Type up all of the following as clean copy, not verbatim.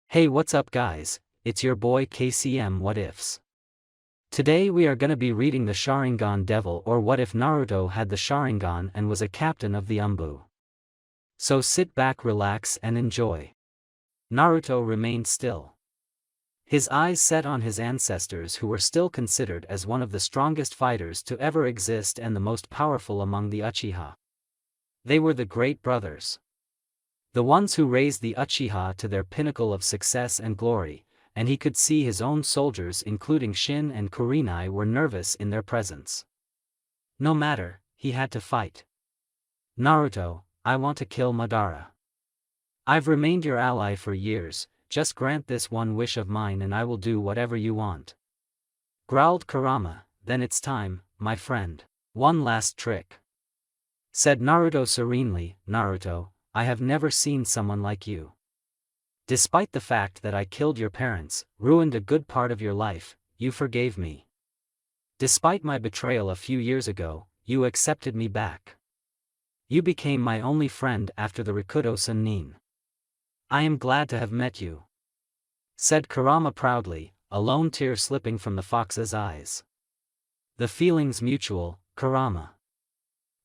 Hey, what's up guys, it's your boy KCM What Ifs. Today we are gonna be reading the Sharingan Devil, or what if Naruto had the Sharingan and was a captain of the ANBU. So sit back, relax and enjoy. Naruto remained still. His eyes set on his ancestors, who were still considered as one of the strongest fighters to ever exist and the most powerful among the Uchiha. They were the Great Brothers. The ones who raised the Uchiha to their pinnacle of success and glory, and he could see his own soldiers, including Shin and Kurenai, were nervous in their presence. No matter, he had to fight. Naruto, I want to kill Madara. I've remained your ally for years, just grant this one wish of mine and I will do whatever you want. Growled Kurama. Then it's time, my friend. One last trick. Said Naruto serenely. Naruto, I have never seen someone like you. Despite the fact that I killed your parents, ruined a good part of your life, you forgave me. Despite my betrayal a few years ago, you accepted me back. You became my only friend after the Rikudo Sennin. I am glad to have met you. Said Kurama proudly, a lone tear slipping from the fox's eyes. The feeling's mutual, Kurama.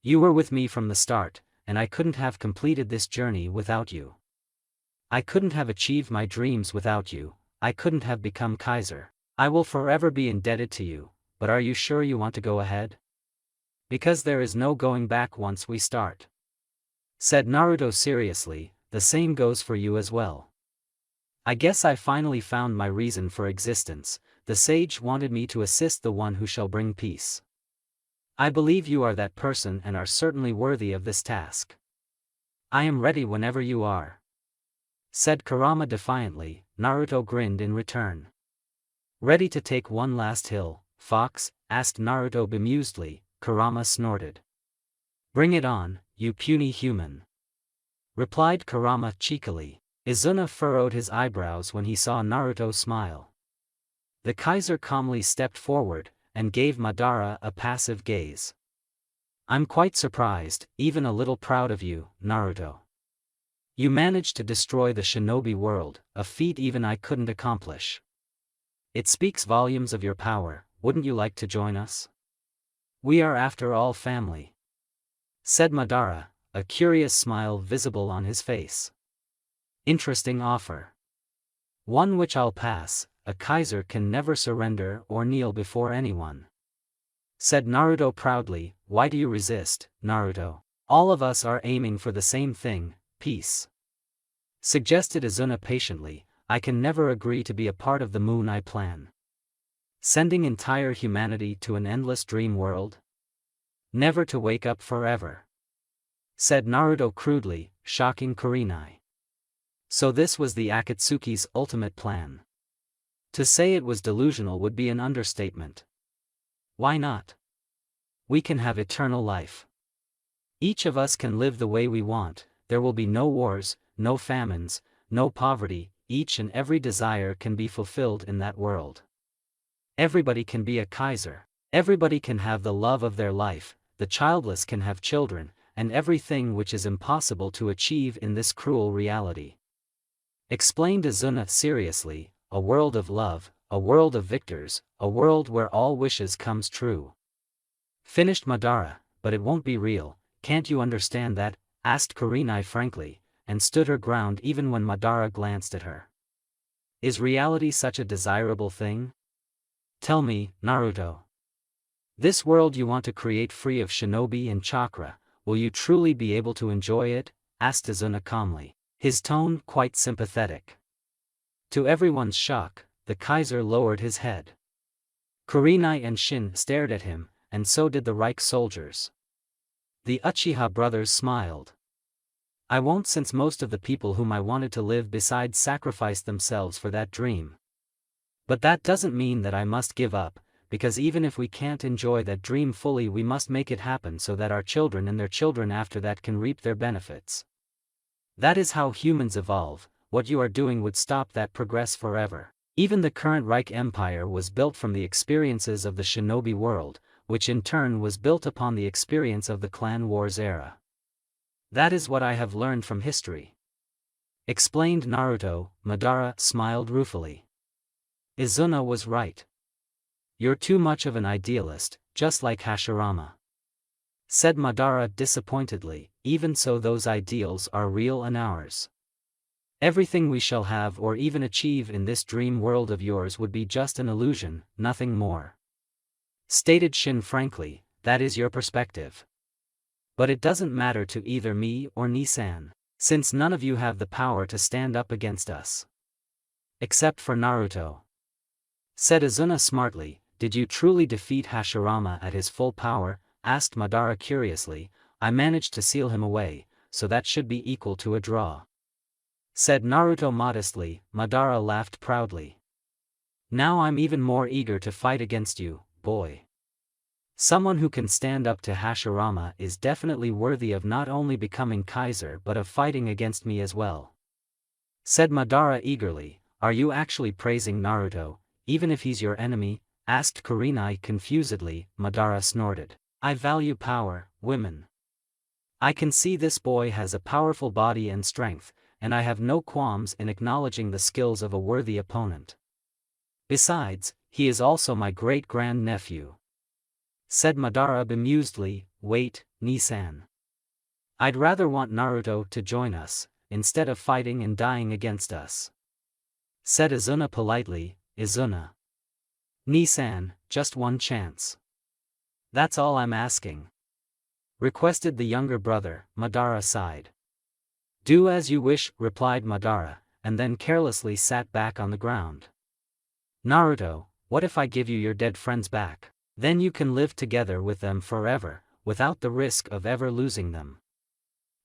You were with me from the start, and I couldn't have completed this journey without you. I couldn't have achieved my dreams without you, I couldn't have become Kaiser. I will forever be indebted to you, but are you sure you want to go ahead? Because there is no going back once we start. Said Naruto seriously, the same goes for you as well. I guess I finally found my reason for existence. The sage wanted me to assist the one who shall bring peace. I believe you are that person and are certainly worthy of this task. I am ready whenever you are. Said Kurama defiantly. Naruto grinned in return. Ready to take one last hill, fox? Asked Naruto bemusedly. Kurama snorted. Bring it on, you puny human. Replied Kurama cheekily. Izuna furrowed his eyebrows when he saw Naruto smile. The Kaiser calmly stepped forward and gave Madara a passive gaze. I'm quite surprised, even a little proud of you, Naruto. You managed to destroy the shinobi world, a feat even I couldn't accomplish. It speaks volumes of your power. Wouldn't you like to join us? We are after all family. Said Madara, a curious smile visible on his face. Interesting offer. One which I'll pass. A Kaiser can never surrender or kneel before anyone. Said Naruto proudly. Why do you resist, Naruto? All of us are aiming for the same thing, peace. Suggested Izuna patiently. I can never agree to be a part of the moon I plan. Sending entire humanity to an endless dream world? Never to wake up forever. Said Naruto crudely, shocking Kurenai. So this was the Akatsuki's ultimate plan. To say it was delusional would be an understatement. Why not? We can have eternal life. Each of us can live the way we want. There will be no wars, no famines, no poverty. Each and every desire can be fulfilled in that world. Everybody can be a Kaiser. Everybody can have the love of their life. The childless can have children, and everything which is impossible to achieve in this cruel reality. Explained Izuna seriously. A world of love, a world of victors, a world where all wishes comes true. Finished Madara. But it won't be real, can't you understand that? Asked Kurenai frankly, and stood her ground even when Madara glanced at her. Is reality such a desirable thing? Tell me, Naruto. This world you want to create free of shinobi and chakra, will you truly be able to enjoy it? Asked Izuna calmly, his tone quite sympathetic. To everyone's shock, the Kaiser lowered his head. Kurenai and Shin stared at him, and so did the Reich soldiers. The Uchiha brothers smiled. I won't, since most of the people whom I wanted to live beside sacrificed themselves for that dream. But that doesn't mean that I must give up, because even if we can't enjoy that dream fully, we must make it happen so that our children and their children after that can reap their benefits. That is how humans evolve. What you are doing would stop that progress forever. Even the current Reich Empire was built from the experiences of the shinobi world, which in turn was built upon the experience of the clan wars era. That is what I have learned from history. explained Naruto. Madara smiled ruefully. Izuna was right. You're too much of an idealist, just like Hashirama, said Madara disappointedly. Even so, those ideals are real and ours. Everything we shall have or even achieve in this dream world of yours would be just an illusion, nothing more. Stated Shin frankly, that is your perspective. But it doesn't matter to either me or Nissan, since none of you have the power to stand up against us. Except for Naruto, said Izuna smartly. Did you truly defeat Hashirama at his full power? Asked Madara curiously. I managed to seal him away, so that should be equal to a draw, said Naruto modestly. Madara laughed proudly. Now I'm even more eager to fight against you, boy. Someone who can stand up to Hashirama is definitely worthy of not only becoming Kaiser but of fighting against me as well, said Madara eagerly. Are you actually praising Naruto, even if he's your enemy? Asked Kurenai confusedly. Madara snorted. I value power, women. I can see this boy has a powerful body and strength, and I have no qualms in acknowledging the skills of a worthy opponent. Besides, he is also my great-grand-nephew, said Madara bemusedly. Wait, Nissan. I'd rather want Naruto to join us, instead of fighting and dying against us, said Izuna politely. Izuna. Nissan, just one chance. That's all I'm asking, requested the younger brother. Madara sighed. Do as you wish, replied Madara, and then carelessly sat back on the ground. Naruto, what if I give you your dead friends back? Then you can live together with them forever, without the risk of ever losing them.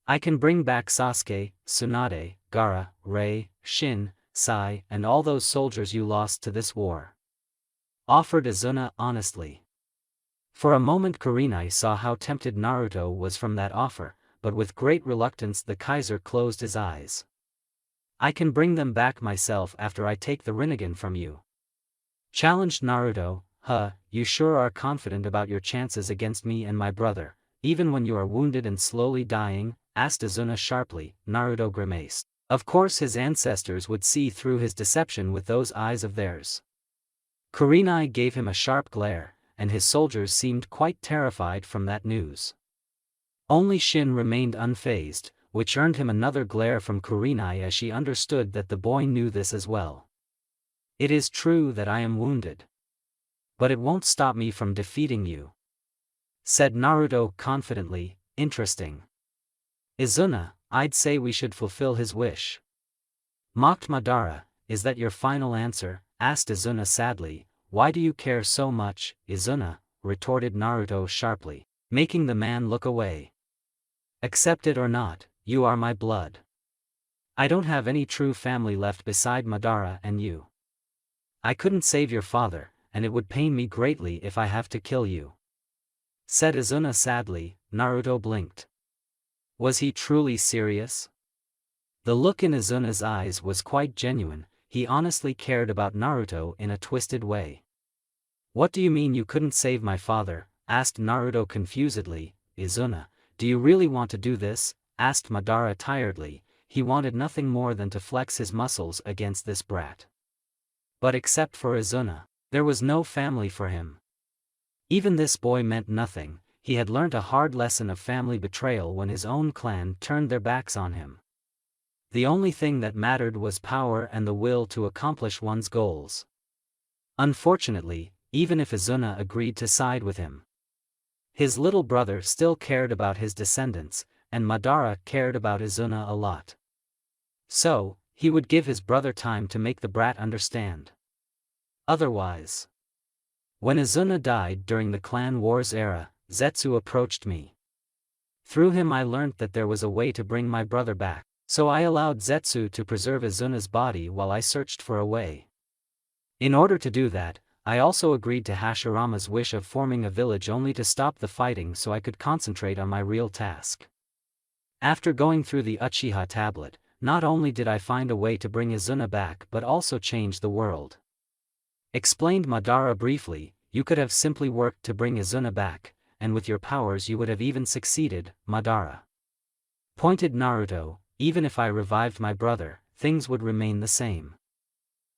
I can bring back Sasuke, Tsunade, Gaara, Rei, Shin, Sai, and all those soldiers you lost to this war, offered Izuna honestly. For a moment Kurenai saw how tempted Naruto was from that offer, but with great reluctance the Kaiser closed his eyes. I can bring them back myself after I take the Rinnegan from you, challenged Naruto. You sure are confident about your chances against me and my brother, even when you are wounded and slowly dying? Asked Izuna sharply. Naruto grimaced. Of course his ancestors would see through his deception with those eyes of theirs. Kurenai gave him a sharp glare, and his soldiers seemed quite terrified from that news. Only Shin remained unfazed, which earned him another glare from Kurenai as she understood that the boy knew this as well. It is true that I am wounded, but it won't stop me from defeating you, said Naruto confidently. Interesting. Izuna, I'd say we should fulfill his wish, mocked Madara. Is that your final answer? Asked Izuna sadly. Why do you care so much, Izuna? Retorted Naruto sharply, making the man look away. Accept it or not, you are my blood. I don't have any true family left beside Madara and you. I couldn't save your father, and it would pain me greatly if I have to kill you, said Izuna sadly. Naruto blinked. Was he truly serious? The look in Izuna's eyes was quite genuine. He honestly cared about Naruto in a twisted way. What do you mean you couldn't save my father? Asked Naruto confusedly. Izuna, do you really want to do this? Asked Madara tiredly. He wanted nothing more than to flex his muscles against this brat. But except for Izuna, there was no family for him. Even this boy meant nothing. He had learnt a hard lesson of family betrayal when his own clan turned their backs on him. The only thing that mattered was power and the will to accomplish one's goals. Unfortunately, even if Izuna agreed to side with him, his little brother still cared about his descendants, and Madara cared about Izuna a lot. So, he would give his brother time to make the brat understand. Otherwise, when Izuna died during the Clan Wars era, Zetsu approached me. Through him I learnt that there was a way to bring my brother back, so I allowed Zetsu to preserve Izuna's body while I searched for a way. In order to do that, I also agreed to Hashirama's wish of forming a village only to stop the fighting so I could concentrate on my real task. After going through the Uchiha tablet, not only did I find a way to bring Izuna back but also change the world. Explained Madara briefly. You could have simply worked to bring Izuna back, and with your powers you would have even succeeded, Madara pointed Naruto. even if I revived my brother, things would remain the same.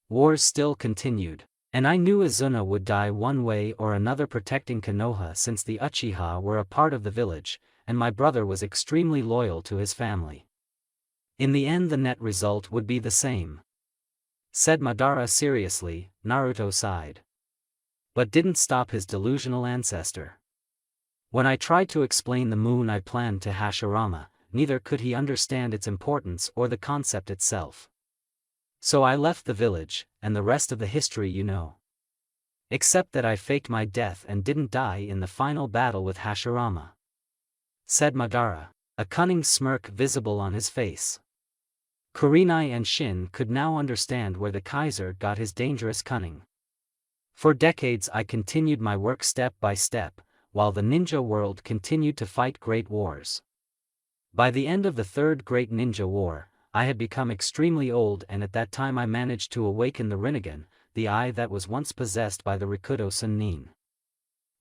Wars still continued, and I knew Izuna would die one way or another protecting Konoha since the Uchiha were a part of the village, and my brother was extremely loyal to his family. In the end the net result would be the same, said Madara seriously. Naruto sighed, but didn't stop his delusional ancestor. When I tried to explain the moon I planned to Hashirama, neither could he understand its importance or the concept itself. So I left the village, and the rest of the history you know. Except that I faked my death and didn't die in the final battle with Hashirama, said Madara, a cunning smirk visible on his face. Kurenai and Shin could now understand where the Kaiser got his dangerous cunning. For decades I continued my work step by step, while the ninja world continued to fight great wars. By the end of the Third Great Ninja War, I had become extremely old, and at that time I managed to awaken the Rinnegan, the eye that was once possessed by the Rikudo Sennin.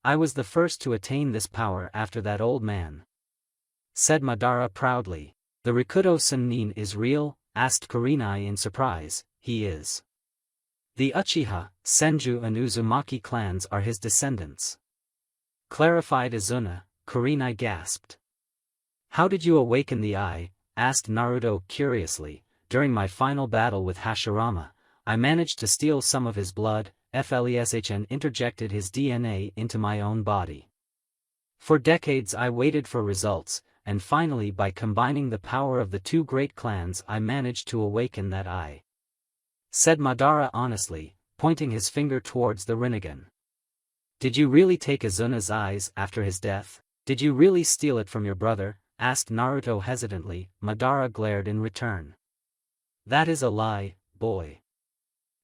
I was the first to attain this power after that old man, said Madara proudly. The Rikudo Sennin is real? Asked Kurenai in surprise. He is. The Uchiha, Senju and Uzumaki clans are his descendants, clarified Izuna. Kurenai gasped. How did you awaken the eye? Asked Naruto curiously. During my final battle with Hashirama, I managed to steal some of his blood, Flesh, and interjected his DNA into my own body. For decades I waited for results, and finally by combining the power of the two great clans I managed to awaken that eye, said Madara honestly, pointing his finger towards the Rinnegan. Did you really take Izuna's eyes after his death? Did you really steal it from your brother? Asked Naruto hesitantly. Madara glared in return. That is a lie, boy.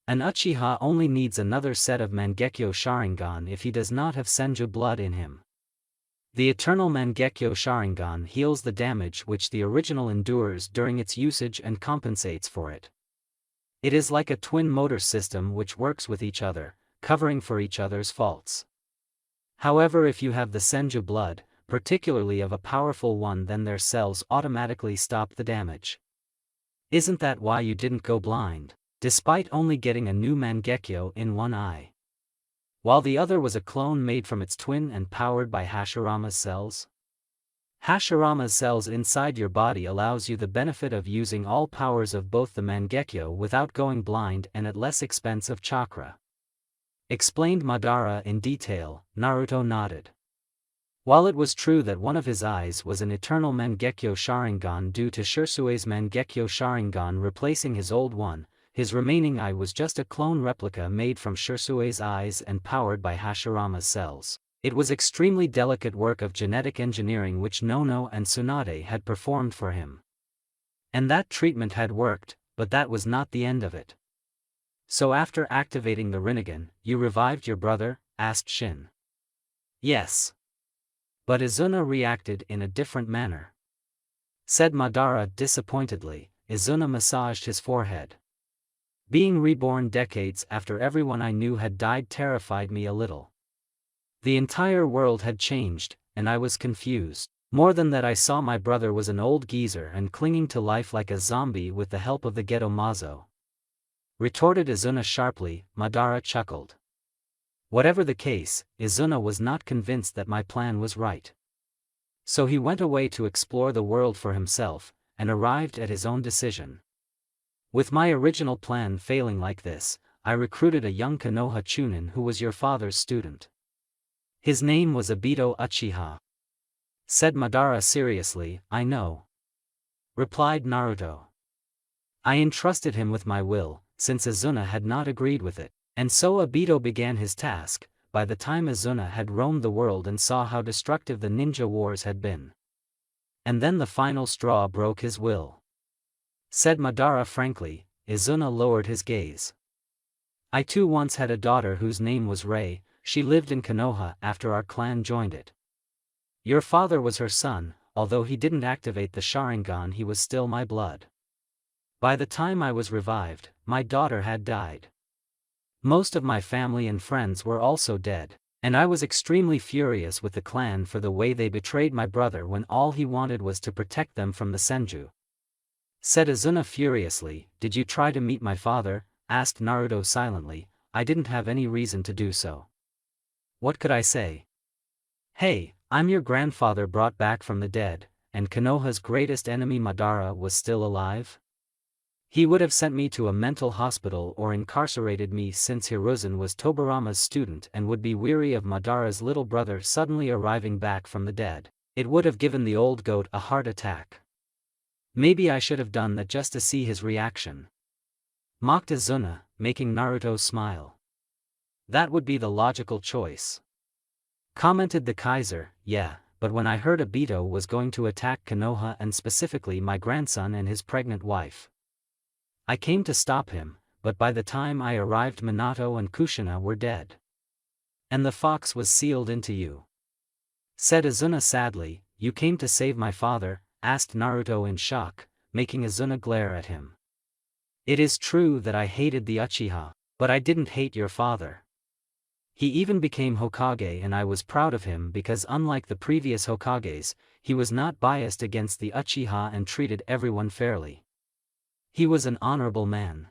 An Uchiha only needs another set of Mangekyo Sharingan if he does not have Senju blood in him. The eternal Mangekyo Sharingan heals the damage which the original endures during its usage and compensates for it. It is like a twin motor system which works with each other, covering for each other's faults. However, if you have the Senju blood, particularly of a powerful one, then their cells automatically stop the damage. Isn't that why you didn't go blind, despite only getting a new Mangekyo in one eye, while the other was a clone made from its twin and powered by Hashirama's cells? Hashirama's cells inside your body allows you the benefit of using all powers of both the Mangekyo without going blind and at less expense of chakra, explained Madara in detail. Naruto nodded. While it was true that one of his eyes was an eternal Mangekyo Sharingan due to Shirsui's Mangekyo Sharingan replacing his old one, his remaining eye was just a clone replica made from Shirsui's eyes and powered by Hashirama's cells. It was extremely delicate work of genetic engineering which Nono and Tsunade had performed for him. And that treatment had worked, but that was not the end of it. So after activating the Rinnegan, you revived your brother? Asked Shin. Yes. But Izuna reacted in a different manner, said Madara disappointedly. Izuna massaged his forehead. Being reborn decades after everyone I knew had died terrified me a little. The entire world had changed, and I was confused. More than that, I saw my brother was an old geezer and clinging to life like a zombie with the help of the Geto Mazo, retorted Izuna sharply. Madara chuckled. Whatever the case, Izuna was not convinced that my plan was right. So he went away to explore the world for himself, and arrived at his own decision. With my original plan failing like this, I recruited a young Konoha Chunin who was your father's student. His name was Obito Uchiha, said Madara seriously. I know, replied Naruto. I entrusted him with my will, since Izuna had not agreed with it, and so Obito began his task. By the time Izuna had roamed the world and saw how destructive the ninja wars had been, and then the final straw broke his will, said Madara frankly. Izuna lowered his gaze. I too once had a daughter whose name was Rei. She lived in Konoha after our clan joined it. Your father was her son. Although he didn't activate the Sharingan, he was still my blood. By the time I was revived, my daughter had died. Most of my family and friends were also dead, and I was extremely furious with the clan for the way they betrayed my brother when all he wanted was to protect them from the Senju. said Azuna furiously. Did you try to meet my father? Asked Naruto silently. I didn't have any reason to do so. What could I say? Hey, I'm your grandfather brought back from the dead, and Konoha's greatest enemy Madara was still alive? He would have sent me to a mental hospital or incarcerated me since Hiruzen was Tobirama's student and would be weary of Madara's little brother suddenly arriving back from the dead. It would have given the old goat a heart attack. Maybe I should have done that just to see his reaction. Mocked Azuna, making Naruto smile. That would be the logical choice. Commented the Kaiser. Yeah, but when I heard Obito was going to attack Konoha and specifically my grandson and his pregnant wife, I came to stop him, but by the time I arrived Minato and Kushina were dead. And the fox was sealed into you. Said Azuna sadly. You came to save my father? Asked Naruto in shock, making Azuna glare at him. It is true that I hated the Uchiha, but I didn't hate your father. He even became Hokage and I was proud of him because unlike the previous Hokages, he was not biased against the Uchiha and treated everyone fairly. He was an honorable man.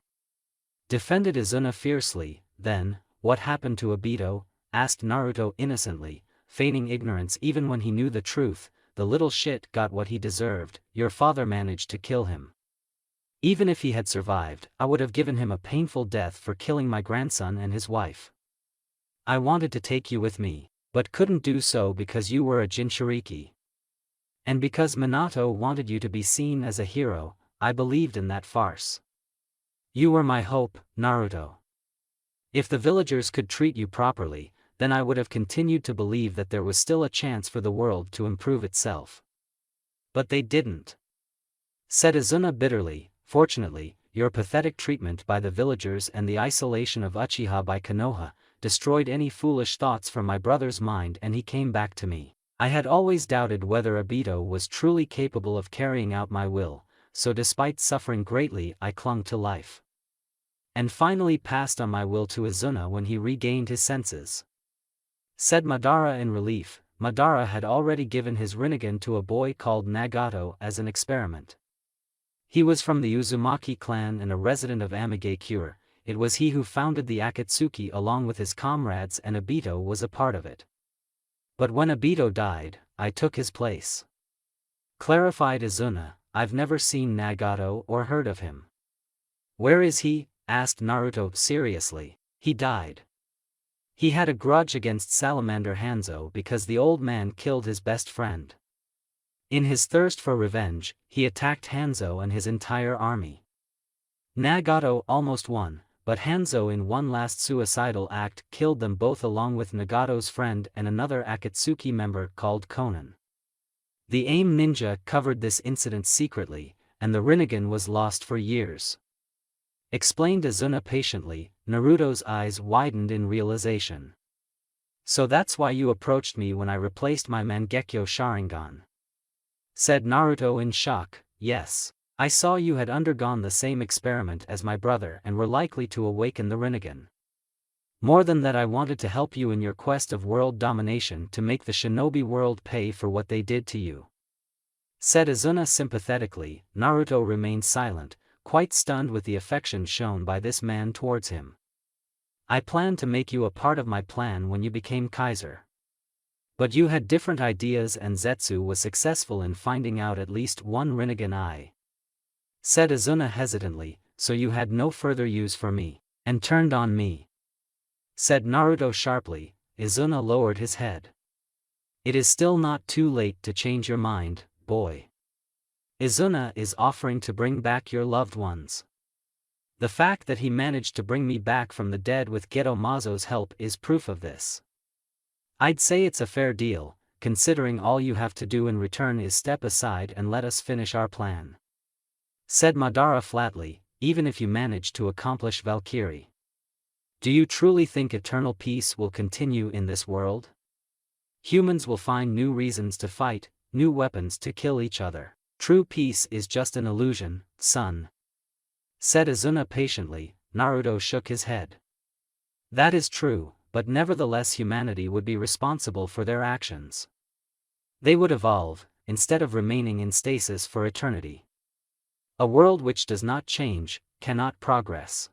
Defended Azuna fiercely. Then, what happened to Obito? Asked Naruto innocently, feigning ignorance even when he knew the truth. The little shit got what he deserved. Your father managed to kill him. Even if he had survived, I would have given him a painful death for killing my grandson and his wife. I wanted to take you with me, but couldn't do so because you were a Jinchuriki. And because Minato wanted you to be seen as a hero, I believed in that farce. You were my hope, Naruto. If the villagers could treat you properly, then I would have continued to believe that there was still a chance for the world to improve itself. But they didn't. Said Azuna bitterly. Fortunately, your pathetic treatment by the villagers and the isolation of Uchiha by Konoha destroyed any foolish thoughts from my brother's mind and he came back to me. I had always doubted whether Obito was truly capable of carrying out my will, so despite suffering greatly I clung to life. And finally passed on my will to Azuna when he regained his senses. Said Madara in relief. Madara had already given his Rinnegan to a boy called Nagato as an experiment. He was from the Uzumaki clan and a resident of Amigakure. It was he who founded the Akatsuki along with his comrades and Obito was a part of it. But when Obito died, I took his place. Clarified Azuna. I've never seen Nagato or heard of him. Where is he? Asked Naruto seriously. He died. He had a grudge against Salamander Hanzo because the old man killed his best friend. In his thirst for revenge, he attacked Hanzo and his entire army. Nagato almost won, but Hanzo in one last suicidal act killed them both along with Nagato's friend and another Akatsuki member called Konan. The AIM ninja covered this incident secretly, and the Rinnegan was lost for years. Explained Azuna patiently. Naruto's eyes widened in realization. So that's why you approached me when I replaced my Mangekyo Sharingan. Said Naruto in shock. Yes. I saw you had undergone the same experiment as my brother and were likely to awaken the Rinnegan. More than that, I wanted to help you in your quest of world domination to make the shinobi world pay for what they did to you. Said Azuna sympathetically. Naruto remained silent, quite stunned with the affection shown by this man towards him. I planned to make you a part of my plan when you became Kaiser. But you had different ideas and Zetsu was successful in finding out at least one Rinnegan eye. Said Azuna hesitantly. So you had no further use for me, and turned on me. Said Naruto sharply. Azuna lowered his head. It is still not too late to change your mind, boy. Azuna is offering to bring back your loved ones. The fact that he managed to bring me back from the dead with Geto Mazo's help is proof of this. I'd say it's a fair deal, considering all you have to do in return is step aside and let us finish our plan. Said Madara flatly. Even if you manage to accomplish Valkyrie, do you truly think eternal peace will continue in this world? Humans will find new reasons to fight, new weapons to kill each other. True peace is just an illusion, son. Said Azuna patiently. Naruto shook his head. That is true, but nevertheless humanity would be responsible for their actions. They would evolve, instead of remaining in stasis for eternity. A world which does not change, cannot progress.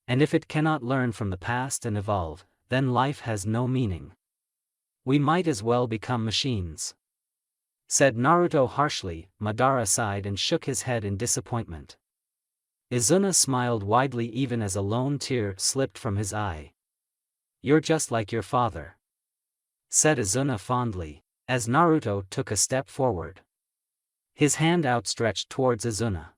And if it cannot learn from the past and evolve, then life has no meaning. We might as well become machines," said Naruto harshly. Madara sighed and shook his head in disappointment. Izuna smiled widely even as a lone tear slipped from his eye. "You're just like your father," said Izuna fondly, as Naruto took a step forward, his hand outstretched towards Izuna.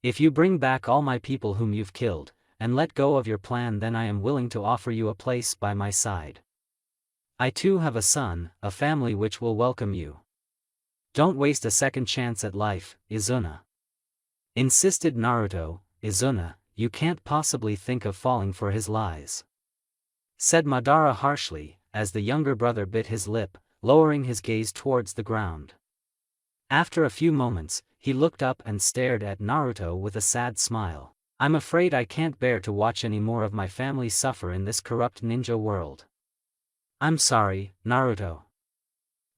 "If you bring back all my people whom you've killed, and let go of your plan, then I am willing to offer you a place by my side. I too have a son, a family which will welcome you. Don't waste a second chance at life, Izuna," insisted Naruto. "Izuna, you can't possibly think of falling for his lies," said Madara harshly, as the younger brother bit his lip, lowering his gaze towards the ground. After a few moments, he looked up and stared at Naruto with a sad smile. "I'm afraid I can't bear to watch any more of my family suffer in this corrupt ninja world. I'm sorry, Naruto.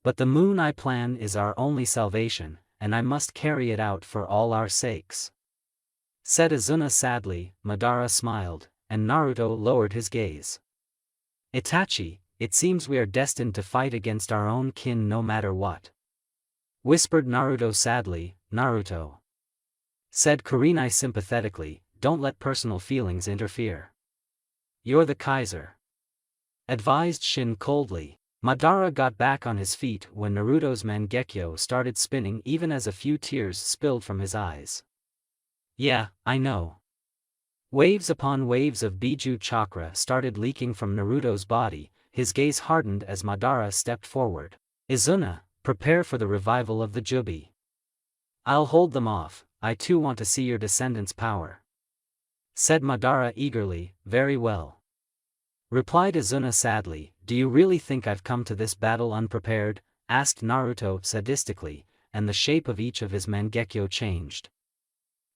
But the moon I plan is our only salvation, and I must carry it out for all our sakes," said Izuna sadly. Madara smiled, and Naruto lowered his gaze. "Itachi, it seems we are destined to fight against our own kin no matter what," whispered Naruto sadly. "Naruto," said Kurenai sympathetically, "don't let personal feelings interfere. You're the Kaiser," advised Shin coldly. Madara got back on his feet when Naruto's Mangekyo started spinning even as a few tears spilled from his eyes. "Yeah, I know." Waves upon waves of Biju chakra started leaking from Naruto's body. His gaze hardened as Madara stepped forward. "Izuna, prepare for the revival of the Jubi. I'll hold them off. I too want to see your descendants' power," said Madara eagerly. "Very well," replied Izuna sadly. "Do you really think I've come to this battle unprepared?" asked Naruto sadistically, and the shape of each of his Mangekyo changed.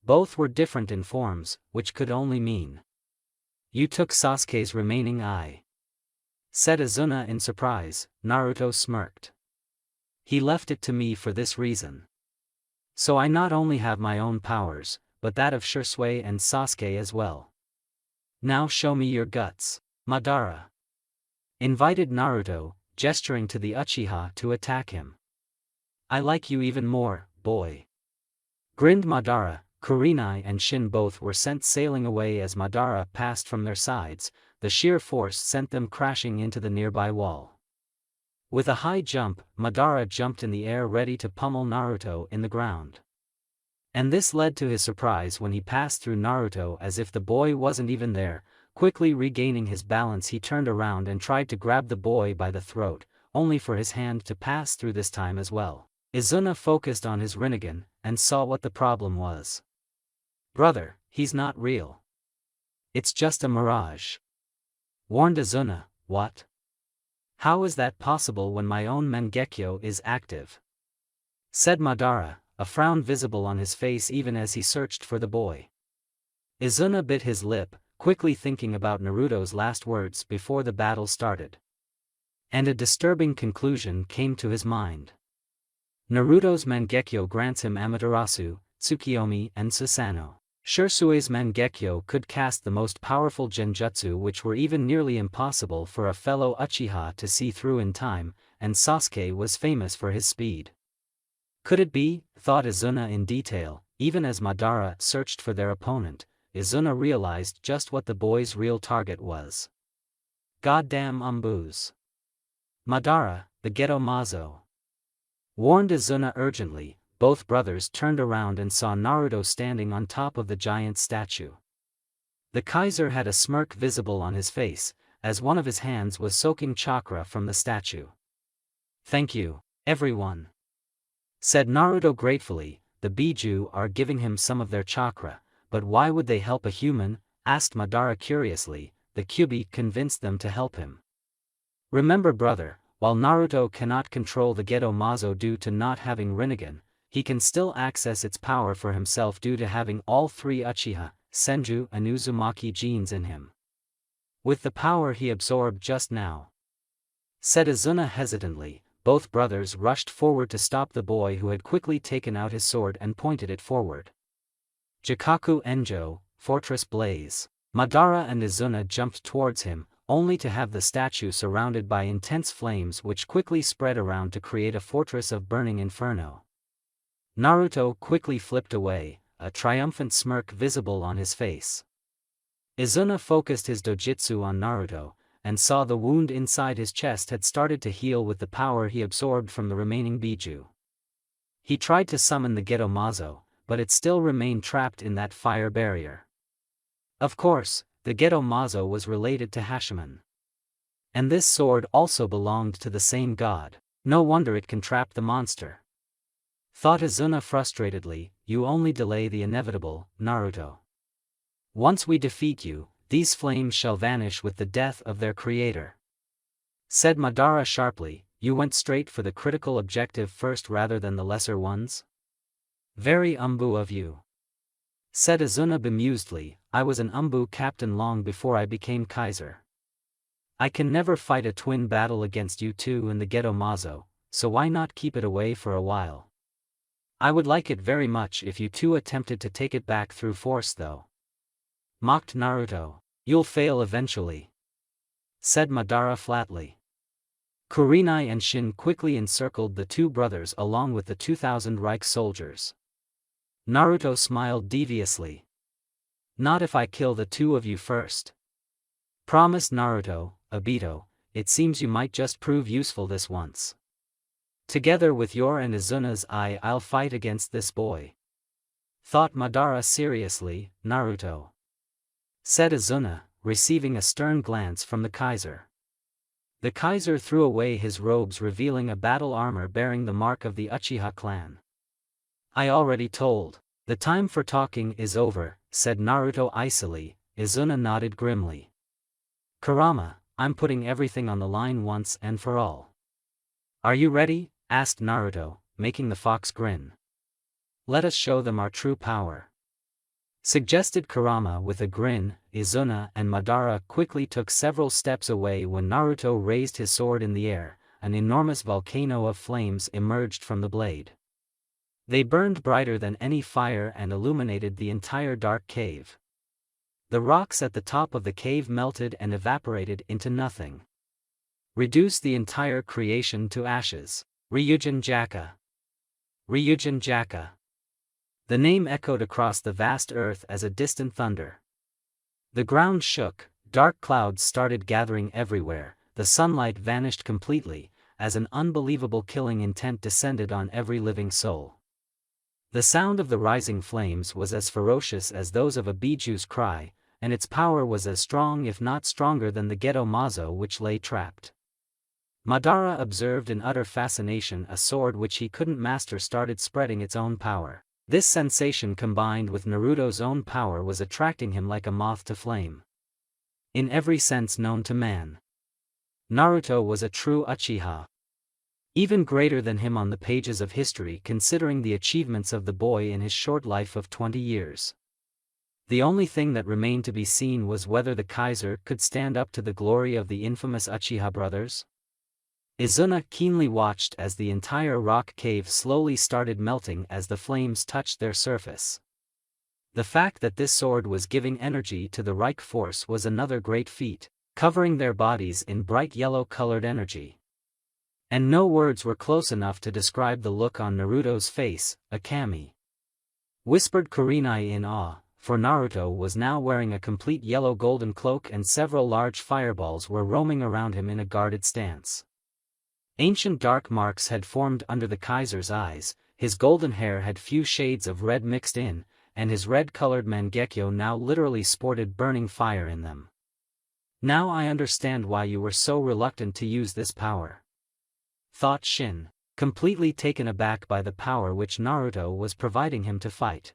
Both were different in forms, which could only mean, "You took Sasuke's remaining eye," said Izuna in surprise. Naruto smirked. "He left it to me for this reason. So I not only have my own powers, but that of Shisui and Sasuke as well. Now show me your guts." Madara invited Naruto, gesturing to the Uchiha to attack him. "I like you even more, boy," grinned Madara. Kurenai and Shin both were sent sailing away as Madara passed from their sides. The sheer force sent them crashing into the nearby wall. With a high jump, Madara jumped in the air ready to pummel Naruto in the ground. And this led to his surprise when he passed through Naruto as if the boy wasn't even there. Quickly regaining his balance, he turned around and tried to grab the boy by the throat, only for his hand to pass through this time as well. Izuna focused on his Rinnegan, and saw what the problem was. "Brother, he's not real. It's just a mirage," warned Izuna. "What? How is that possible when my own Mangekyo is active?" said Madara, a frown visible on his face even as he searched for the boy. Izuna bit his lip, quickly thinking about Naruto's last words before the battle started. And a disturbing conclusion came to his mind. Naruto's Mangekyo grants him Amaterasu, Tsukiyomi and Susanoo. Shisui's Mangekyo could cast the most powerful genjutsu which were even nearly impossible for a fellow Uchiha to see through in time, and Sasuke was famous for his speed. Could it be, thought Izuna in detail, even as Madara searched for their opponent, Izuna realized just what the boy's real target was. "Goddamn ANBUs. Madara, the Geto Mazo," warned Izuna urgently. Both brothers turned around and saw Naruto standing on top of the giant statue. The Kaiser had a smirk visible on his face, as one of his hands was soaking chakra from the statue. "Thank you, everyone," said Naruto gratefully. "The Biju are giving him some of their chakra, but why would they help a human?" asked Madara curiously. "The Kyuubi convinced them to help him. Remember brother, while Naruto cannot control the Geto Mazo due to not having Rinnegan, he can still access its power for himself due to having all three Uchiha, Senju and Uzumaki genes in him. With the power he absorbed just now," said Izuna hesitantly, both brothers rushed forward to stop the boy who had quickly taken out his sword and pointed it forward. Jikaku Enjo, Fortress Blaze. Madara and Izuna jumped towards him, only to have the statue surrounded by intense flames which quickly spread around to create a fortress of burning inferno. Naruto quickly flipped away, a triumphant smirk visible on his face. Izuna focused his dojutsu on Naruto, and saw the wound inside his chest had started to heal with the power he absorbed from the remaining Biju. He tried to summon the Gedomazo, but it still remained trapped in that fire barrier. Of course, the Gedomazo was related to Hachiman. And this sword also belonged to the same god, no wonder it can trap the monster. Thought Izuna frustratedly, you only delay the inevitable, Naruto. Once we defeat you, these flames shall vanish with the death of their creator. Said Madara sharply, you went straight for the critical objective first rather than the lesser ones? Very ANBU of you. Said Izuna bemusedly, I was an ANBU captain long before I became Kaiser. I can never fight a twin battle against you two and the Gedomazo, so why not keep it away for a while? I would like it very much if you two attempted to take it back through force though. Mocked Naruto, you'll fail eventually. Said Madara flatly. Kurenai and Shin quickly encircled the two brothers along with the 2,000 Reich soldiers. Naruto smiled deviously. Not if I kill the two of you first. Promised Naruto, Obito, it seems you might just prove useful this once. Together with your and Izuna's I'll fight against this boy. Thought Madara seriously, Naruto. Said Izuna, receiving a stern glance from the Kaiser. The Kaiser threw away his robes revealing a battle armor bearing the mark of the Uchiha clan. I already told. The time for talking is over, said Naruto icily. Izuna nodded grimly. Kurama, I'm putting everything on the line once and for all. Are you ready? Asked Naruto, making the fox grin. Let us show them our true power. Suggested Kurama with a grin. Izuna and Madara quickly took several steps away when Naruto raised his sword in the air. An enormous volcano of flames emerged from the blade. They burned brighter than any fire and illuminated the entire dark cave. The rocks at the top of the cave melted and evaporated into nothing. Reduced the entire creation to ashes. Ryujin Jaka. Ryujin Jaka. The name echoed across the vast earth as a distant thunder. The ground shook, dark clouds started gathering everywhere, the sunlight vanished completely, as an unbelievable killing intent descended on every living soul. The sound of the rising flames was as ferocious as those of a Biju's cry, and its power was as strong if not stronger than the Gedomazo which lay trapped. Madara observed in utter fascination a sword which he couldn't master started spreading its own power. This sensation combined with Naruto's own power was attracting him like a moth to flame. In every sense known to man, Naruto was a true Uchiha. Even greater than him on the pages of history considering the achievements of the boy in his short life of 20 years. The only thing that remained to be seen was whether the Kaiser could stand up to the glory of the infamous Uchiha brothers. Izuna keenly watched as the entire rock cave slowly started melting as the flames touched their surface. The fact that this sword was giving energy to the Reich force was another great feat, covering their bodies in bright yellow-colored energy. And no words were close enough to describe the look on Naruto's face. Akami. Whispered Kurenai in awe, for Naruto was now wearing a complete yellow golden cloak and several large fireballs were roaming around him in a guarded stance. Ancient dark marks had formed under the Kaiser's eyes, his golden hair had few shades of red mixed in, and his red-colored Mangekyo now literally sported burning fire in them. Now I understand why you were so reluctant to use this power. Thought Shin, completely taken aback by the power which Naruto was providing him to fight.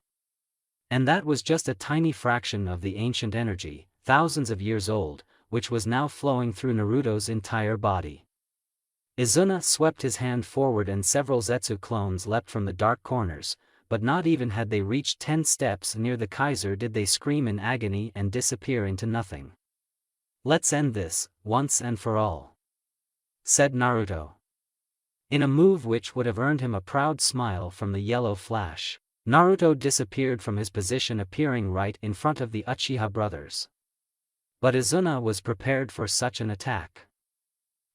And that was just a tiny fraction of the ancient energy, thousands of years old, which was now flowing through Naruto's entire body. Izuna swept his hand forward and several Zetsu clones leapt from the dark corners, but not even had they reached 10 steps near the Kaiser did they scream in agony and disappear into nothing. Let's end this, once and for all. Said Naruto. In a move which would have earned him a proud smile from the yellow flash, Naruto disappeared from his position, appearing right in front of the Uchiha brothers. But Izuna was prepared for such an attack.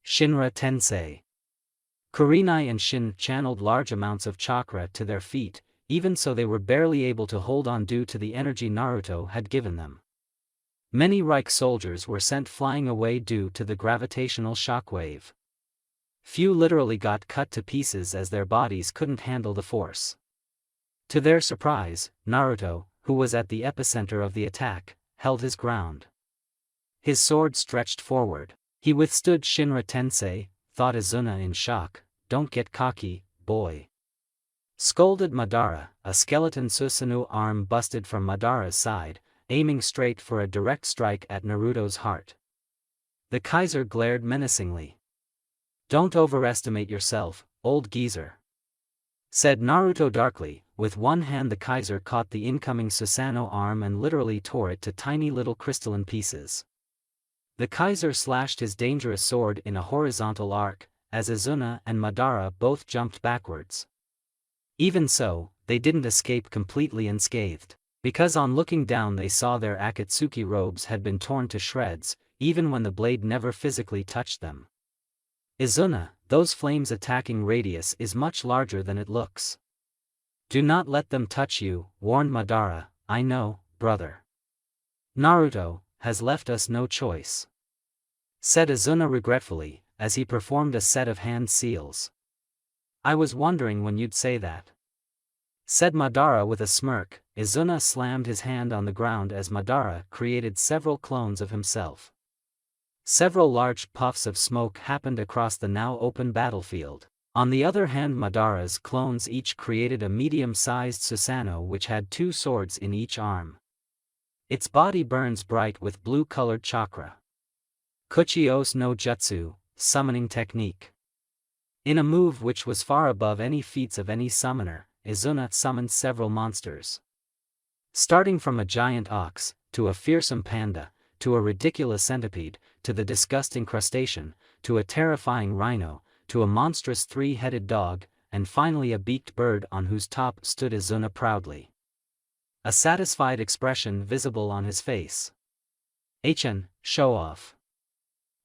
Shinra Tensei. Kurenai and Shin channeled large amounts of chakra to their feet, even so they were barely able to hold on due to the energy Naruto had given them. Many Reich soldiers were sent flying away due to the gravitational shockwave. Few literally got cut to pieces as their bodies couldn't handle the force. To their surprise, Naruto, who was at the epicenter of the attack, held his ground. His sword stretched forward. He withstood Shinra Tensei, thought Izuna in shock. Don't get cocky, boy. Scolded Madara. A skeleton Susanoo arm busted from Madara's side, aiming straight for a direct strike at Naruto's heart. The Kaiser glared menacingly. Don't overestimate yourself, old geezer, said Naruto darkly. With one hand the Kaiser caught the incoming Susanoo arm and literally tore it to tiny little crystalline pieces. The Kaiser slashed his dangerous sword in a horizontal arc, as Izuna and Madara both jumped backwards. Even so, they didn't escape completely unscathed, because on looking down they saw their Akatsuki robes had been torn to shreds, even when the blade never physically touched them. Izuna, those flames' attacking radius is much larger than it looks. Do not let them touch you, warned Madara. I know, brother. Naruto has left us no choice, said Izuna regretfully, as he performed a set of hand seals. I was wondering when you'd say that, said Madara with a smirk. Izuna slammed his hand on the ground as Madara created several clones of himself. Several large puffs of smoke happened across the now open battlefield. On the other hand, Madara's clones each created a medium-sized Susanoo which had 2 swords in each arm. Its body burns bright with blue-colored chakra. Kuchios no Jutsu, summoning technique. In a move which was far above any feats of any summoner, Izuna summoned several monsters. Starting from a giant ox, to a fearsome panda, to a ridiculous centipede, to the disgusting crustacean, to a terrifying rhino, to a monstrous 3-headed dog, and finally a beaked bird on whose top stood Izuna proudly. A satisfied expression visible on his face. Show off,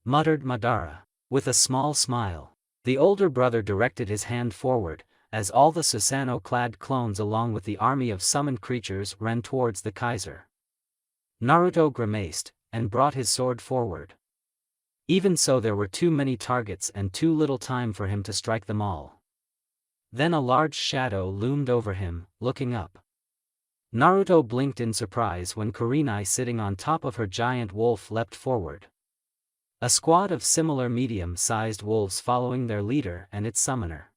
muttered Madara. With a small smile, the older brother directed his hand forward, as all the Susanoo-clad clones along with the army of summoned creatures ran towards the Kaiser. Naruto grimaced, and brought his sword forward. Even so, there were too many targets and too little time for him to strike them all. Then a large shadow loomed over him, looking up. Naruto blinked in surprise when Kurenai, sitting on top of her giant wolf, leapt forward. A squad of similar medium-sized wolves following their leader and its summoner.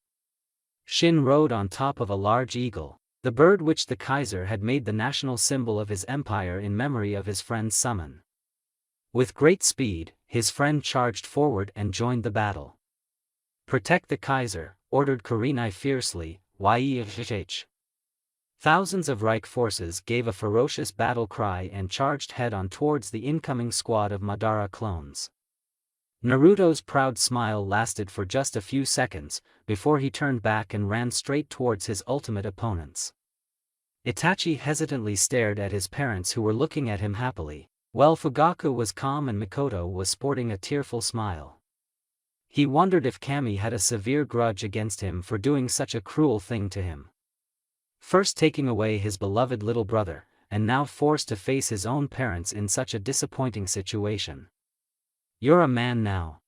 Shin rode on top of a large eagle, the bird which the Kaiser had made the national symbol of his empire in memory of his friend's summon. With great speed, his friend charged forward and joined the battle. Protect the Kaiser, ordered Kurenai fiercely. Thousands of Reich forces gave a ferocious battle cry and charged head-on towards the incoming squad of Madara clones. Naruto's proud smile lasted for just a few seconds, before he turned back and ran straight towards his ultimate opponents. Itachi hesitantly stared at his parents, who were looking at him happily, while Fugaku was calm and Mikoto was sporting a tearful smile. He wondered if Kami had a severe grudge against him for doing such a cruel thing to him. First taking away his beloved little brother, and now forced to face his own parents in such a disappointing situation. You're a man now,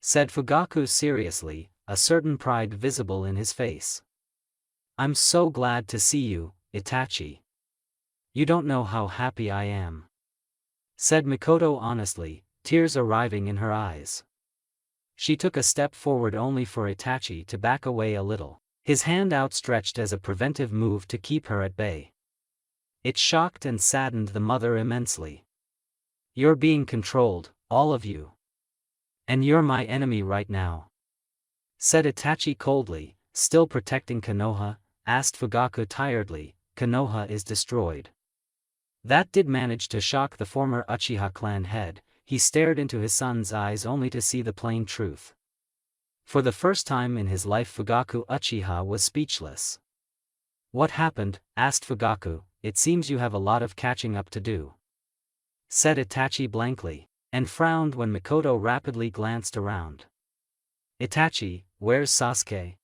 said Fugaku seriously, a certain pride visible in his face. I'm so glad to see you, Itachi. You don't know how happy I am, said Mikoto honestly, tears arriving in her eyes. She took a step forward only for Itachi to back away a little, his hand outstretched as a preventive move to keep her at bay. It shocked and saddened the mother immensely. You're being controlled, all of you. And you're my enemy right now, said Itachi coldly. Still protecting Konoha, asked Fugaku tiredly. Konoha is destroyed. That did manage to shock the former Uchiha clan head. He stared into his son's eyes only to see the plain truth. For the first time in his life Fugaku Uchiha was speechless. "What happened?" asked Fugaku. "It seems you have a lot of catching up to do," said Itachi blankly, and frowned when Mikoto rapidly glanced around. "Itachi, where's Sasuke?"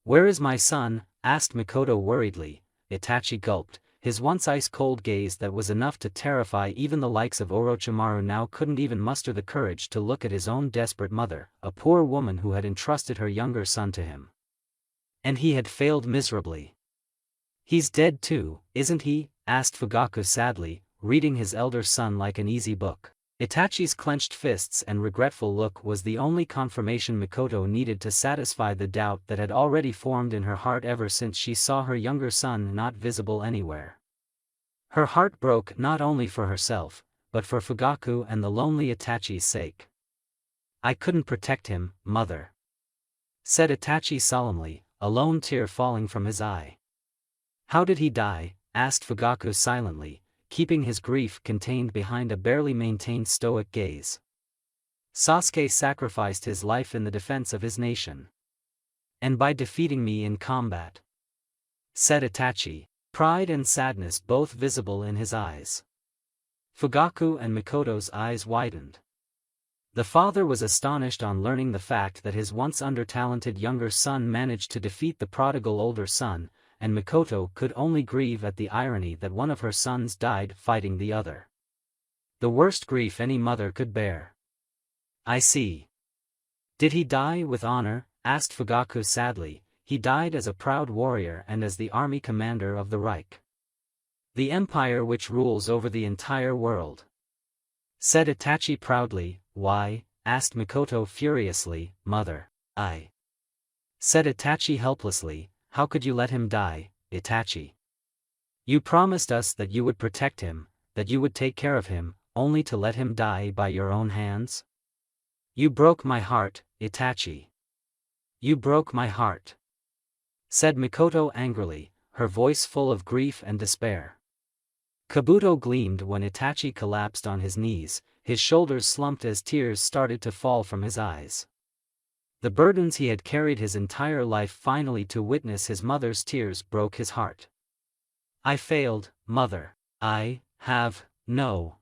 "Where is my son?" asked Mikoto worriedly. Itachi gulped, his once ice-cold gaze that was enough to terrify even the likes of Orochimaru now couldn't even muster the courage to look at his own desperate mother, a poor woman who had entrusted her younger son to him. And he had failed miserably. "He's dead too, isn't he?" asked Fugaku sadly, reading his elder son like an easy book. Itachi's clenched fists and regretful look was the only confirmation Mikoto needed to satisfy the doubt that had already formed in her heart ever since she saw her younger son not visible anywhere. Her heart broke not only for herself, but for Fugaku and the lonely Itachi's sake. "I couldn't protect him, mother," said Itachi solemnly, a lone tear falling from his eye. "How did he die?" asked Fugaku silently, keeping his grief contained behind a barely maintained stoic gaze. "Sasuke sacrificed his life in the defense of his nation. And by defeating me in combat," said Itachi, pride and sadness both visible in his eyes. Fugaku and Mikoto's eyes widened. The father was astonished on learning the fact that his once under-talented younger son managed to defeat the prodigal older son, and Mikoto could only grieve at the irony that one of her sons died fighting the other. The worst grief any mother could bear. "I see. Did he die with honor?" asked Fugaku sadly. "He died as a proud warrior and as the army commander of the Reich, the empire which rules over the entire world," said Itachi proudly. "Why?" asked Mikoto furiously. "Mother, I," said Itachi helplessly. "How could you let him die, Itachi? You promised us that you would protect him, that you would take care of him, only to let him die by your own hands? You broke my heart, Itachi. You broke my heart," said Mikoto angrily, her voice full of grief and despair. Kabuto gleamed when Itachi collapsed on his knees, his shoulders slumped as tears started to fall from his eyes. The burdens he had carried his entire life finally to witness his mother's tears broke his heart. "I failed, mother. I have no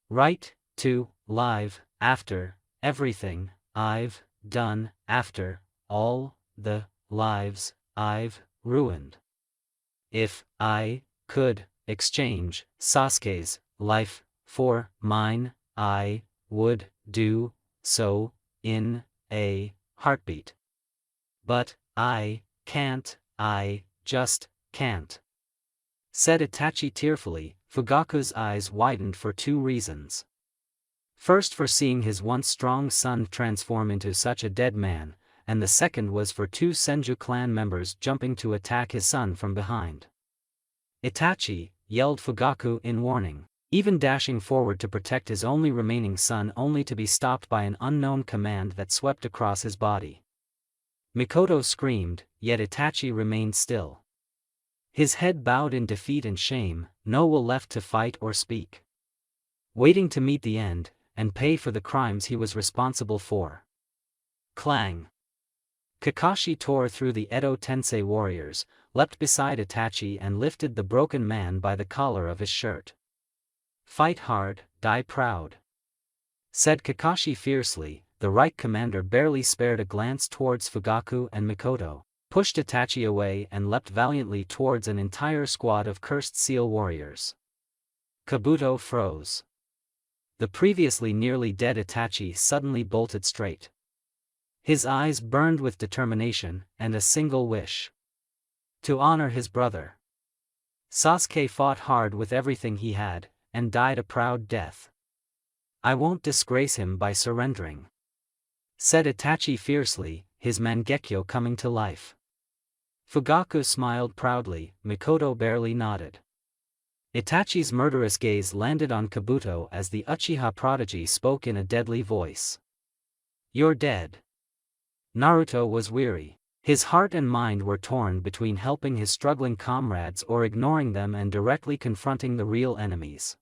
right to live after everything I've done, after all the lives I've ruined. If I could exchange Sasuke's life for mine, I would do so in a heartbeat. But I can't, I just can't," said Itachi tearfully. Fugaku's eyes widened for two reasons. First, for seeing his once strong son transform into such a dead man, and the second was for two Senju clan members jumping to attack his son from behind. "Itachi!" yelled Fugaku in warning, even dashing forward to protect his only remaining son, only to be stopped by an unknown command that swept across his body. Mikoto screamed, yet Itachi remained still. His head bowed in defeat and shame, no will left to fight or speak. Waiting to meet the end, and pay for the crimes he was responsible for. Clang! Kakashi tore through the Edo Tensei warriors, leapt beside Itachi and lifted the broken man by the collar of his shirt. "Fight hard, die proud," said Kakashi fiercely. The Reich commander barely spared a glance towards Fugaku and Mikoto, pushed Itachi away and leapt valiantly towards an entire squad of cursed seal warriors. Kabuto froze. The previously nearly dead Itachi suddenly bolted straight. His eyes burned with determination and a single wish: to honor his brother. Sasuke fought hard with everything he had, and died a proud death. "I won't disgrace him by surrendering," said Itachi fiercely, his Mangekyo coming to life. Fugaku smiled proudly, Mikoto barely nodded. Itachi's murderous gaze landed on Kabuto as the Uchiha prodigy spoke in a deadly voice. "You're dead." Naruto was weary. His heart and mind were torn between helping his struggling comrades or ignoring them and directly confronting the real enemies.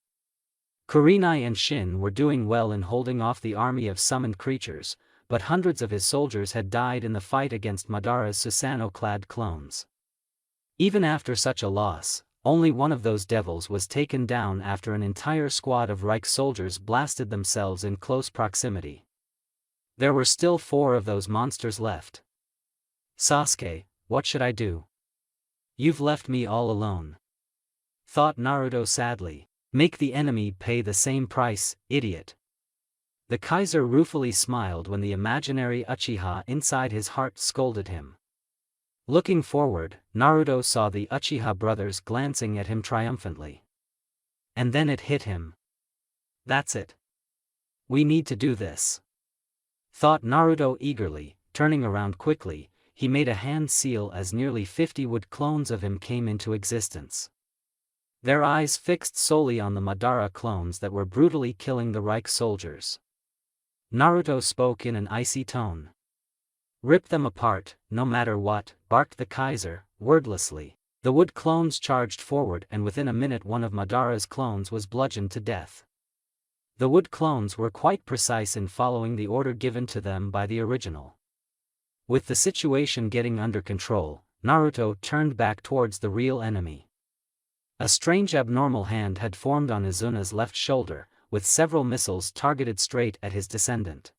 Kurenai and Shin were doing well in holding off the army of summoned creatures, but hundreds of his soldiers had died in the fight against Madara's Susanoo-clad clones. Even after such a loss, only one of those devils was taken down after an entire squad of Reich soldiers blasted themselves in close proximity. There were still 4 of those monsters left. "Sasuke, what should I do? You've left me all alone," thought Naruto sadly. "Make the enemy pay the same price, idiot." The Kaiser ruefully smiled when the imaginary Uchiha inside his heart scolded him. Looking forward, Naruto saw the Uchiha brothers glancing at him triumphantly. And then it hit him. "That's it. We need to do this," thought Naruto eagerly. Turning around quickly, he made a hand seal as nearly 50 wood clones of him came into existence. Their eyes fixed solely on the Madara clones that were brutally killing the Reich soldiers. Naruto spoke in an icy tone. "Rip them apart, no matter what," barked the Kaiser, wordlessly. The wood clones charged forward and within a minute one of Madara's clones was bludgeoned to death. The wood clones were quite precise in following the order given to them by the original. With the situation getting under control, Naruto turned back towards the real enemy. A strange abnormal hand had formed on Izuna's left shoulder, with several missiles targeted straight at his descendant.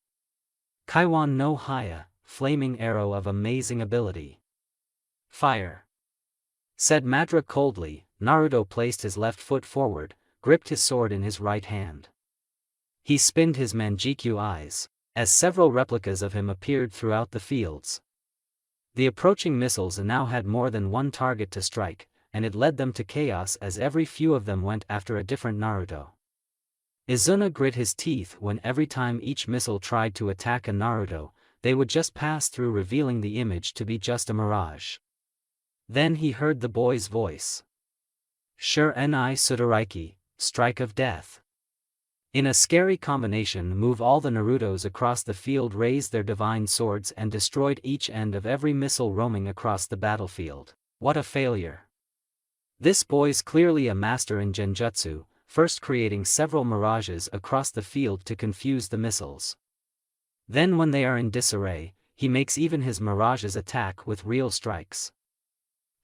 Kaiwan no Haya, flaming arrow of amazing ability. "Fire," said Madara coldly. Naruto placed his left foot forward, gripped his sword in his right hand. He spinned his Manjikyu eyes, as several replicas of him appeared throughout the fields. The approaching missiles now had more than one target to strike, and it led them to chaos as every few of them went after a different Naruto. Izuna grit his teeth when every time each missile tried to attack a Naruto, they would just pass through, revealing the image to be just a mirage. Then he heard the boy's voice. "Shur-ni Sudaraiki, strike of death." In a scary combination move, all the Narutos across the field raised their divine swords and destroyed each end of every missile roaming across the battlefield. What a failure! This boy's clearly a master in genjutsu, first creating several mirages across the field to confuse the missiles. Then when they are in disarray, he makes even his mirages attack with real strikes.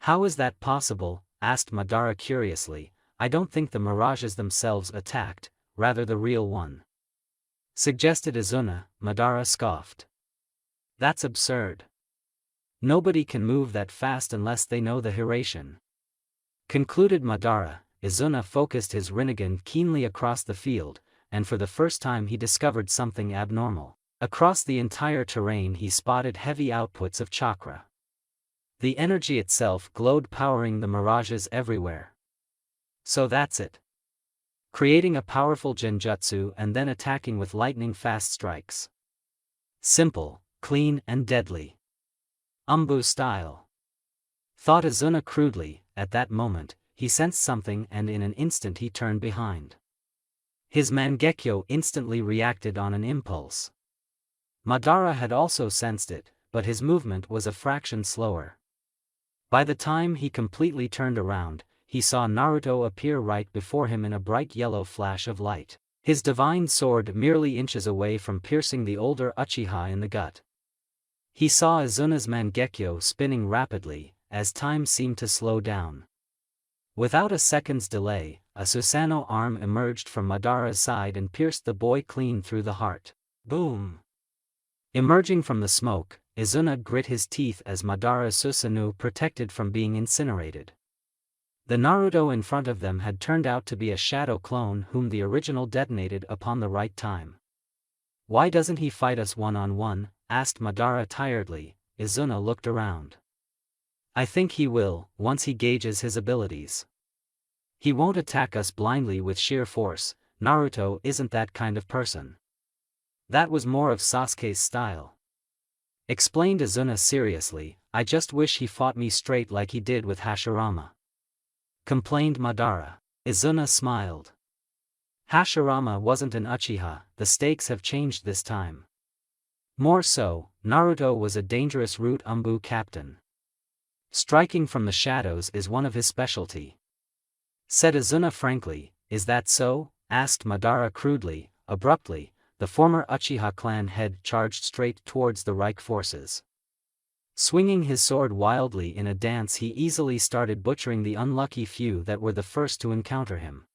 "How is that possible?" asked Madara curiously. "I don't think the mirages themselves attacked, rather the real one," suggested Izuna. Madara scoffed. "That's absurd. Nobody can move that fast unless they know the Hiraition," concluded Madara. Izuna focused his Rinnegan keenly across the field, and for the first time he discovered something abnormal. Across the entire terrain he spotted heavy outputs of chakra. The energy itself glowed, powering the mirages everywhere. So that's it. Creating a powerful genjutsu and then attacking with lightning-fast strikes. Simple, clean and deadly. ANBU style. Thought Izuna crudely. At that moment, he sensed something and in an instant he turned behind. His Mangekyo instantly reacted on an impulse. Madara had also sensed it, but his movement was a fraction slower. By the time he completely turned around, he saw Naruto appear right before him in a bright yellow flash of light, his divine sword merely inches away from piercing the older Uchiha in the gut. He saw Izuna's Mangekyo spinning rapidly, as time seemed to slow down. Without a second's delay, a Susanoo arm emerged from Madara's side and pierced the boy clean through the heart. Boom! Emerging from the smoke, Izuna grit his teeth as Madara's Susanoo protected from being incinerated. The Naruto in front of them had turned out to be a shadow clone whom the original detonated upon the right time. "Why doesn't he fight us one-on-one?" asked Madara tiredly. Izuna looked around. "I think he will, once he gauges his abilities. He won't attack us blindly with sheer force. Naruto isn't that kind of person. That was more of Sasuke's style," explained Izuna seriously. "I just wish he fought me straight like he did with Hashirama," complained Madara. Izuna smiled. Hashirama wasn't an Uchiha. The stakes have changed this time. More so, Naruto was a dangerous route ANBU captain. Striking from the shadows is one of his specialty," said Izuna frankly. "Is that so?" asked Madara crudely. Abruptly, the former Uchiha clan head charged straight towards the Reich forces. Swinging his sword wildly in a dance, he easily started butchering the unlucky few that were the first to encounter him.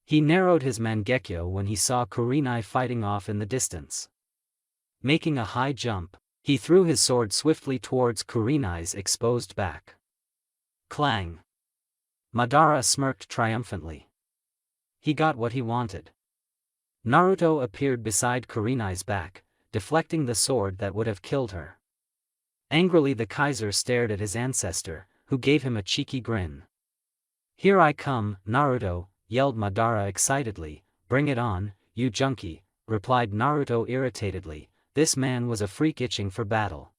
He narrowed his Mangekyo when he saw Kurenai fighting off in the distance. Making a high jump, he threw his sword swiftly towards Kurenai's exposed back. Clang! Madara smirked triumphantly. He got what he wanted. Naruto appeared beside Kurenai's back, deflecting the sword that would have killed her. Angrily the Kaiser stared at his ancestor, who gave him a cheeky grin. "Here I come, Naruto," yelled Madara excitedly. "Bring it on, you junkie," replied Naruto irritatedly. This man was a freak itching for battle.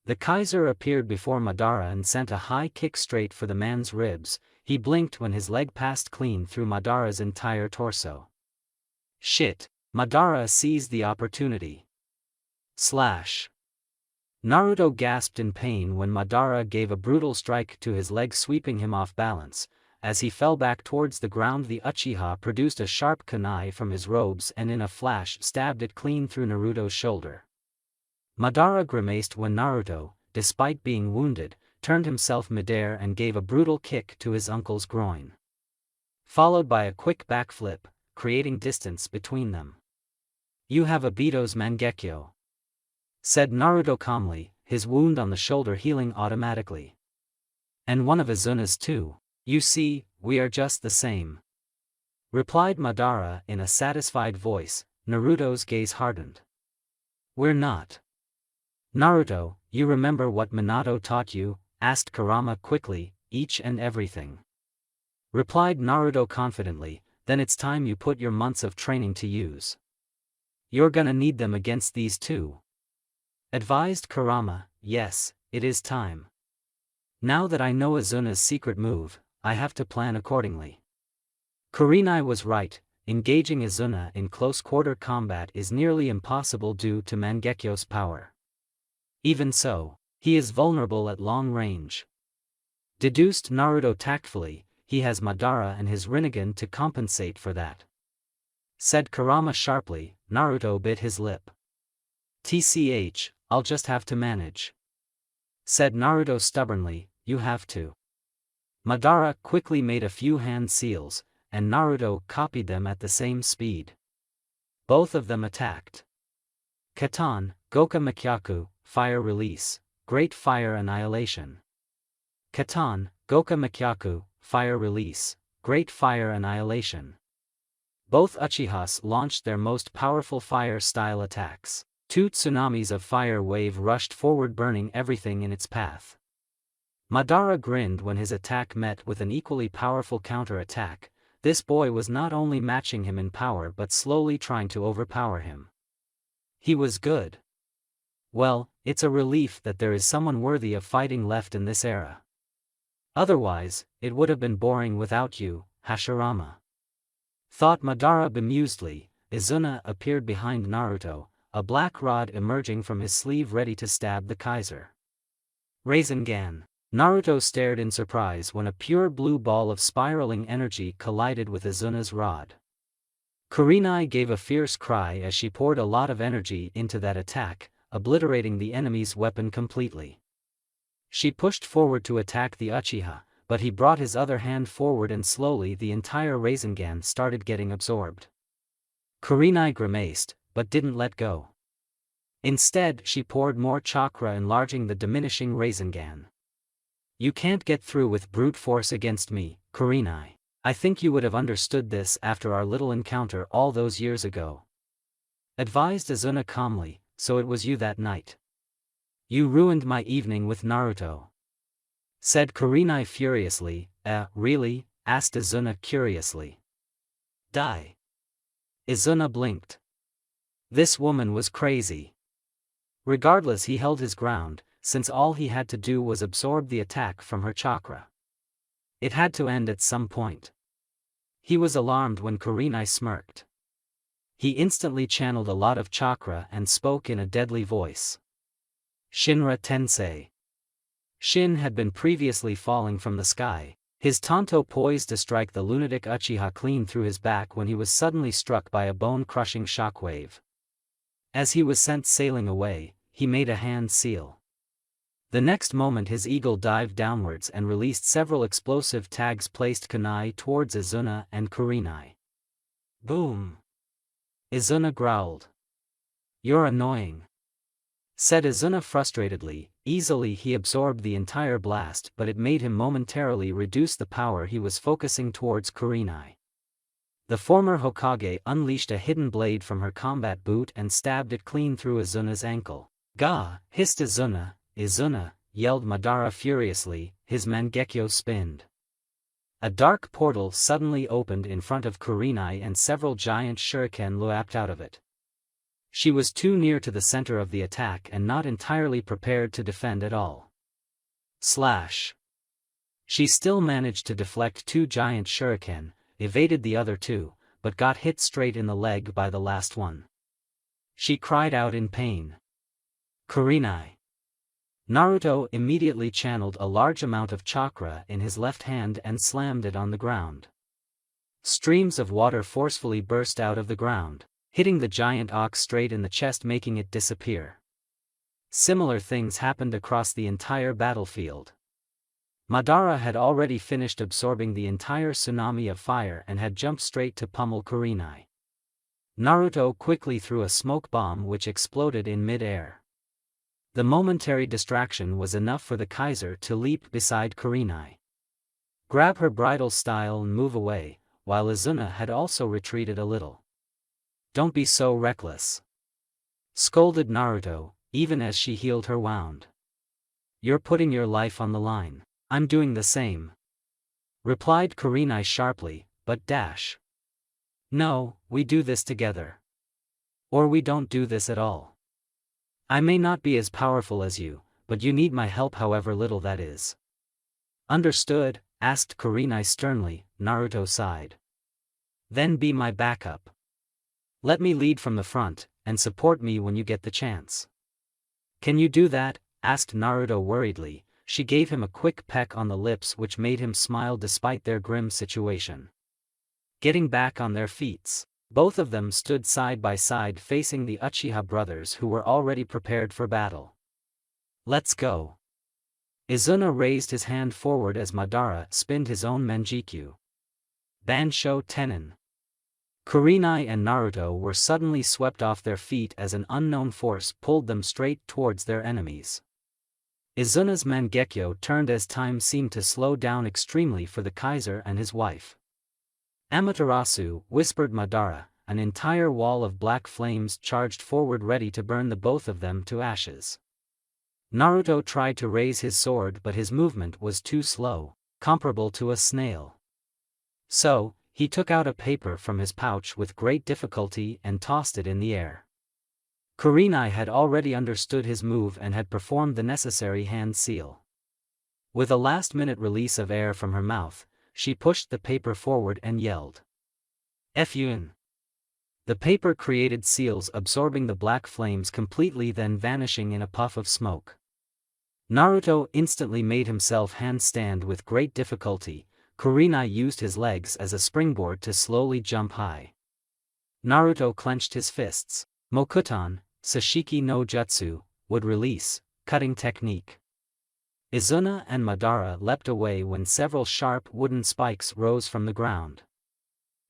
The Kaiser appeared before Madara and sent a high kick straight for the man's ribs. He blinked when his leg passed clean through Madara's entire torso. Shit! Madara seized the opportunity. Slash! Naruto gasped in pain when Madara gave a brutal strike to his leg, sweeping him off balance. As he fell back towards the ground, the Uchiha produced a sharp kunai from his robes and in a flash stabbed it clean through Naruto's shoulder. Madara grimaced when Naruto, despite being wounded, turned himself midair and gave a brutal kick to his uncle's groin. Followed by a quick backflip, creating distance between them. "You have Obito's Mangekyo," said Naruto calmly, his wound on the shoulder healing automatically. "And one of Izuna's too. You see, we are just the same," replied Madara in a satisfied voice. Naruto's gaze hardened. "We're not." "Naruto, you remember what Minato taught you?" asked Kurama quickly. "Each and everything," replied Naruto confidently. "Then it's time you put your months of training to use. You're gonna need them against these two," advised Kurama. "Yes, it is time. Now that I know Izuna's secret move, I have to plan accordingly." Kurenai was right. Engaging Izuna in close-quarter combat is nearly impossible due to Mangekyo's power. Even so, he is vulnerable at long range. Deduced Naruto tactfully. "He has Madara and his Rinnegan to compensate for that," said Kurama sharply. Naruto bit his lip. "TCH, I'll just have to manage," said Naruto stubbornly. "You have to." Madara quickly made a few hand seals, and Naruto copied them at the same speed. Both of them attacked. Katan, Goka Mekyaku, Fire Release, Great Fire Annihilation. Katan, Goka Mekyaku, Fire Release, Great Fire Annihilation. Both Uchihas launched their most powerful fire-style attacks. Two tsunamis of fire wave rushed forward, burning everything in its path. Madara grinned when his attack met with an equally powerful counter-attack. This boy was not only matching him in power but slowly trying to overpower him. He was good. Well, it's a relief that there is someone worthy of fighting left in this era. Otherwise, it would have been boring without you, Hashirama," thought Madara bemusedly. Izuna appeared behind Naruto, a black rod emerging from his sleeve ready to stab the Kaiser. Rasengan. Naruto stared in surprise when a pure blue ball of spiraling energy collided with Izuna's rod. Kurenai gave a fierce cry as she poured a lot of energy into that attack, obliterating the enemy's weapon completely. She pushed forward to attack the Uchiha, but he brought his other hand forward and slowly the entire Rasengan started getting absorbed. Kurenai grimaced, but didn't let go. Instead, she poured more chakra, enlarging the diminishing Rasengan. "You can't get through with brute force against me, Kurenai. I think you would have understood this after our little encounter all those years ago," advised Izuna calmly. "So it was you that night. You ruined my evening with Naruto," said Kurenai furiously. Really?" asked Izuna curiously. "Die." Izuna blinked. This woman was crazy. Regardless, he held his ground, since all he had to do was absorb the attack from her chakra. It had to end at some point. He was alarmed when Kurenai smirked. He instantly channeled a lot of chakra and spoke in a deadly voice. "Shinra Tensei." Shin had been previously falling from the sky. His tanto poised to strike the lunatic Uchiha clean through his back when he was suddenly struck by a bone-crushing shockwave. As he was sent sailing away, he made a hand seal. The next moment his eagle dived downwards and released several explosive tags placed kunai towards Izuna and Kurenai. Boom! Izuna growled. "You're annoying," said Izuna frustratedly. Easily he absorbed the entire blast, but it made him momentarily reduce the power he was focusing towards Kurenai. The former Hokage unleashed a hidden blade from her combat boot and stabbed it clean through Izuna's ankle. "Gah!" hissed Izuna. "Izuna!" yelled Madara furiously, his Mangekyo spinned. A dark portal suddenly opened in front of Kurenai and several giant shuriken leapt out of it. She was too near to the center of the attack and not entirely prepared to defend at all. Slash! She still managed to deflect 2 giant shuriken, evaded the other 2, but got hit straight in the leg by the last one. She cried out in pain. "Kurenai!" Naruto immediately channeled a large amount of chakra in his left hand and slammed it on the ground. Streams of water forcefully burst out of the ground, hitting the giant ox straight in the chest, making it disappear. Similar things happened across the entire battlefield. Madara had already finished absorbing the entire tsunami of fire and had jumped straight to pummel Kurenai. Naruto quickly threw a smoke bomb which exploded in mid-air. The momentary distraction was enough for the Kaiser to leap beside Kurenai, grab her bridal style and move away, while Izuna had also retreated a little. "Don't be so reckless," scolded Naruto, even as she healed her wound. "You're putting your life on the line." "I'm doing the same," replied Kurenai sharply, "but dash. No, we do this together. Or we don't do this at all. I may not be as powerful as you, but you need my help however little that is." "Understood?" asked Kurenai sternly. Naruto sighed. "Then be my backup. Let me lead from the front, and support me when you get the chance." "Can you do that?" asked Naruto worriedly. She gave him a quick peck on the lips which made him smile despite their grim situation. Getting back on their feet, both of them stood side by side facing the Uchiha brothers who were already prepared for battle. "Let's go." Izuna raised his hand forward as Madara spinned his own Manjikyu. Bansho Tenin. Kurenai and Naruto were suddenly swept off their feet as an unknown force pulled them straight towards their enemies. Izuna's Mangekyo turned as time seemed to slow down extremely for the Kaiser and his wife. "Amaterasu," whispered Madara. An entire wall of black flames charged forward ready to burn the both of them to ashes. Naruto tried to raise his sword but his movement was too slow, comparable to a snail. So, he took out a paper from his pouch with great difficulty and tossed it in the air. Kurenai had already understood his move and had performed the necessary hand seal. With a last-minute release of air from her mouth, she pushed the paper forward and yelled, "Fun!" The paper created seals absorbing the black flames completely, then vanishing in a puff of smoke. Naruto instantly made himself handstand with great difficulty. Kurenai used his legs as a springboard to slowly jump high. Naruto clenched his fists. Mokuton, Sashiki no Jutsu, would release, cutting technique. Izuna and Madara leapt away when several sharp wooden spikes rose from the ground.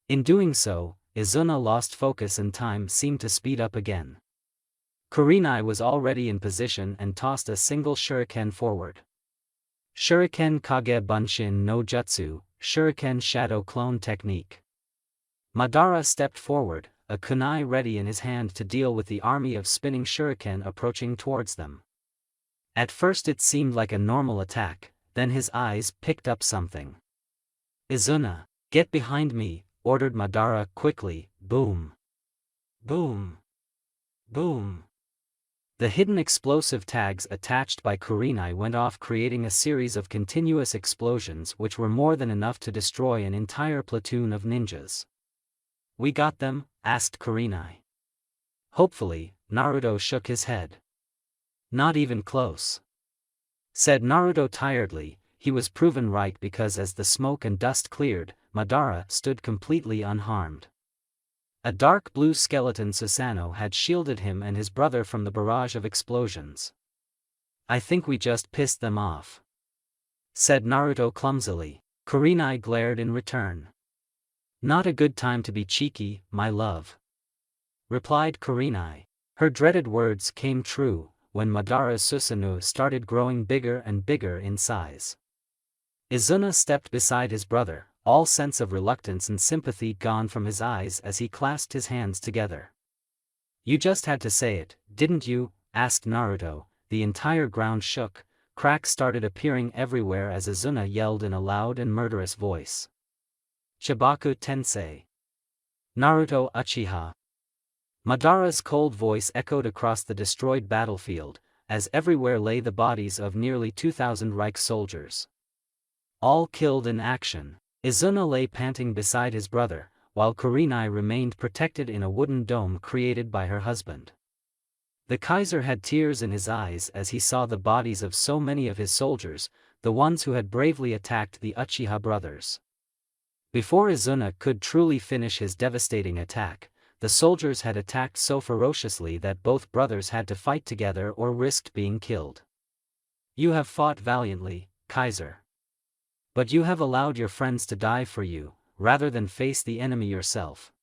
In doing so, Izuna lost focus and time seemed to speed up again. Kurenai was already in position and tossed a single shuriken forward. Shuriken Kage Bunshin no Jutsu, Shuriken Shadow Clone Technique. Madara stepped forward, a kunai ready in his hand to deal with the army of spinning shuriken approaching towards them. At first it seemed like a normal attack, then his eyes picked up something. "Izuna, get behind me," ordered Madara quickly. Boom. Boom. Boom. The hidden explosive tags attached by Kurenai went off, creating a series of continuous explosions which were more than enough to destroy an entire platoon of ninjas. "We got them?" asked Kurenai. "Hopefully," Naruto shook his head. "Not even close," said Naruto tiredly. he was proven right because as the smoke and dust cleared, Madara stood completely unharmed. A dark blue skeleton Susanoo had shielded him and his brother from the barrage of explosions. "I think we just pissed them off," said Naruto clumsily. Kurenai glared in return. "Not a good time to be cheeky, my love," replied Kurenai. Her dreaded words came true when Madara's Susanoo started growing bigger and bigger in size. Izuna stepped beside his brother, all sense of reluctance and sympathy gone from his eyes as he clasped his hands together. "You just had to say it, didn't you?" asked Naruto. The entire ground shook, cracks started appearing everywhere as Izuna yelled in a loud and murderous voice. "Chibaku Tensei! Naruto Uchiha!" Madara's cold voice echoed across the destroyed battlefield, as everywhere lay the bodies of nearly 2,000 Reich soldiers. All killed in action. Izuna lay panting beside his brother, while Kurenai remained protected in a wooden dome created by her husband. The Kaiser had tears in his eyes as he saw the bodies of so many of his soldiers, the ones who had bravely attacked the Uchiha brothers. Before Izuna could truly finish his devastating attack, the soldiers had attacked so ferociously that both brothers had to fight together or risked being killed. "You have fought valiantly, Kaiser. But you have allowed your friends to die for you, rather than face the enemy yourself,"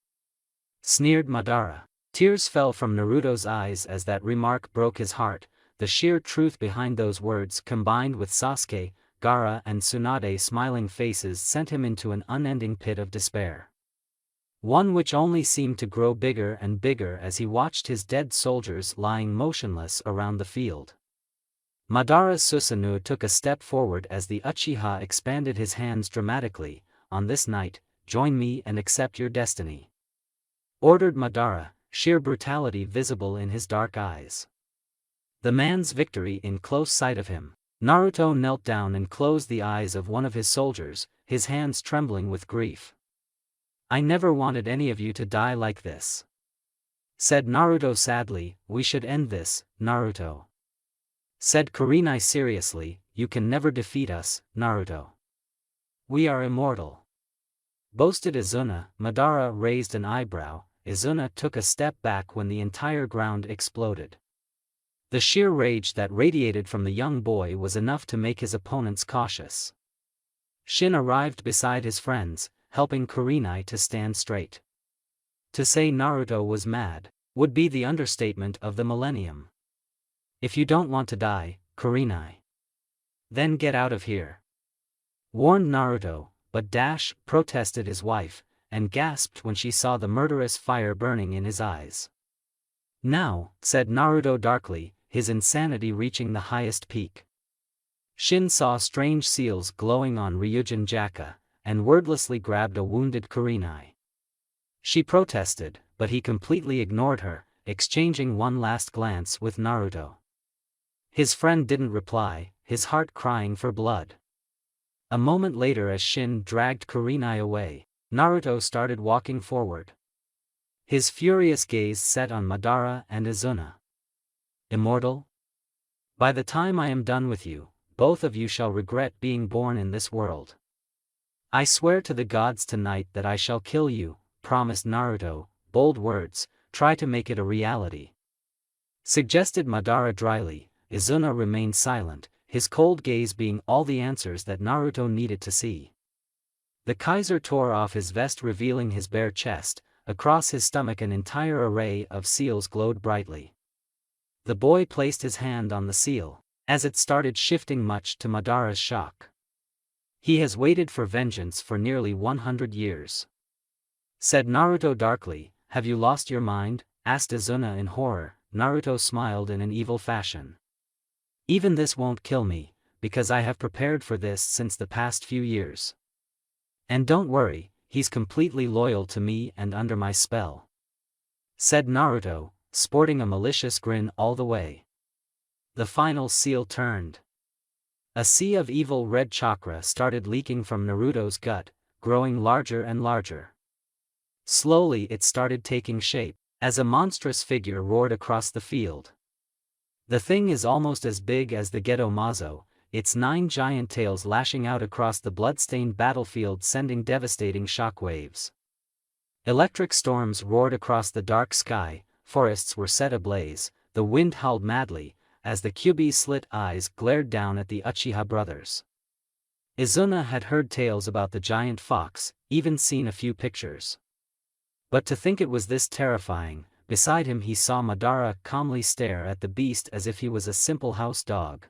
sneered Madara. Tears fell from Naruto's eyes as that remark broke his heart. The sheer truth behind those words combined with Sasuke, Gaara and Tsunade's smiling faces sent him into an unending pit of despair. One which only seemed to grow bigger and bigger as he watched his dead soldiers lying motionless around the field. Madara's Susanoo took a step forward as the Uchiha expanded his hands dramatically. "On this night, join me and accept your destiny," ordered Madara, sheer brutality visible in his dark eyes. The man's victory in close sight of him. Naruto knelt down and closed the eyes of one of his soldiers, his hands trembling with grief. "I never wanted any of you to die like this," said Naruto sadly. "We should end this, Naruto," said Kurenai seriously. "You can never defeat us, Naruto. We are immortal," boasted Izuna. Madara raised an eyebrow. Izuna took a step back when the entire ground exploded. The sheer rage that radiated from the young boy was enough to make his opponents cautious. Shin arrived beside his friends, helping Kurenai to stand straight. To say Naruto was mad would be the understatement of the millennium. "If you don't want to die, Kurenai, then get out of here," warned Naruto, but protested his wife, and gasped when she saw the murderous fire burning in his eyes. "Now," said Naruto darkly, his insanity reaching the highest peak. Shin saw strange seals glowing on Ryujin Jaka, and wordlessly grabbed a wounded Kurenai. She protested, but he completely ignored her, exchanging one last glance with Naruto. His friend didn't reply, his heart crying for blood. A moment later, as Shin dragged Kurenai away, Naruto started walking forward. His furious gaze set on Madara and Izuna. "Immortal? By the time I am done with you, both of you shall regret being born in this world. I swear to the gods tonight that I shall kill you," promised Naruto. "Bold words, try to make it a reality," suggested Madara dryly. Izuna remained silent, his cold gaze being all the answers that Naruto needed to see. The Kaiser tore off his vest revealing his bare chest. Across his stomach an entire array of seals glowed brightly. The boy placed his hand on the seal, as it started shifting much to Madara's shock. "He has waited for vengeance for nearly 100 years," said Naruto darkly. "Have you lost your mind?" asked Izuna in horror. Naruto smiled in an evil fashion. "Even this won't kill me, because I have prepared for this since the past few years. And don't worry, he's completely loyal to me and under my spell," said Naruto, sporting a malicious grin all the way. The final seal turned. A sea of evil red chakra started leaking from Naruto's gut, growing larger and larger. Slowly it started taking shape, as a monstrous figure roared across the field. "The thing is almost as big as the Geto Mazo," its 9 giant tails lashing out across the blood-stained battlefield, sending devastating shockwaves. Electric storms roared across the dark sky, forests were set ablaze, the wind howled madly, as the Kyuubi's slit eyes glared down at the Uchiha brothers. Izuna had heard tales about the giant fox, even seen a few pictures. But to think it was this terrifying. Beside him he saw Madara calmly stare at the beast as if he was a simple house dog.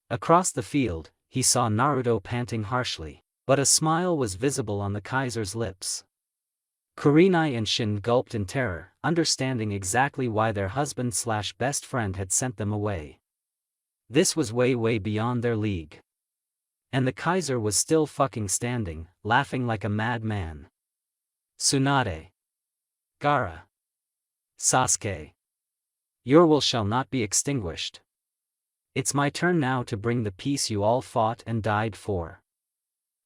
Across the field, he saw Naruto panting harshly, but a smile was visible on the Kaiser's lips. Kurenai and Shin gulped in terror, understanding exactly why their husband/best friend had sent them away. This was way beyond their league. And the Kaiser was still fucking standing, laughing like a madman. Tsunade. Gaara. Sasuke. Your will shall not be extinguished. It's my turn now to bring the peace you all fought and died for.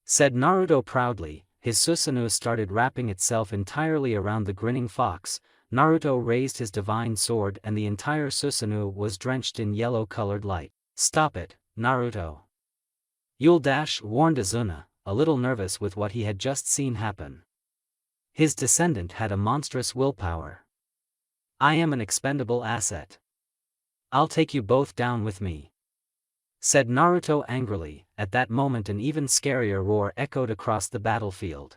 Said Naruto proudly. His Susanoo started wrapping itself entirely around the grinning fox. Naruto raised his divine sword and the entire Susanoo was drenched in yellow-colored light. Stop it, Naruto. You'll dash, warned Izuna, a little nervous with what he had just seen happen. His descendant had a monstrous willpower. I am an expendable asset. I'll take you both down with me. Said Naruto angrily. At that moment an even scarier roar echoed across the battlefield.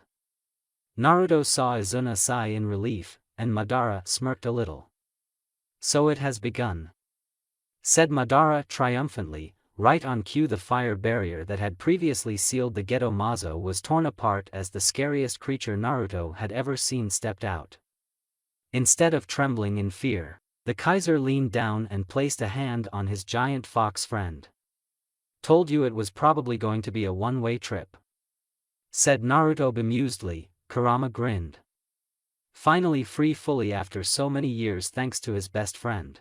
Naruto saw Izuna sigh in relief, and Madara smirked a little. So it has begun. Said Madara triumphantly. Right on cue, the fire barrier that had previously sealed the Geto Mazo was torn apart as the scariest creature Naruto had ever seen stepped out. Instead of trembling in fear, the Kaiser leaned down and placed a hand on his giant fox friend. Told you it was probably going to be a one-way trip. Said Naruto bemusedly. Kurama grinned. Finally free fully after so many years thanks to his best friend.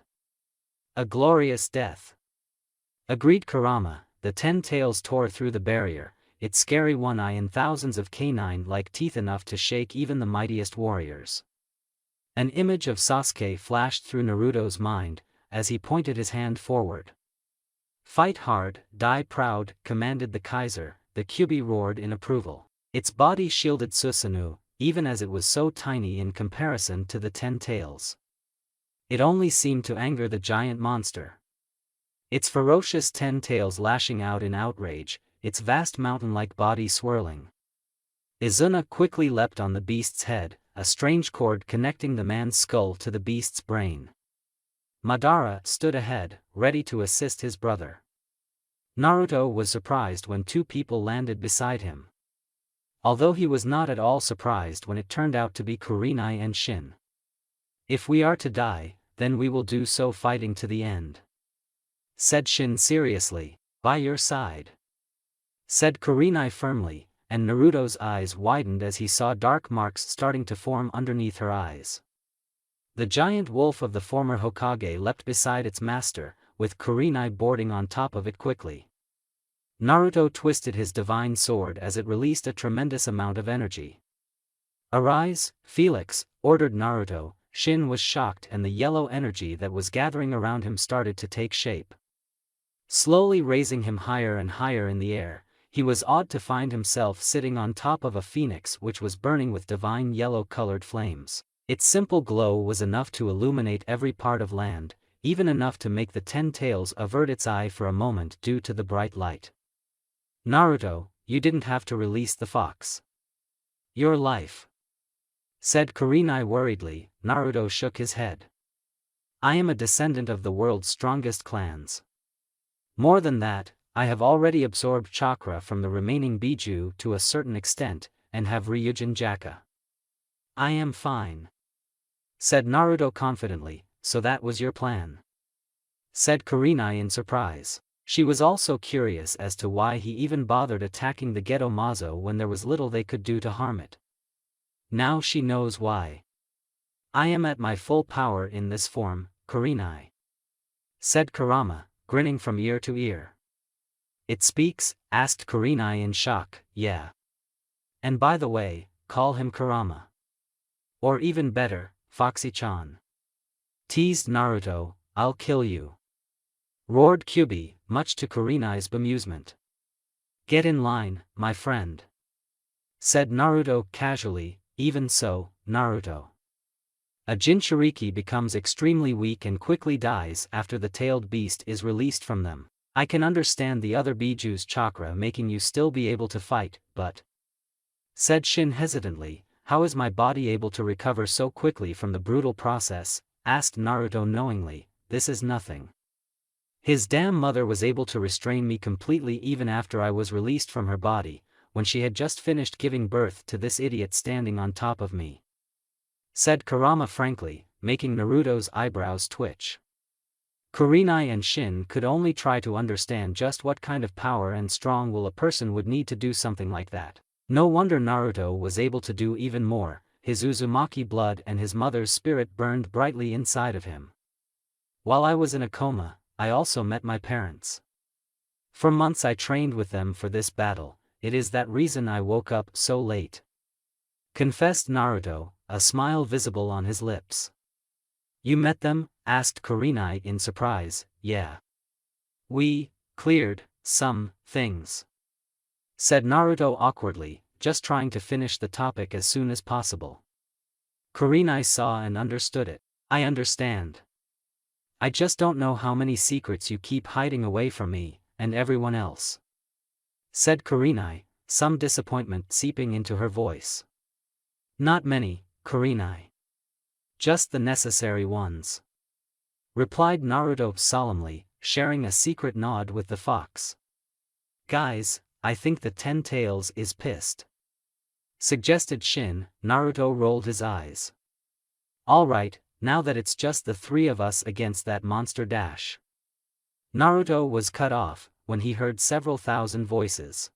A glorious death. Agreed Kurama. The 10 tails tore through the barrier, its scary one eye and thousands of canine-like teeth enough to shake even the mightiest warriors. An image of Sasuke flashed through Naruto's mind, as he pointed his hand forward. Fight hard, die proud, commanded the Kaiser. The Kyuubi roared in approval. Its body shielded Susanoo, even as it was so tiny in comparison to the 10 tails. It only seemed to anger the giant monster. Its ferocious 10 tails lashing out in outrage, its vast mountain-like body swirling. Izuna quickly leapt on the beast's head, a strange cord connecting the man's skull to the beast's brain. Madara stood ahead, ready to assist his brother. Naruto was surprised when 2 people landed beside him. Although he was not at all surprised when it turned out to be Kurenai and Shin. If we are to die, then we will do so fighting to the end. Said Shin seriously. By your side. Said Kurenai firmly, and Naruto's eyes widened as he saw dark marks starting to form underneath her eyes. The giant wolf of the former Hokage leapt beside its master, with Kurenai boarding on top of it quickly. Naruto twisted his divine sword as it released a tremendous amount of energy. Arise, Felix, ordered Naruto. Shin was shocked and the yellow energy that was gathering around him started to take shape. Slowly raising him higher and higher in the air, he was awed to find himself sitting on top of a phoenix which was burning with divine yellow-colored flames. Its simple glow was enough to illuminate every part of land, even enough to make the 10 tails avert its eye for a moment due to the bright light. Naruto, you didn't have to release the fox. Your life. Said Kurenai worriedly. Naruto shook his head. I am a descendant of the world's strongest clans. More than that, I have already absorbed chakra from the remaining Biju to a certain extent, and have Ryujin Jakka. I am fine. Said Naruto confidently. So that was your plan? Said Kurenai in surprise. She was also curious as to why he even bothered attacking the Geto Mazo when there was little they could do to harm it. Now she knows why. I am at my full power in this form, Kurenai. Said Kurama, grinning from ear to ear. It speaks? Asked Kurenai in shock. Yeah. And by the way, call him Kurama. Or even better, Foxy-chan. Teased Naruto, I'll kill you. roared Kyubi, much to Kurenai's bemusement. Get in line, my friend, said Naruto casually. Even so, Naruto. A Jinchuriki becomes extremely weak and quickly dies after the tailed beast is released from them. I can understand the other Biju's chakra making you still be able to fight, but, said Shin hesitantly, how is my body able to recover so quickly from the brutal process? Asked Naruto knowingly. This is nothing. His damn mother was able to restrain me completely even after I was released from her body, when she had just finished giving birth to this idiot standing on top of me, said Kurama frankly, making Naruto's eyebrows twitch. Kurenai and Shin could only try to understand just what kind of power and strong will a person would need to do something like that. No wonder Naruto was able to do even more. His Uzumaki blood and his mother's spirit burned brightly inside of him. While I was in a coma, I also met my parents. For months I trained with them for this battle. It is that reason I woke up so late, confessed Naruto, a smile visible on his lips. You met them? Asked Kurenai in surprise. Yeah. We cleared some things, said Naruto awkwardly, just trying to finish the topic as soon as possible. Kurenai saw and understood it. I understand. I just don't know how many secrets you keep hiding away from me, and everyone else, said Kurenai, some disappointment seeping into her voice. Not many, Kurenai. Just the necessary ones, replied Naruto solemnly, sharing a secret nod with the fox. Guys, I think the 10 Tails is pissed, suggested Shin. Naruto rolled his eyes. Alright, now that it's just the 3 of us against that monster dash. Naruto was cut off when he heard several thousand voices.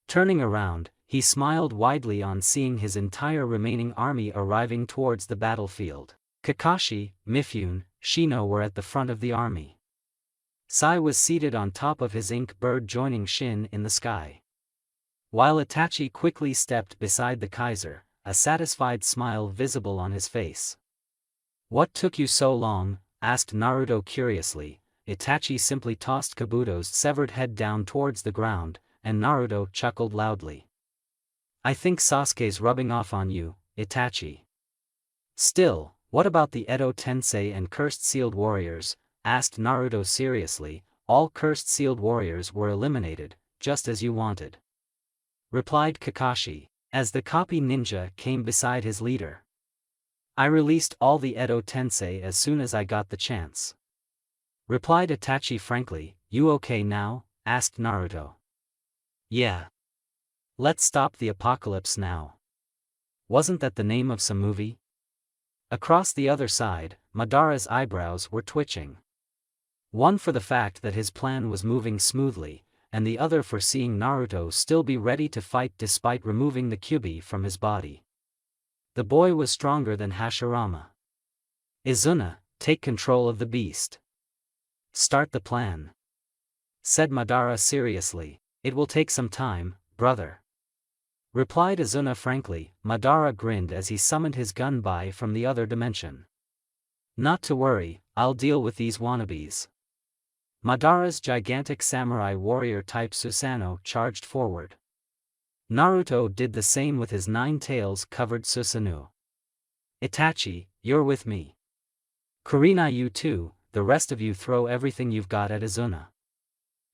Turning around, he smiled widely on seeing his entire remaining army arriving towards the battlefield. Kakashi, Mifune, Shino were at the front of the army. Sai was seated on top of his ink bird joining Shin in the sky, while Itachi quickly stepped beside the Kaiser, a satisfied smile visible on his face. What took you so long? Asked Naruto curiously. Itachi simply tossed Kabuto's severed head down towards the ground, and Naruto chuckled loudly. I think Sasuke's rubbing off on you, Itachi. Still, what about the Edo Tensei and Cursed Sealed Warriors? Asked Naruto seriously. All Cursed Sealed Warriors were eliminated, just as you wanted, replied Kakashi, as the copy ninja came beside his leader. I released all the Edo Tensei as soon as I got the chance, replied Itachi frankly. You okay now? Asked Naruto. Yeah. Let's stop the apocalypse now. Wasn't that the name of some movie? Across the other side, Madara's eyebrows were twitching. One for the fact that his plan was moving smoothly, and the other for seeing Naruto still be ready to fight despite removing the Kyuubi from his body. The boy was stronger than Hashirama. Izuna, take control of the beast. Start the plan, said Madara seriously. It will take some time, brother, replied Izuna frankly. Madara grinned as he summoned his gunbai from the other dimension. Not to worry, I'll deal with these wannabes. Madara's gigantic samurai warrior type Susanoo charged forward. Naruto did the same with his 9 tails covered Susanoo. Itachi, you're with me. Kurenai, you too. The rest of you throw everything you've got at Izuna,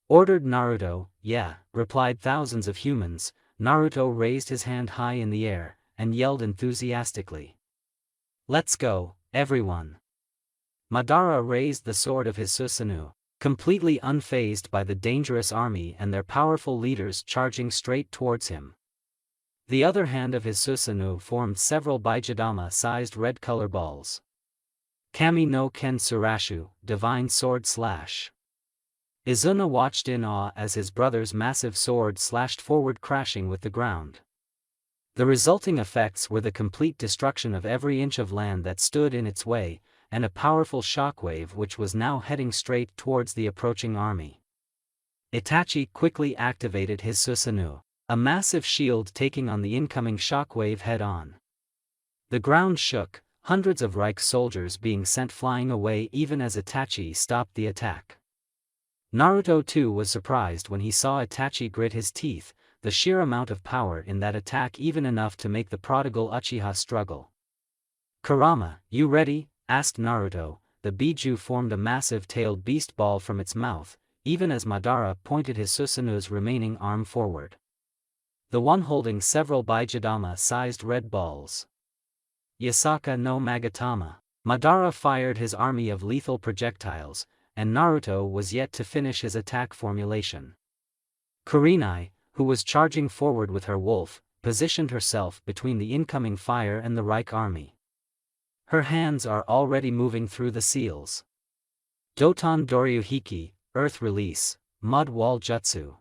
ordered Naruto. Yeah, replied thousands of humans. Naruto raised his hand high in the air, and yelled enthusiastically. Let's go, everyone. Madara raised the sword of his Susanoo, completely unfazed by the dangerous army and their powerful leaders charging straight towards him. The other hand of his Susanoo formed several Baijidama-sized red color balls. Kami no Ken Surashu, Divine Sword Slash. Izuna watched in awe as his brother's massive sword slashed forward, crashing with the ground. The resulting effects were the complete destruction of every inch of land that stood in its way, and a powerful shockwave which was now heading straight towards the approaching army. Itachi quickly activated his Susanoo, a massive shield taking on the incoming shockwave head-on. The ground shook, hundreds of Reich soldiers being sent flying away even as Itachi stopped the attack. Naruto too was surprised when he saw Itachi grit his teeth, the sheer amount of power in that attack even enough to make the prodigal Uchiha struggle. "Kurama, you ready?" asked Naruto. The Biju formed a massive tailed beast ball from its mouth, even as Madara pointed his Susanu's remaining arm forward. The one holding several Bijidama-sized red balls. Yasaka no Magatama. Madara fired his army of lethal projectiles, and Naruto was yet to finish his attack formulation. Kurenai, who was charging forward with her wolf, positioned herself between the incoming fire and the Reich army. Her hands are already moving through the seals. Doton Doryuhiki, Earth Release, Mud Wall Jutsu.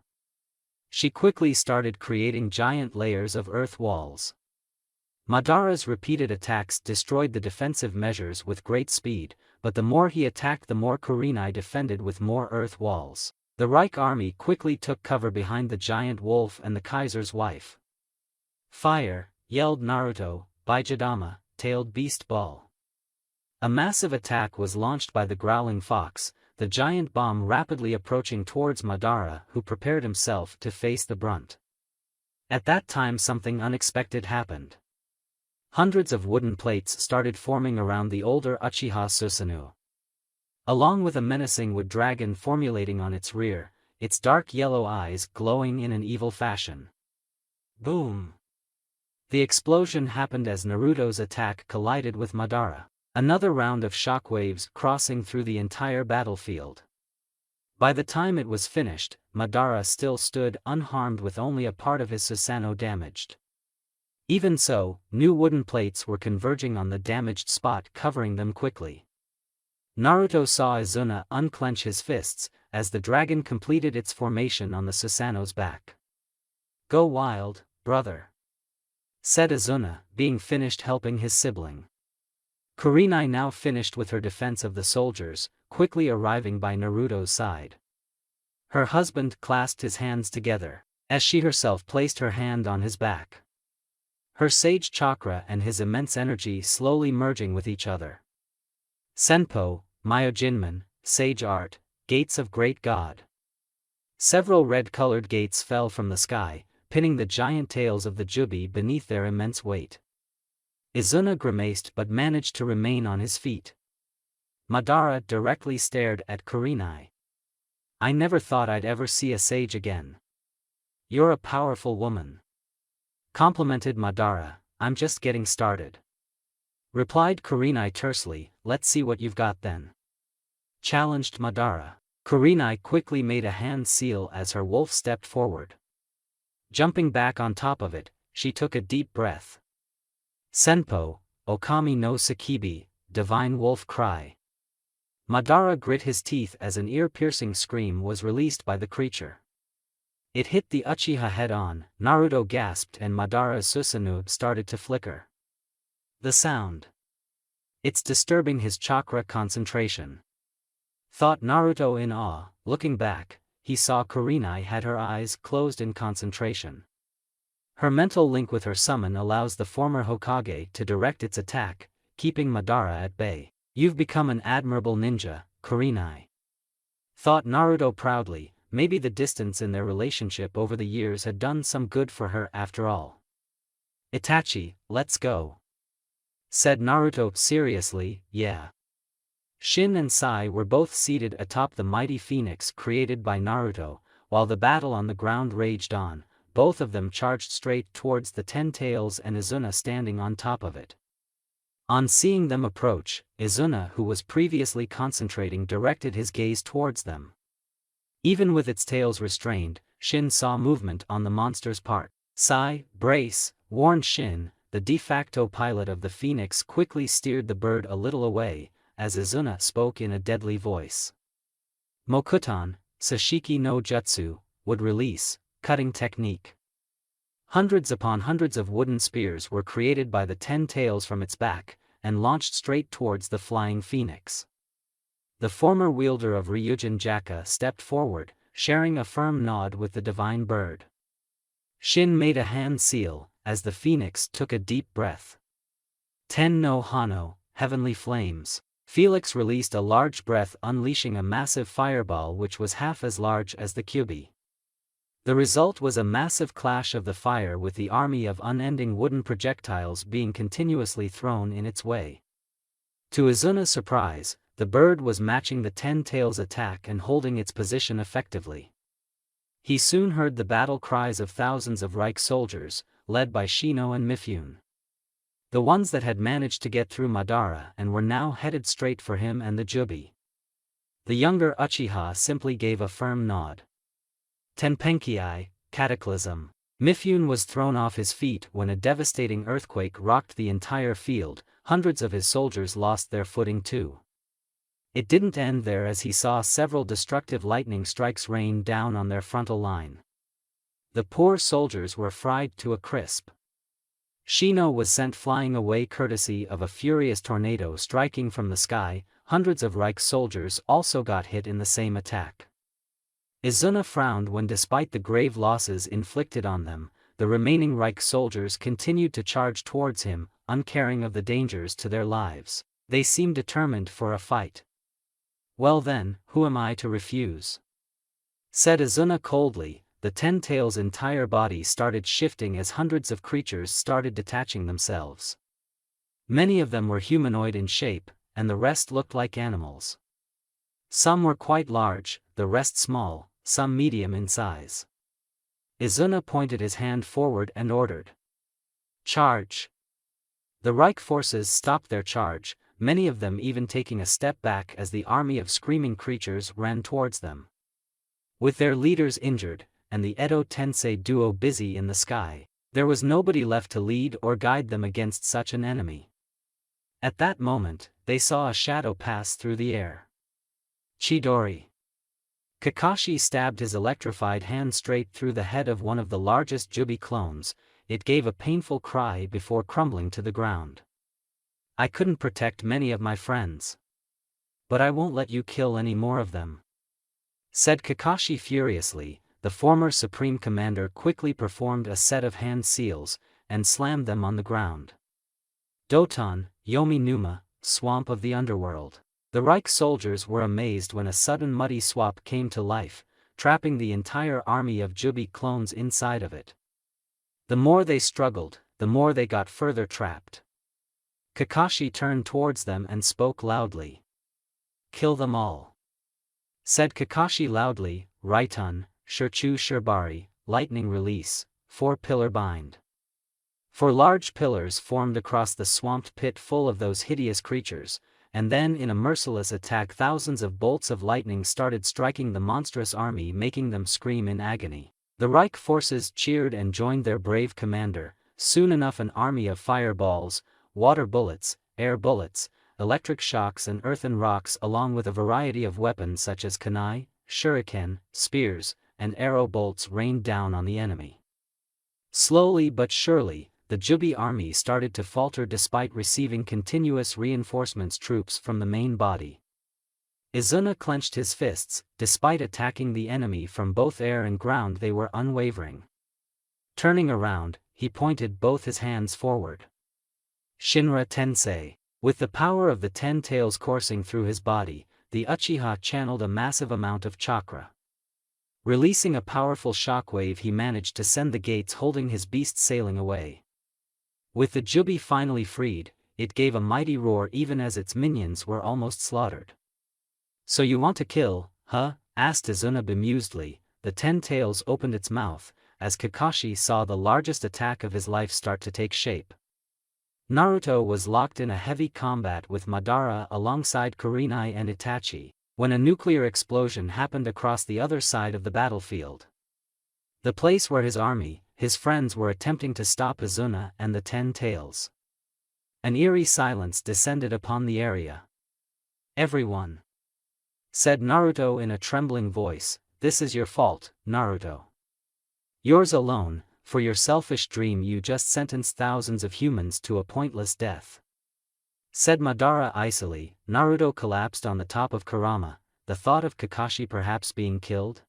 She quickly started creating giant layers of earth walls. Madara's repeated attacks destroyed the defensive measures with great speed, but the more he attacked the more Kurenai defended with more earth walls. The Reich army quickly took cover behind the giant wolf and the Kaiser's wife. "Fire!" yelled Naruto, Bijidama, tailed beast ball. A massive attack was launched by the growling fox, the giant bomb rapidly approaching towards Madara, who prepared himself to face the brunt. At that time something unexpected happened. Hundreds of wooden plates started forming around the older Uchiha Susanoo. Along with a menacing wood dragon formulating on its rear, its dark yellow eyes glowing in an evil fashion. Boom! The explosion happened as Naruto's attack collided with Madara. Another round of shockwaves crossing through the entire battlefield. By the time it was finished, Madara still stood unharmed with only a part of his Susanoo damaged. Even so, new wooden plates were converging on the damaged spot, covering them quickly. Naruto saw Izuna unclench his fists, as the dragon completed its formation on the Susanoo's back. "Go wild, brother," said Izuna, being finished helping his sibling. Kurenai now finished with her defense of the soldiers, quickly arriving by Naruto's side. Her husband clasped his hands together, as she herself placed her hand on his back. Her sage chakra and his immense energy slowly merging with each other. Senpo, Myojinman, Sage Art, Gates of Great God. Several red-colored gates fell from the sky, pinning the giant tails of the Jubi beneath their immense weight. Izuna grimaced but managed to remain on his feet. Madara directly stared at Kurenai. "I never thought I'd ever see a sage again." "You're a powerful woman," complimented Madara. "I'm just getting started," replied Kurenai tersely. "Let's see what you've got then," challenged Madara. Kurenai quickly made a hand seal as her wolf stepped forward. Jumping back on top of it, she took a deep breath. "Senpo, Okami no Sakibi, Divine Wolf Cry." Madara grit his teeth as an ear-piercing scream was released by the creature. It hit the Uchiha head-on. Naruto gasped and Madara's Susanoo started to flicker. The sound. "It's disturbing his chakra concentration," thought Naruto in awe. Looking back, he saw Kurenai had her eyes closed in concentration. Her mental link with her summon allows the former Hokage to direct its attack, keeping Madara at bay. "You've become an admirable ninja, Kurenai," thought Naruto proudly. Maybe the distance in their relationship over the years had done some good for her after all. "Itachi, let's go," said Naruto seriously. "Yeah." Shin and Sai were both seated atop the mighty phoenix created by Naruto, while the battle on the ground raged on. Both of them charged straight towards the 10 tails and Izuna standing on top of it. On seeing them approach, Izuna, who was previously concentrating, directed his gaze towards them. Even with its tails restrained, Shin saw movement on the monster's part. "Sai, brace," warned Shin. The de facto pilot of the Phoenix quickly steered the bird a little away, as Izuna spoke in a deadly voice. "Mokuton, Sashiki no Jutsu, would release, cutting technique." Hundreds upon hundreds of wooden spears were created by the 10 tails from its back, and launched straight towards the flying phoenix. The former wielder of Ryujin Jaka stepped forward, sharing a firm nod with the divine bird. Shin made a hand seal, as the phoenix took a deep breath. "Ten no Hano, heavenly flames." Felix released a large breath, unleashing a massive fireball which was half as large as the Kyuubi. The result was a massive clash of the fire, with the army of unending wooden projectiles being continuously thrown in its way. To Izuna's surprise, the bird was matching the 10 tails attack and holding its position effectively. He soon heard the battle cries of thousands of Reich soldiers, led by Shino and Mifune. The ones that had managed to get through Madara and were now headed straight for him and the Jubi. The younger Uchiha simply gave a firm nod. Tenpenki, Cataclysm. Mifune was thrown off his feet when a devastating earthquake rocked the entire field. Hundreds of his soldiers lost their footing too. It didn't end there, as he saw several destructive lightning strikes rain down on their frontal line. The poor soldiers were fried to a crisp. Shino was sent flying away courtesy of a furious tornado striking from the sky. Hundreds of Reich soldiers also got hit in the same attack. Izuna frowned when, despite the grave losses inflicted on them, the remaining Reich soldiers continued to charge towards him, uncaring of the dangers to their lives. They seemed determined for a fight. "Well then, who am I to refuse?" said Izuna coldly. The 10 tails' entire body started shifting as hundreds of creatures started detaching themselves. Many of them were humanoid in shape, and the rest looked like animals. Some were quite large, the rest small, some medium in size. Izuna pointed his hand forward and ordered, "Charge!" The Reich forces stopped their charge, many of them even taking a step back as the army of screaming creatures ran towards them. With their leaders injured, and the Edo Tensei duo busy in the sky, there was nobody left to lead or guide them against such an enemy. At that moment, they saw a shadow pass through the air. Chidori. Kakashi stabbed his electrified hand straight through the head of one of the largest Jubi clones. It gave a painful cry before crumbling to the ground. "I couldn't protect many of my friends. But I won't let you kill any more of them," said Kakashi furiously. The former Supreme Commander quickly performed a set of hand seals, and slammed them on the ground. Doton, Yomi Numa, Swamp of the Underworld. The Reich soldiers were amazed when a sudden muddy swamp came to life, trapping the entire army of Jubi clones inside of it. The more they struggled, the more they got further trapped. Kakashi turned towards them and spoke loudly. "Kill them all," said Kakashi loudly. Raitun, Shirchu Shirbari, Lightning Release, 4-pillar bind. 4 large pillars formed across the swamped pit full of those hideous creatures, and then in a merciless attack thousands of bolts of lightning started striking the monstrous army, making them scream in agony. The Reich forces cheered and joined their brave commander. Soon enough an army of fireballs, water bullets, air bullets, electric shocks and earthen rocks, along with a variety of weapons such as kunai, shuriken, spears, and arrow bolts rained down on the enemy. Slowly but surely, the Jubi army started to falter despite receiving continuous reinforcements troops from the main body. Izuna clenched his fists. Despite attacking the enemy from both air and ground, they were unwavering. Turning around, he pointed both his hands forward. Shinra Tensei. With the power of the 10 tails coursing through his body, the Uchiha channeled a massive amount of chakra. Releasing a powerful shockwave, he managed to send the gates holding his beast sailing away. With the Jubi finally freed, it gave a mighty roar even as its minions were almost slaughtered. "So you want to kill, huh?" asked Izuna bemusedly. The 10 tails opened its mouth, as Kakashi saw the largest attack of his life start to take shape. Naruto was locked in a heavy combat with Madara alongside Kurenai and Itachi, when a nuclear explosion happened across the other side of the battlefield. The place where his friends were attempting to stop Izuna and the 10 tails. An eerie silence descended upon the area. "Everyone," said Naruto in a trembling voice, "this is your fault, Naruto. Yours alone. For your selfish dream you just sentenced thousands of humans to a pointless death," said Madara icily. Naruto collapsed on the top of Kurama, the thought of Kakashi perhaps being killed.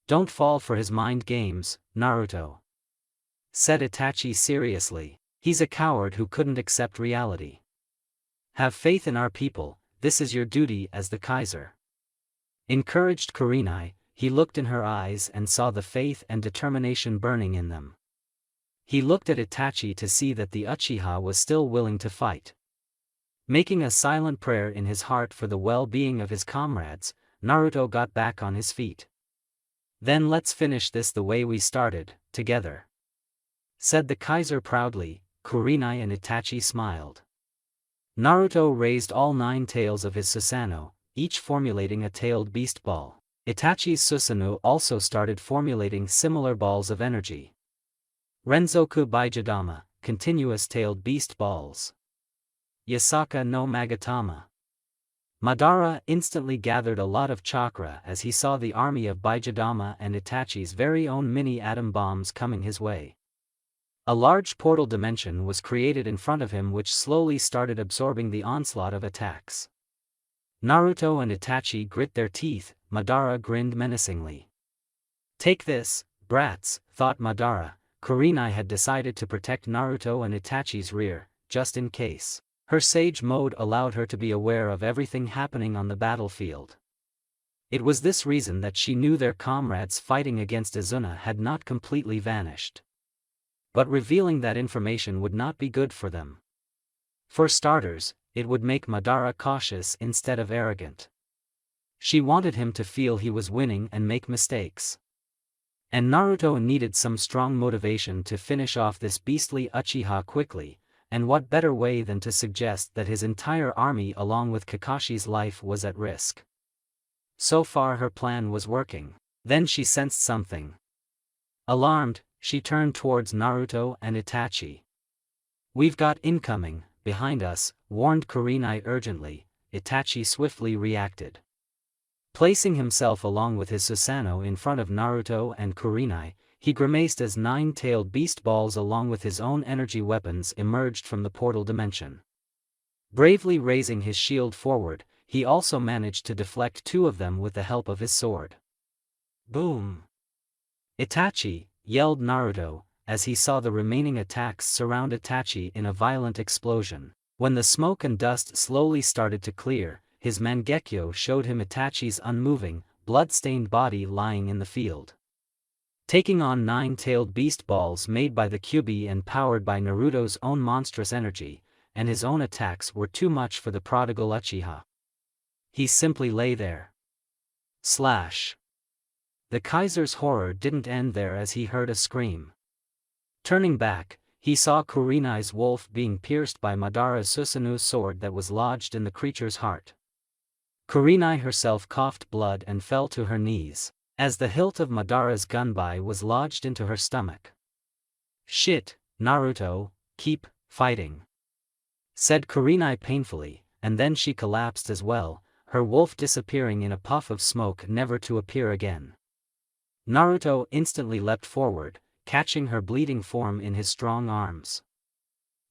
"Don't fall for his mind games, Naruto," said Itachi seriously. "He's a coward who couldn't accept reality. Have faith in our people. this is your duty as the Kaiser. Encouraged Kurenai, he looked in her eyes and saw the faith and determination burning in them. He looked at Itachi to see that the Uchiha was still willing to fight. Making a silent prayer in his heart for the well-being of his comrades, Naruto got back on his feet. Then let's finish this the way we started, together, said the Kaiser proudly. Kurenai and Itachi smiled. Naruto raised all 9 tails of his Susanoo, each formulating a tailed beast ball. Itachi's Susanoo also started formulating similar balls of energy. Renzoku Baijidama, continuous tailed beast balls. Yasaka no Magatama. Madara instantly gathered a lot of chakra as he saw the army of Baijidama and Itachi's very own mini-atom bombs coming his way. A large portal dimension was created in front of him which slowly started absorbing the onslaught of attacks. Naruto and Itachi grit their teeth. Madara grinned menacingly. Take this, brats, thought Madara. Kurenai had decided to protect Naruto and Itachi's rear, just in case. Her sage mode allowed her to be aware of everything happening on the battlefield. It was this reason that she knew their comrades fighting against Izuna had not completely vanished. But revealing that information would not be good for them. For starters, it would make Madara cautious instead of arrogant. She wanted him to feel he was winning and make mistakes. And Naruto needed some strong motivation to finish off this beastly Uchiha quickly, and what better way than to suggest that his entire army along with Kakashi's life was at risk. So far her plan was working. Then she sensed something. Alarmed, she turned towards Naruto and Itachi. We've got incoming, behind us, warned Kurenai urgently. Itachi swiftly reacted. Placing himself along with his Susanoo in front of Naruto and Kurenai, he grimaced as 9-tailed beast balls along with his own energy weapons emerged from the portal dimension. Bravely raising his shield forward, he also managed to deflect 2 of them with the help of his sword. Boom! Itachi, yelled Naruto, as he saw the remaining attacks surround Itachi in a violent explosion. When the smoke and dust slowly started to clear, his Mangekyo showed him Itachi's unmoving, blood-stained body lying in the field. Taking on 9-tailed beast balls made by the Kyuubi and powered by Naruto's own monstrous energy, and his own attacks were too much for the prodigal Uchiha. He simply lay there. Slash! The Kaiser's horror didn't end there as he heard a scream. Turning back, he saw Kurenai's wolf being pierced by Madara's Susanoo's sword that was lodged in the creature's heart. Kurenai herself coughed blood and fell to her knees, as the hilt of Madara's gunbai was lodged into her stomach. Shit, Naruto, keep fighting, said Kurenai painfully, and then she collapsed as well, her wolf disappearing in a puff of smoke never to appear again. Naruto instantly leapt forward, catching her bleeding form in his strong arms.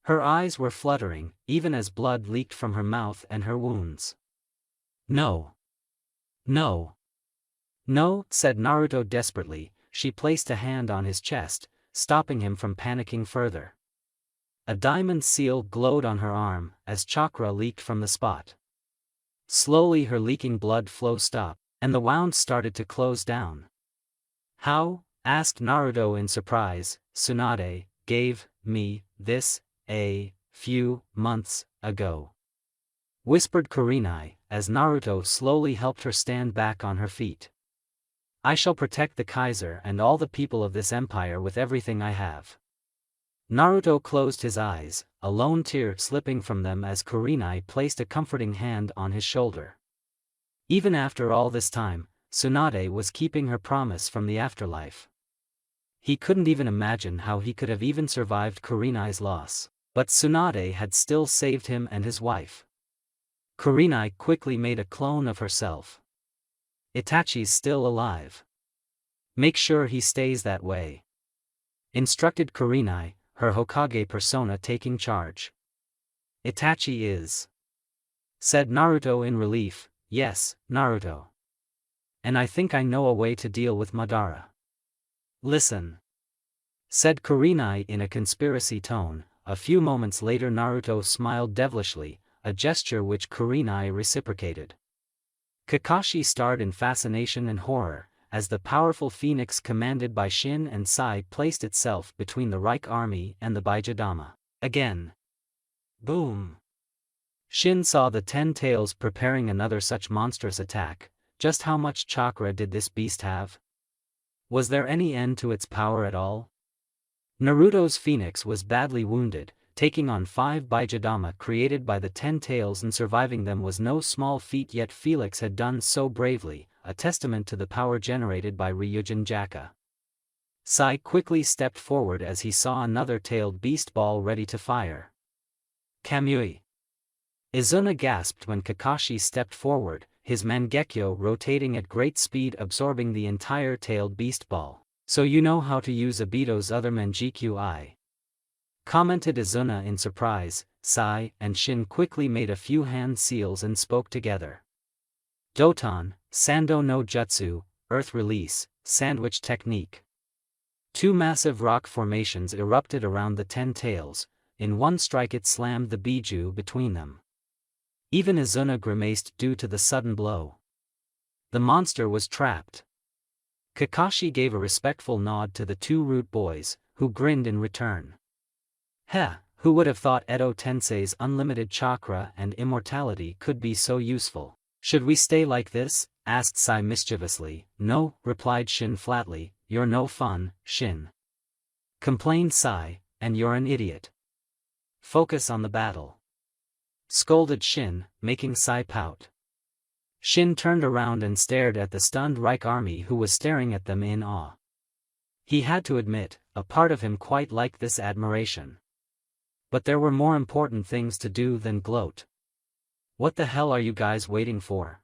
Her eyes were fluttering, even as blood leaked from her mouth and her wounds. No! No! No, said Naruto desperately. She placed a hand on his chest, stopping him from panicking further. A diamond seal glowed on her arm, as chakra leaked from the spot. Slowly her leaking blood flow stopped, and the wound started to close down. How? Asked Naruto in surprise. Tsunade gave me this a few months ago, whispered Kurenai, as Naruto slowly helped her stand back on her feet. I shall protect the Kaiser and all the people of this empire with everything I have. Naruto closed his eyes, a lone tear slipping from them as Kurenai placed a comforting hand on his shoulder. Even after all this time, Tsunade was keeping her promise from the afterlife. He couldn't even imagine how he could have even survived Kurenai's loss, but Tsunade had still saved him and his wife. Kurenai quickly made a clone of herself. Itachi's still alive. Make sure he stays that way, instructed Kurenai, her Hokage persona taking charge. Itachi is, said Naruto in relief. Yes, Naruto. And I think I know a way to deal with Madara. Listen, said Kurenai in a conspiracy tone. A few moments later Naruto smiled devilishly, a gesture which Kurenai reciprocated. Kakashi stared in fascination and horror, as the powerful phoenix commanded by Shin and Sai placed itself between the Reich army and the Baijidama. Again. Boom! Shin saw the 10 tails preparing another such monstrous attack. Just how much chakra did this beast have? Was there any end to its power at all? Naruto's phoenix was badly wounded. Taking on 5 Baijidama created by the 10 tails and surviving them was no small feat, yet Felix had done so bravely, a testament to the power generated by Ryujin Jaka. Sai quickly stepped forward as he saw another tailed beast ball ready to fire. Kamui! Izuna gasped when Kakashi stepped forward, his Mangekyo rotating at great speed absorbing the entire tailed beast ball. So you know how to use Obito's other Mangekyo? Commented Izuna in surprise. Sai and Shin quickly made a few hand seals and spoke together. Doton, Sando no Jutsu, Earth Release, Sandwich Technique. 2 massive rock formations erupted around the 10 tails. In one strike it slammed the Biju between them. Even Izuna grimaced due to the sudden blow. The monster was trapped. Kakashi gave a respectful nod to the 2 rude boys, who grinned in return. Heh, who would have thought Edo Tensei's unlimited chakra and immortality could be so useful? Should we stay like this? Asked Sai mischievously. No, replied Shin flatly, you're no fun, Shin. Complained Sai, and you're an idiot. Focus on the battle. Scolded Shin, making Sai pout. Shin turned around and stared at the stunned Reich army who was staring at them in awe. He had to admit, a part of him quite liked this admiration. But there were more important things to do than gloat. What the hell are you guys waiting for?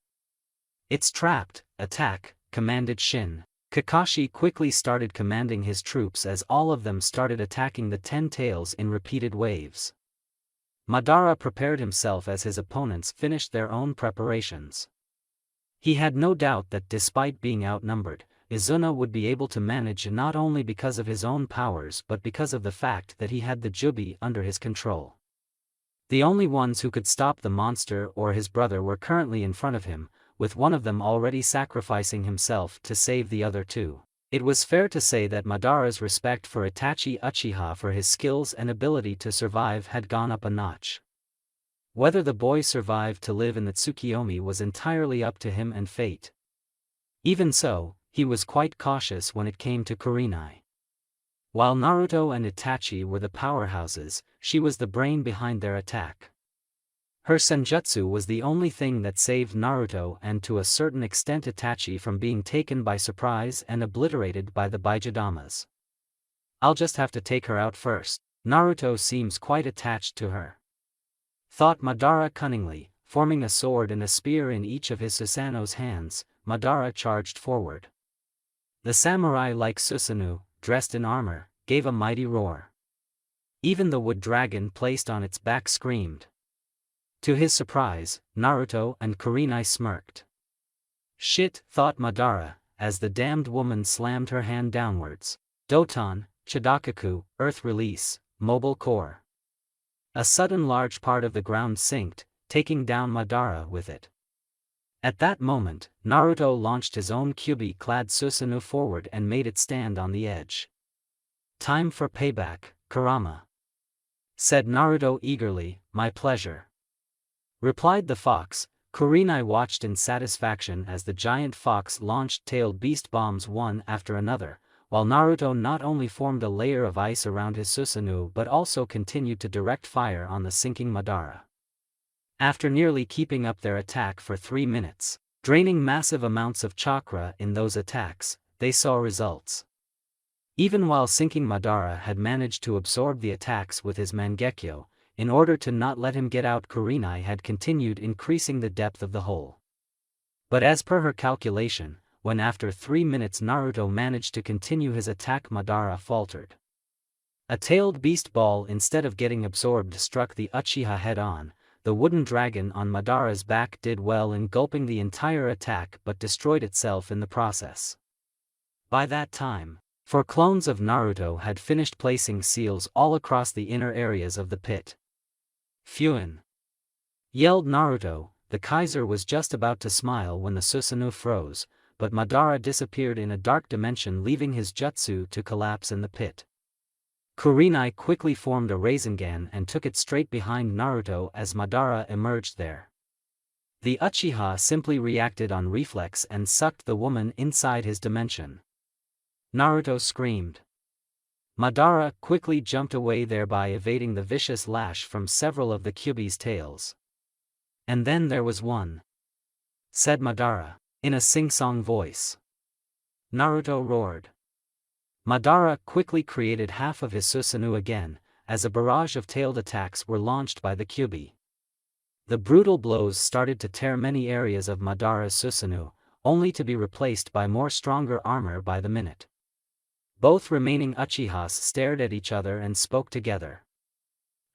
It's trapped, attack, commanded Shin. Kakashi quickly started commanding his troops as all of them started attacking the 10 tails in repeated waves. Madara prepared himself as his opponents finished their own preparations. He had no doubt that despite being outnumbered, Izuna would be able to manage not only because of his own powers but because of the fact that he had the Jubi under his control. The only ones who could stop the monster or his brother were currently in front of him, with one of them already sacrificing himself to save the other 2. It was fair to say that Madara's respect for Itachi Uchiha for his skills and ability to survive had gone up a notch. Whether the boy survived to live in the Tsukiyomi was entirely up to him and fate. Even so, he was quite cautious when it came to Kurenai. While Naruto and Itachi were the powerhouses, she was the brain behind their attack. Her senjutsu was the only thing that saved Naruto and to a certain extent Itachi from being taken by surprise and obliterated by the Baijidamas. I'll just have to take her out first. Naruto seems quite attached to her. Thought Madara cunningly, forming a sword and a spear in each of his Susanoo's hands. Madara charged forward. The samurai like Susanoo, dressed in armor, gave a mighty roar. Even the wood dragon placed on its back screamed. To his surprise, Naruto and Kurenai smirked. Shit, thought Madara, as the damned woman slammed her hand downwards. Doton, Chidakaku, Earth Release, Mobile Core. A sudden large part of the ground sinked, taking down Madara with it. At that moment, Naruto launched his own Kyuubi-clad Susanoo forward and made it stand on the edge. Time for payback, Kurama. Said Naruto eagerly, my pleasure. Replied the fox. Kurenai watched in satisfaction as the giant fox launched tailed beast bombs one after another, while Naruto not only formed a layer of ice around his Susanoo but also continued to direct fire on the sinking Madara. After nearly keeping up their attack for 3 minutes, draining massive amounts of chakra in those attacks, they saw results. Even while sinking Madara had managed to absorb the attacks with his Mangekyo, in order to not let him get out. Kurenai had continued increasing the depth of the hole. But as per her calculation, when after 3 minutes Naruto managed to continue his attack, Madara faltered. A tailed beast ball, instead of getting absorbed, struck the Uchiha head-on. The wooden dragon on Madara's back did well in gulping the entire attack but destroyed itself in the process. By that time, 4 clones of Naruto had finished placing seals all across the inner areas of the pit. Fuin. yelled Naruto. The Kaiser was just about to smile when the Susanoo froze, but Madara disappeared in a dark dimension, leaving his jutsu to collapse in the pit. Kurenai quickly formed a Rasengan and took it straight behind Naruto as Madara emerged there. The Uchiha simply reacted on reflex and sucked the woman inside his dimension. Naruto screamed. Madara quickly jumped away, thereby evading the vicious lash from several of the Kyuubi's tails. "And then there was one," said Madara, in a sing-song voice. Naruto roared. Madara quickly created half of his Susanoo again, as a barrage of tailed attacks were launched by the Kyuubi. The brutal blows started to tear many areas of Madara's Susanoo, only to be replaced by more stronger armor by the minute. Both remaining Uchihas stared at each other and spoke together.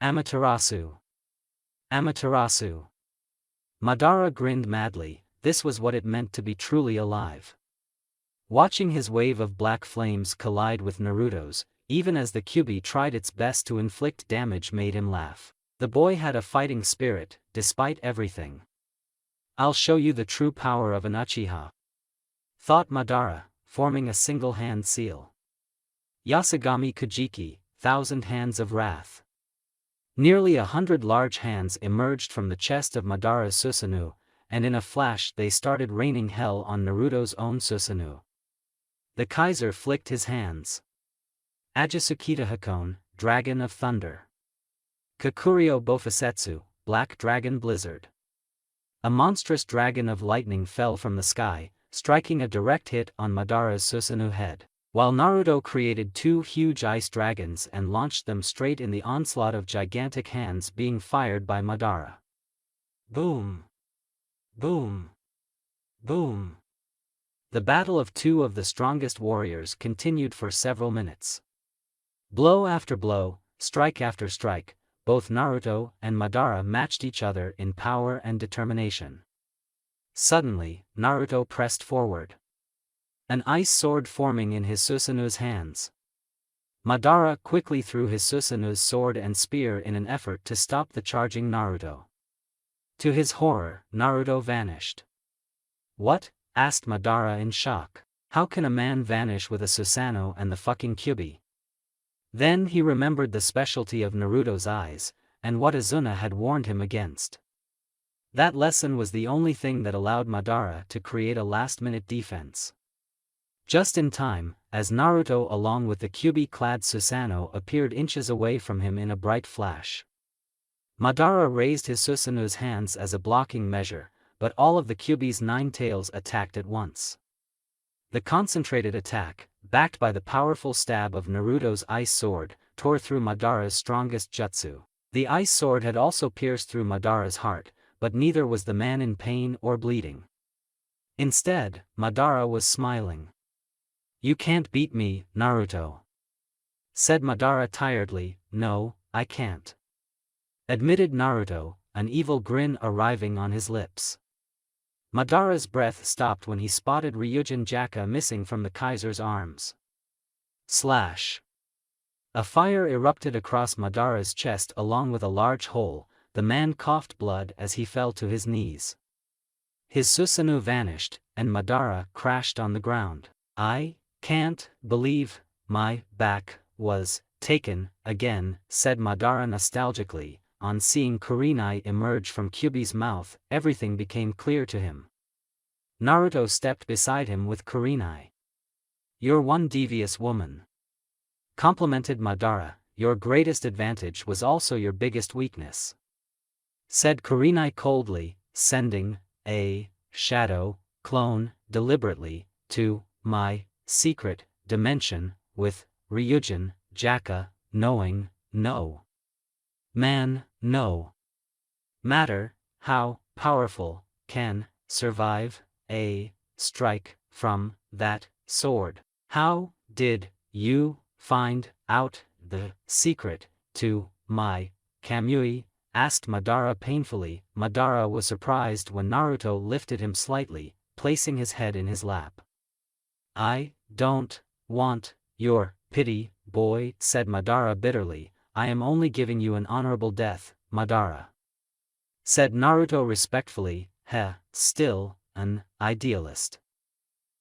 "Amaterasu! Amaterasu!" Madara grinned madly. This was what it meant to be truly alive. Watching his wave of black flames collide with Naruto's, even as the Kyuubi tried its best to inflict damage, made him laugh. The boy had a fighting spirit, despite everything. "I'll show you the true power of an Uchiha," thought Madara, forming a single hand seal. Yasugami Kajiki, Thousand Hands of Wrath. Nearly 100 large hands emerged from the chest of Madara's Susanoo, and in a flash they started raining hell on Naruto's own Susanoo. The Kaiser flicked his hands. Ajisukita Hakone, Dragon of Thunder. Kakuryō Bofusetsu, Black Dragon Blizzard. A monstrous dragon of lightning fell from the sky, striking a direct hit on Madara's Susanoo head, while Naruto created 2 huge ice dragons and launched them straight in the onslaught of gigantic hands being fired by Madara. Boom! Boom! Boom! The battle of 2 of the strongest warriors continued for several minutes. Blow after blow, strike after strike, both Naruto and Madara matched each other in power and determination. Suddenly, Naruto pressed forward, an ice sword forming in his Susanoo's hands. Madara quickly threw his Susanoo's sword and spear in an effort to stop the charging Naruto. To his horror, Naruto vanished. "What?" asked Madara in shock. "How can a man vanish with a Susanoo and the fucking Kyuubi?" Then he remembered the specialty of Naruto's eyes, and what Izuna had warned him against. That lesson was the only thing that allowed Madara to create a last-minute defense. Just in time, as Naruto along with the Kyuubi-clad Susanoo appeared inches away from him in a bright flash. Madara raised his Susanoo's hands as a blocking measure, but all of the Kyuubi's 9 tails attacked at once. The concentrated attack, backed by the powerful stab of Naruto's ice sword, tore through Madara's strongest jutsu. The ice sword had also pierced through Madara's heart, but neither was the man in pain or bleeding. Instead, Madara was smiling. "You can't beat me, Naruto," said Madara tiredly. "No, I can't," admitted Naruto, an evil grin arriving on his lips. Madara's breath stopped when he spotted Ryujin Jaka missing from the Kaiser's arms. Slash! A fire erupted across Madara's chest along with a large hole. The man coughed blood as he fell to his knees. His Susanoo vanished, and Madara crashed on the ground. "I can't believe my back was taken again," said Madara nostalgically. On seeing Kurenai emerge from Kyuubi's mouth, everything became clear to him. Naruto stepped beside him with Kurenai. "You're one devious woman," complimented Madara. "Your greatest advantage was also your biggest weakness," said Kurenai coldly, sending a shadow clone deliberately to my secret dimension with Ryujin Jaka, knowing no man, no matter how powerful, can survive a strike from that sword. How did you find out the secret to my Kamui?" asked Madara painfully. Madara was surprised when Naruto lifted him slightly, placing his head in his lap. "I don't want your pity, boy," said Madara bitterly. "I am only giving you an honorable death, Madara." said Naruto respectfully. Still, an idealist,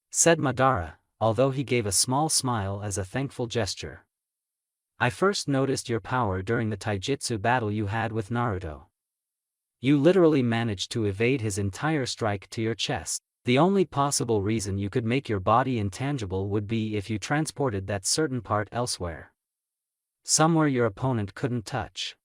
said Madara, although he gave a small smile as a thankful gesture. I first noticed your power during the taijutsu battle you had with Naruto. You literally managed to evade his entire strike to your chest. The only possible reason you could make your body intangible would be if you transported that certain part elsewhere. Somewhere your opponent couldn't touch.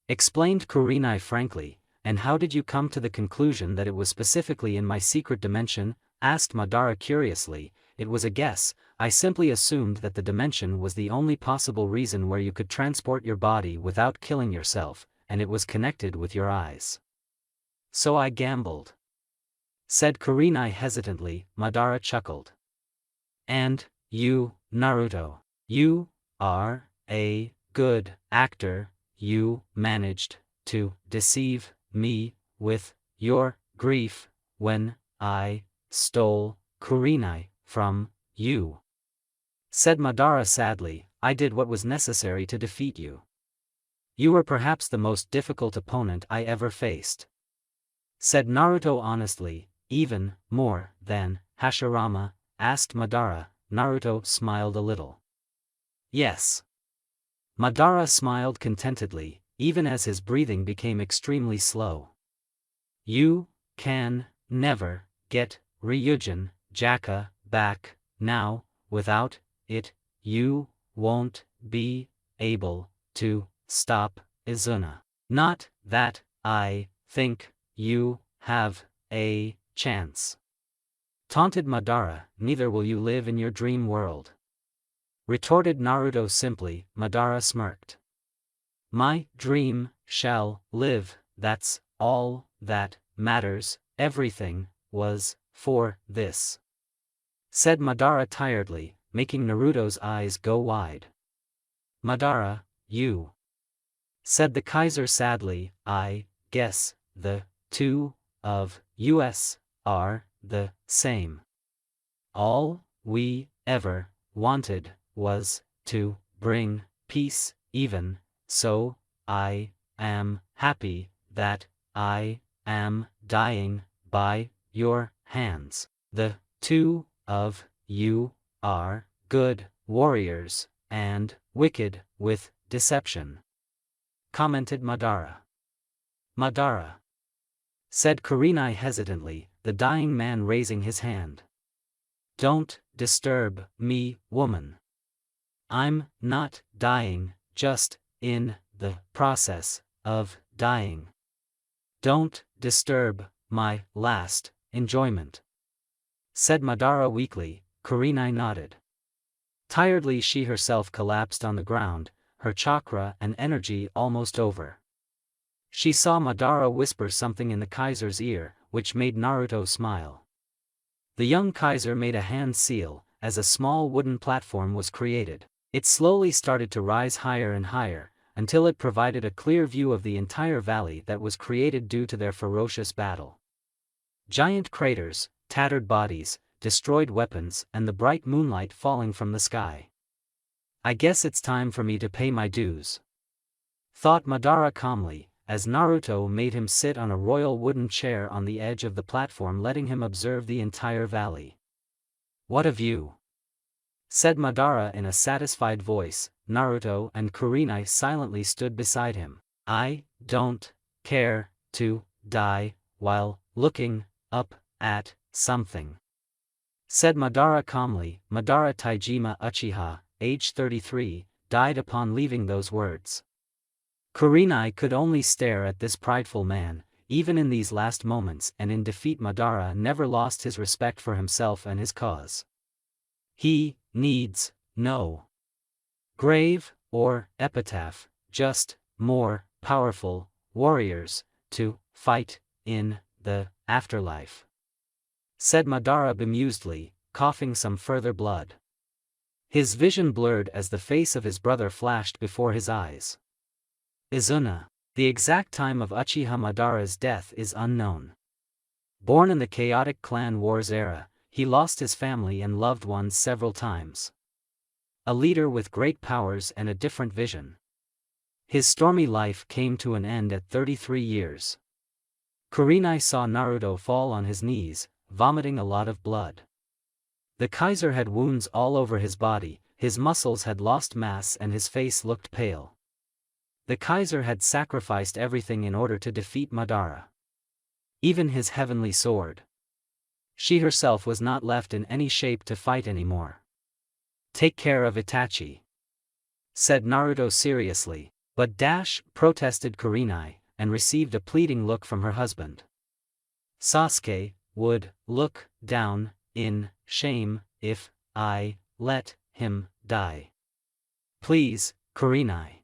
Explained Kurenai frankly. And how did you come to the conclusion that it was specifically in my secret dimension? Asked Madara curiously. It was a guess. I simply assumed that the dimension was the only possible reason where you could transport your body without killing yourself, and it was connected with your eyes. So I gambled, said Kurenai hesitantly. Madara chuckled. And you, Naruto, you are a good actor. You managed to deceive me with your grief when I stole Kurenai from you, said Madara sadly. I did what was necessary to defeat you. You were perhaps the most difficult opponent I ever faced, said Naruto honestly. Even more than Hashirama? Asked Madara. Naruto smiled a little. Yes. Madara smiled contentedly, even as his breathing became extremely slow. You can never get Ryujin Jaka back. Now, without it, you won't be able to stop Izuna. Not that I think you have a chance, taunted Madara. Neither will you live in your dream world, retorted Naruto simply. Madara smirked. My dream shall live, that's all that matters. Everything was for this, said Madara tiredly, making Naruto's eyes go wide. Madara, you, said the Kaiser sadly. I guess the two of us are the same. All we ever wanted was to bring peace. Even so, I am happy that I am dying by your hands. The two of you are good warriors and wicked with deception, commented Madara. Madara, said Kurenai hesitantly, the dying man raising his hand. Don't disturb me, woman. I'm not dying, just in the process of dying. Don't disturb my last enjoyment, said Madara weakly. Kurenai nodded. Tiredly she herself collapsed on the ground, her chakra and energy almost over. She saw Madara whisper something in the Kaiser's ear, which made Naruto smile. The young Kaiser made a hand seal, as a small wooden platform was created. It slowly started to rise higher and higher, until it provided a clear view of the entire valley that was created due to their ferocious battle. Giant craters, tattered bodies, destroyed weapons, and the bright moonlight falling from the sky. I guess it's time for me to pay my dues, thought Madara calmly, as Naruto made him sit on a royal wooden chair on the edge of the platform, letting him observe the entire valley. What a view, said Madara in a satisfied voice. Naruto and Kurenai silently stood beside him. I don't care to die while looking up at something, said Madara calmly. Madara Taijima Uchiha, age 33, died upon leaving those words. Kurenai could only stare at this prideful man. Even in these last moments and in defeat, Madara never lost his respect for himself and his cause. He needs no grave or epitaph, just more powerful warriors to fight in the afterlife, said Madara bemusedly, coughing some further blood. His vision blurred as the face of his brother flashed before his eyes. Izuna. The exact time of Uchiha Madara's death is unknown. Born in the chaotic clan wars era, he lost his family and loved ones several times. A leader with great powers and a different vision. His stormy life came to an end at 33 years. Kurenai saw Naruto fall on his knees, vomiting a lot of blood. The Kaiser had wounds all over his body, his muscles had lost mass and his face looked pale. The Kaiser had sacrificed everything in order to defeat Madara. Even his heavenly sword. She herself was not left in any shape to fight anymore. "Take care of Itachi," said Naruto seriously, but protested Kurenai, and received a pleading look from her husband. Sasuke would look down in shame if I let him die. "Please, Kurenai."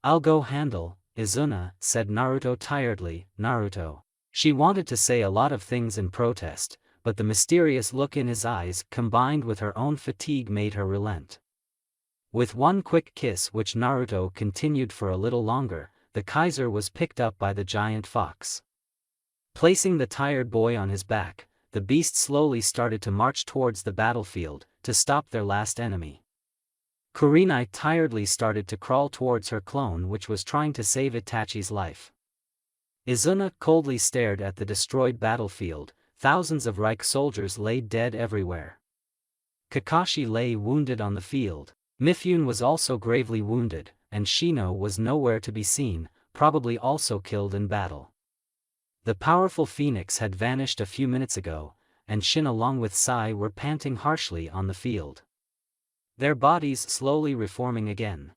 "I'll go handle Izuna," said Naruto tiredly. Naruto. She wanted to say a lot of things in protest, but the mysterious look in his eyes combined with her own fatigue made her relent. With one quick kiss which Naruto continued for a little longer, the Kaiser was picked up by the giant fox. Placing the tired boy on his back, the beast slowly started to march towards the battlefield, to stop their last enemy. Kurenai tiredly started to crawl towards her clone which was trying to save Itachi's life. Izuna coldly stared at the destroyed battlefield. Thousands of Reich soldiers lay dead everywhere. Kakashi lay wounded on the field. Mifune was also gravely wounded, and Shino was nowhere to be seen, probably also killed in battle. The powerful Phoenix had vanished a few minutes ago, and Shin along with Sai were panting harshly on the field. Their bodies slowly reforming again.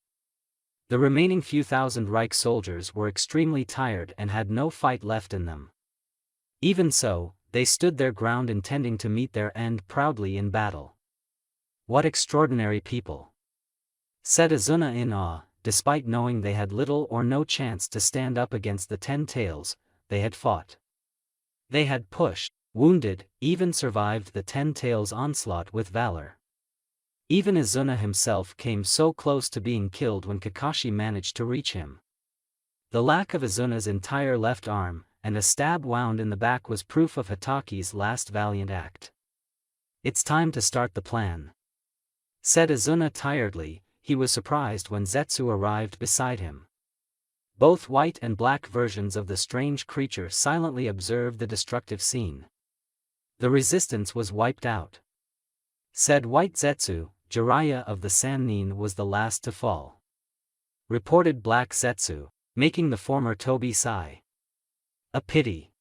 The remaining few thousand Reich soldiers were extremely tired and had no fight left in them. Even so, they stood their ground intending to meet their end proudly in battle. "What extraordinary people," said Izuna in awe, despite knowing they had little or no chance to stand up against the 10 tails. They had fought. They had pushed, wounded, even survived the 10 tails onslaught with valor. Even Izuna himself came so close to being killed when Kakashi managed to reach him. The lack of Izuna's entire left arm, and a stab wound in the back was proof of Hitachi's last valiant act. "It's time to start the plan," said Izuna tiredly. He was surprised when Zetsu arrived beside him. Both white and black versions of the strange creature silently observed the destructive scene. "The resistance was wiped out," said White Zetsu. "Jiraiya of the Sannin was the last to fall," reported Black Zetsu, making the former Tobi sigh. "A pity.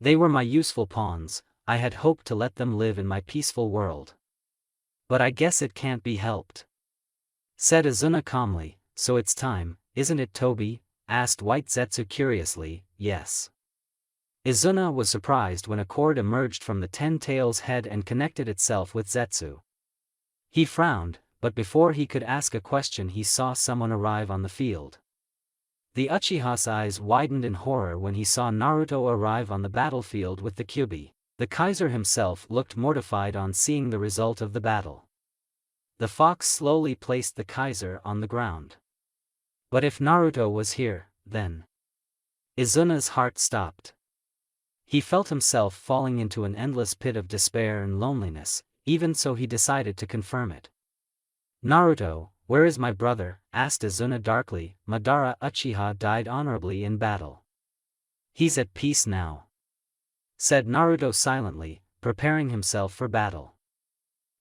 They were my useful pawns. I had hoped to let them live in my peaceful world. But I guess it can't be helped," said Izuna calmly. "So it's time, isn't it, Tobi?" asked White Zetsu curiously. "Yes." Izuna was surprised when a cord emerged from the 10 tails head and connected itself with Zetsu. He frowned, but before he could ask a question he saw someone arrive on the field. The Uchiha's eyes widened in horror when he saw Naruto arrive on the battlefield with the Kyuubi. The Kaiser himself looked mortified on seeing the result of the battle. The fox slowly placed the Kaiser on the ground. But if Naruto was here, then... Izuna's heart stopped. He felt himself falling into an endless pit of despair and loneliness. Even so he decided to confirm it. "Naruto, where is my brother?" asked Izuna darkly. "Madara Uchiha died honorably in battle. He's at peace now," said Naruto silently, preparing himself for battle.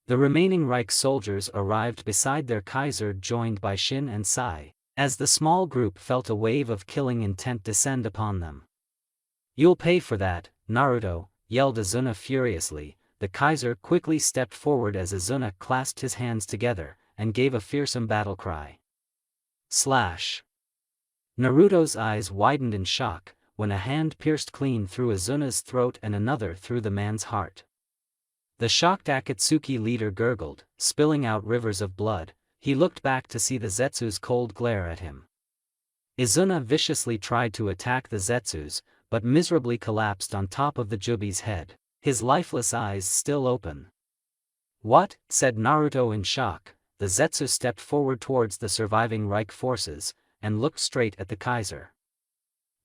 The remaining Reich soldiers arrived beside their Kaiser joined by Shin and Sai, as the small group felt a wave of killing intent descend upon them. "You'll pay for that, Naruto," yelled Izuna furiously. The Kaiser quickly stepped forward as Izuna clasped his hands together, and gave a fearsome battle cry. Slash! Naruto's eyes widened in shock, when a hand pierced clean through Izuna's throat and another through the man's heart. The shocked Akatsuki leader gurgled, spilling out rivers of blood. He looked back to see the Zetsu's cold glare at him. Izuna viciously tried to attack the Zetsu's, but miserably collapsed on top of the Jubi's head, his lifeless eyes still open. "What?" said Naruto in shock. The Zetsu stepped forward towards the surviving Reich forces, and looked straight at the Kaiser.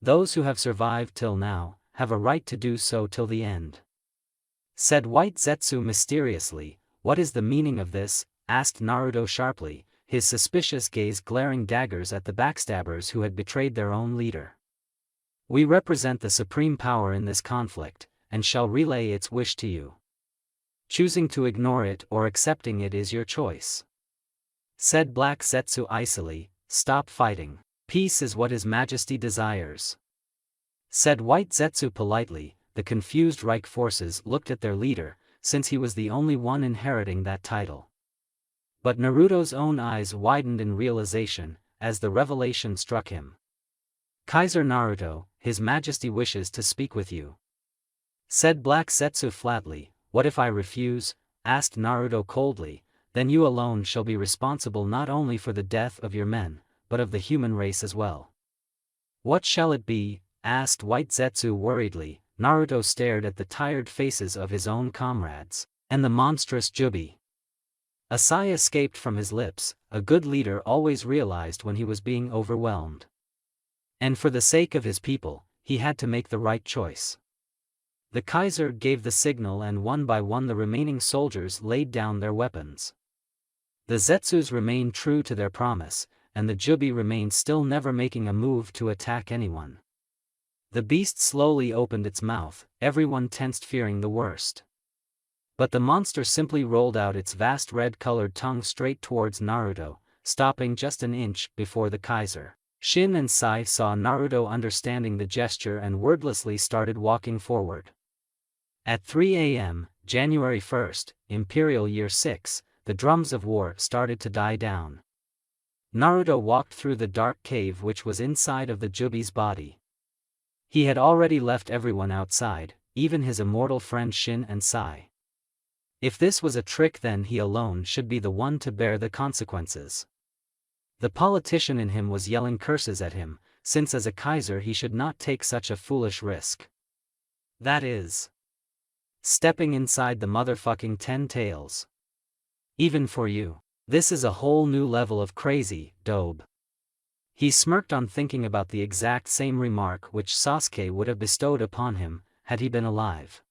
"Those who have survived till now, have a right to do so till the end," said White Zetsu mysteriously. "What is the meaning of this?" asked Naruto sharply, his suspicious gaze glaring daggers at the backstabbers who had betrayed their own leader. We represent the supreme power in this conflict, and shall relay its wish to you. Choosing to ignore it or accepting it is your choice. Said Black Zetsu icily, stop fighting. Peace is what His Majesty desires. Said White Zetsu politely. The confused Reich forces looked at their leader, since he was the only one inheriting that title. But Naruto's own eyes widened in realization, as the revelation struck him. Kaiser Naruto, His Majesty wishes to speak with you. Said Black Zetsu flatly. What if I refuse? Asked Naruto coldly. Then you alone shall be responsible not only for the death of your men, but of the human race as well. What shall it be? Asked White Zetsu worriedly. Naruto stared at the tired faces of his own comrades, and the monstrous Jubi. A sigh escaped from his lips. A good leader always realized when he was being overwhelmed. And for the sake of his people, he had to make the right choice. The Kaiser gave the signal, and one by one the remaining soldiers laid down their weapons. The Zetsus remained true to their promise, and the Jubi remained still, never making a move to attack anyone. The beast slowly opened its mouth, everyone tensed, fearing the worst. But the monster simply rolled out its vast red-colored tongue straight towards Naruto, stopping just an inch before the Kaiser. Shin and Sai saw Naruto understanding the gesture and wordlessly started walking forward. At 3 a.m., January 1st, Imperial Year 6, the drums of war started to die down. Naruto walked through the dark cave which was inside of the Jubi's body. He had already left everyone outside, even his immortal friend Shin and Sai. If this was a trick, then he alone should be the one to bear the consequences. The politician in him was yelling curses at him, since as a Kaiser he should not take such a foolish risk. That is stepping inside the motherfucking 10 tails. Even for you. This is a whole new level of crazy, dope. He smirked on thinking about the exact same remark which Sasuke would have bestowed upon him, had he been alive.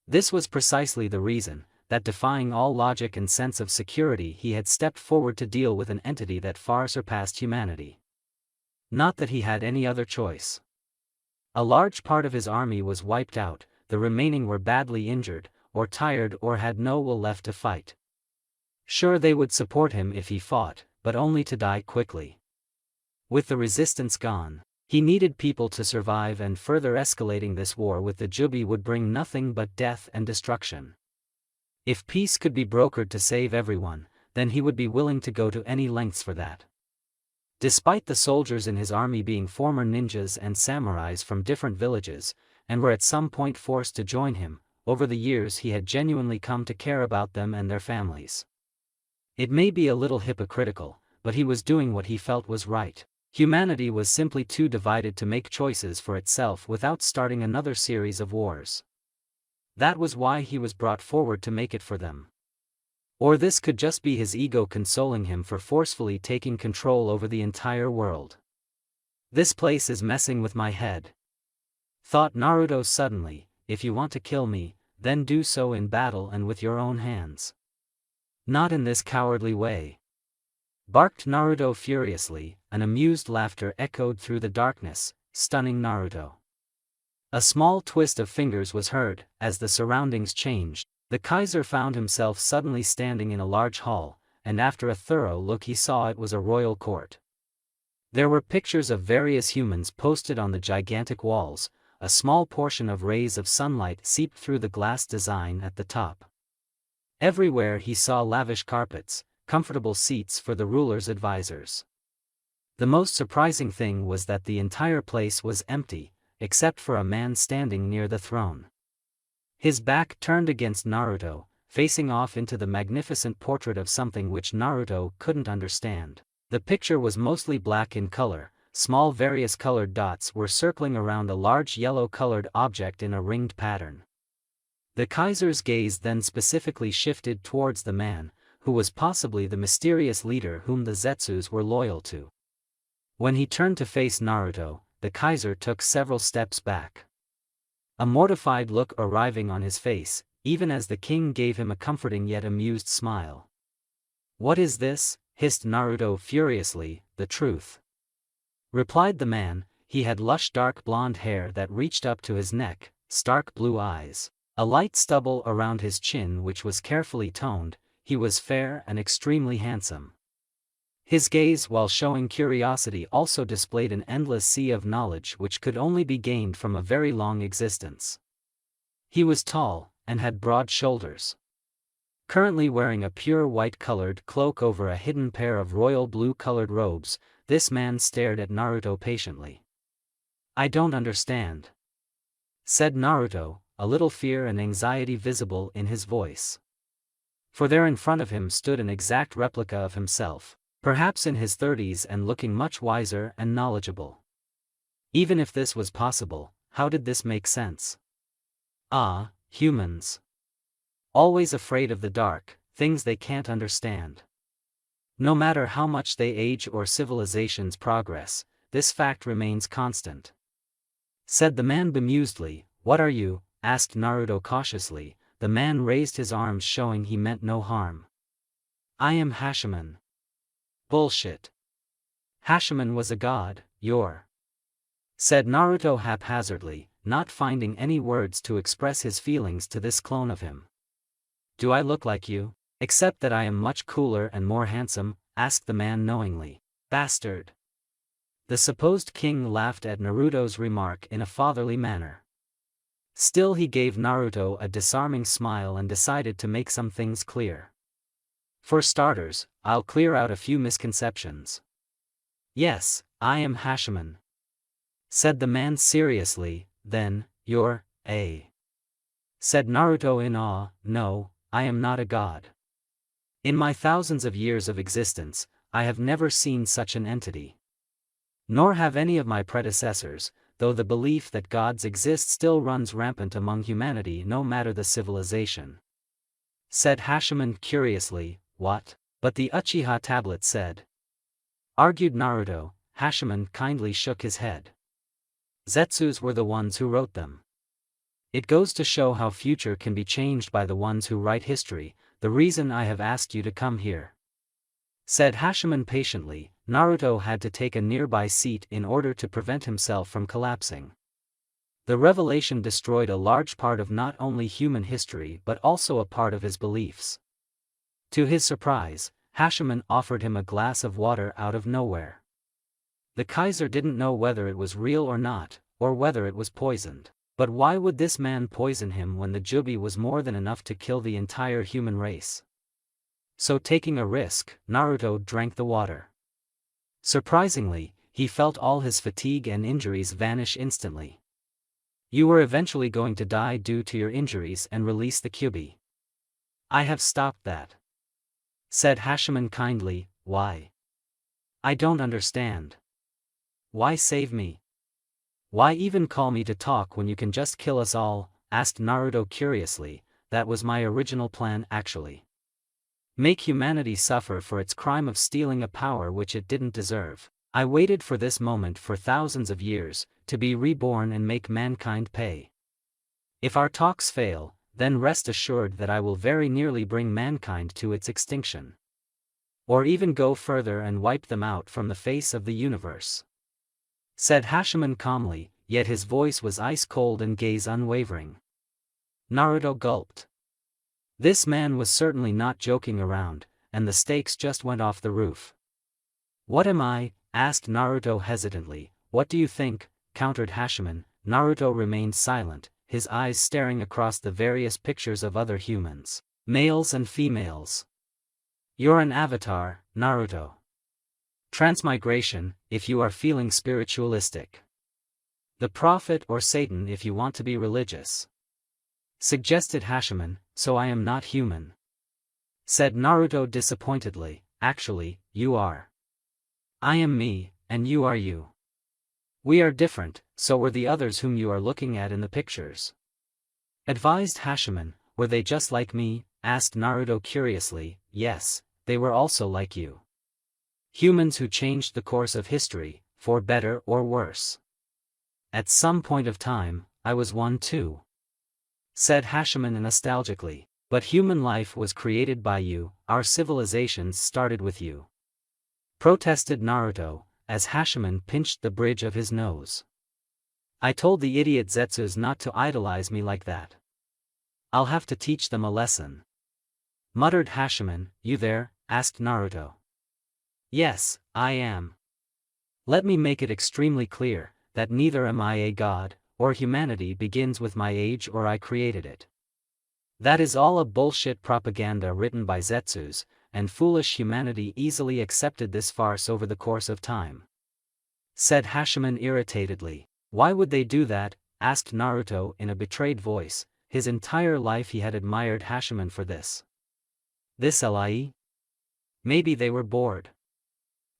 This was precisely the reason, that defying all logic and sense of security he had stepped forward to deal with an entity that far surpassed humanity. Not that he had any other choice. A large part of his army was wiped out, the remaining were badly injured, or tired, or had no will left to fight. Sure, they would support him if he fought, but only to die quickly. With the resistance gone, he needed people to survive, and further escalating this war with the Jubi would bring nothing but death and destruction. If peace could be brokered to save everyone, then he would be willing to go to any lengths for that. Despite the soldiers in his army being former ninjas and samurais from different villages, and were at some point forced to join him, over the years he had genuinely come to care about them and their families. It may be a little hypocritical, but he was doing what he felt was right. Humanity was simply too divided to make choices for itself without starting another series of wars. That was why he was brought forward to make it for them. Or this could just be his ego consoling him for forcefully taking control over the entire world. This place is messing with my head. Thought Naruto suddenly. If you want to kill me, then do so in battle and with your own hands. Not in this cowardly way. Barked Naruto furiously. An amused laughter echoed through the darkness, stunning Naruto. A small twist of fingers was heard. As the surroundings changed, the Kaiser found himself suddenly standing in a large hall, and after a thorough look he saw it was a royal court. There were pictures of various humans posted on the gigantic walls. A small portion of rays of sunlight seeped through the glass design at the top. Everywhere he saw lavish carpets, comfortable seats for the ruler's advisors. The most surprising thing was that the entire place was empty, except for a man standing near the throne. His back turned against Naruto, facing off into the magnificent portrait of something which Naruto couldn't understand. The picture was mostly black in color. Small various colored dots were circling around a large yellow-colored object in a ringed pattern. The Kaiser's gaze then specifically shifted towards the man, who was possibly the mysterious leader whom the Zetsus were loyal to. When he turned to face Naruto, the Kaiser took several steps back. A mortified look arriving on his face, even as the king gave him a comforting yet amused smile. "What is this?" hissed Naruto furiously. "The truth," replied the man. he had lush dark blonde hair that reached up to his neck, stark blue eyes, a light stubble around his chin which was carefully toned. He was fair and extremely handsome. His gaze, while showing curiosity, also displayed an endless sea of knowledge which could only be gained from a very long existence. He was tall, and had broad shoulders. Currently wearing a pure white-colored cloak over a hidden pair of royal blue-colored robes, this man stared at Naruto patiently. "I don't understand," said Naruto, a little fear and anxiety visible in his voice. For there in front of him stood an exact replica of himself, perhaps in his 30s and looking much wiser and knowledgeable. Even if this was possible, how did this make sense? Ah, humans. Always afraid of the dark, things they can't understand. No matter how much they age or civilizations progress, this fact remains constant. Said the man bemusedly. "What are you?" asked Naruto cautiously. The man raised his arms showing he meant no harm. "I am Hashiman." "Bullshit. Hashiman was a god, you're," said Naruto haphazardly, not finding any words to express his feelings to this clone of him. "Do I look like you? Except that I am much cooler and more handsome?" asked the man knowingly. "Bastard." The supposed king laughed at Naruto's remark in a fatherly manner. Still, he gave Naruto a disarming smile and decided to make some things clear. "For starters, I'll clear out a few misconceptions. Yes, I am Hashiman," said the man seriously. "Then, you're a..." said Naruto in awe. "No, I am not a god. In my thousands of years of existence, I have never seen such an entity. Nor have any of my predecessors, though the belief that gods exist still runs rampant among humanity no matter the civilization," said Hashiman curiously. "What? But the Uchiha tablet said," argued Naruto. Hashiman kindly shook his head. "Zetsus were the ones who wrote them. It goes to show how future can be changed by the ones who write history, the reason I have asked you to come here," said Hashiman patiently. Naruto had to take a nearby seat in order to prevent himself from collapsing. The revelation destroyed a large part of not only human history but also a part of his beliefs. To his surprise, Hashiman offered him a glass of water out of nowhere. The Kaiser didn't know whether it was real or not, or whether it was poisoned. But why would this man poison him when the jubi was more than enough to kill the entire human race? So, taking a risk, Naruto drank the water. Surprisingly, he felt all his fatigue and injuries vanish instantly. "You were eventually going to die due to your injuries and release the Kyuubi. I have stopped that," said Hashiman kindly. "Why? I don't understand. Why save me? Why even call me to talk when you can just kill us all?" asked Naruto curiously. "That was my original plan actually. Make humanity suffer for its crime of stealing a power which it didn't deserve. I waited for this moment for thousands of years, to be reborn and make mankind pay. If our talks fail, then rest assured that I will very nearly bring mankind to its extinction. Or even go further and wipe them out from the face of the universe," said Hashiman calmly, yet his voice was ice-cold and gaze unwavering. Naruto gulped. This man was certainly not joking around, and the stakes just went off the roof. "What am I?" asked Naruto hesitantly. "What do you think?" countered Hashiman. Naruto remained silent, his eyes staring across the various pictures of other humans, males and females. "You're an avatar, Naruto. Transmigration, if you are feeling spiritualistic. The prophet or Satan if you want to be religious," suggested Hashiman. "So I am not human," said Naruto disappointedly. "Actually, you are. I am me, and you are you. We are different, so were the others whom you are looking at in the pictures," advised Hashiman. "Were they just like me?" asked Naruto curiously. "Yes, they were also like you. Humans who changed the course of history, for better or worse. At some point of time, I was one too," said Hashiman nostalgically. "But human life was created by you, our civilizations started with you," protested Naruto. as Hashiman pinched the bridge of his nose. I told the idiot Zetsus not to idolize me like that. I'll have to teach them a lesson. Muttered Hashiman. You there? Asked Naruto. Yes, I am. Let me make it extremely clear, that neither am I a god, or humanity begins with my age or I created it. That is all a bullshit propaganda written by Zetsus, and foolish humanity easily accepted this farce over the course of time. Said Hashiman irritatedly. Why would they do that? Asked Naruto in a betrayed voice. His entire life he had admired Hashiman for this. This lie? Maybe they were bored.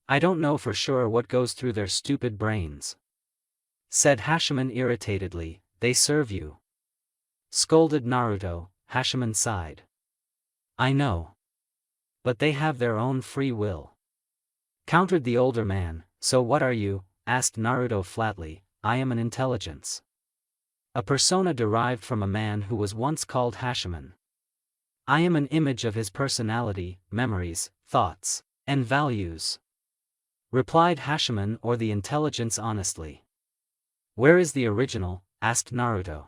I don't know for sure what goes through their stupid brains. Said Hashiman irritatedly. They serve you. Scolded Naruto. Hashiman sighed. I know. But they have their own free will. Countered the older man. So what are you? Asked Naruto flatly. I am an intelligence. A persona derived from a man who was once called Hashiman. I am an image of his personality, memories, thoughts, and values. Replied Hashiman or the intelligence honestly. Where is the original? Asked Naruto.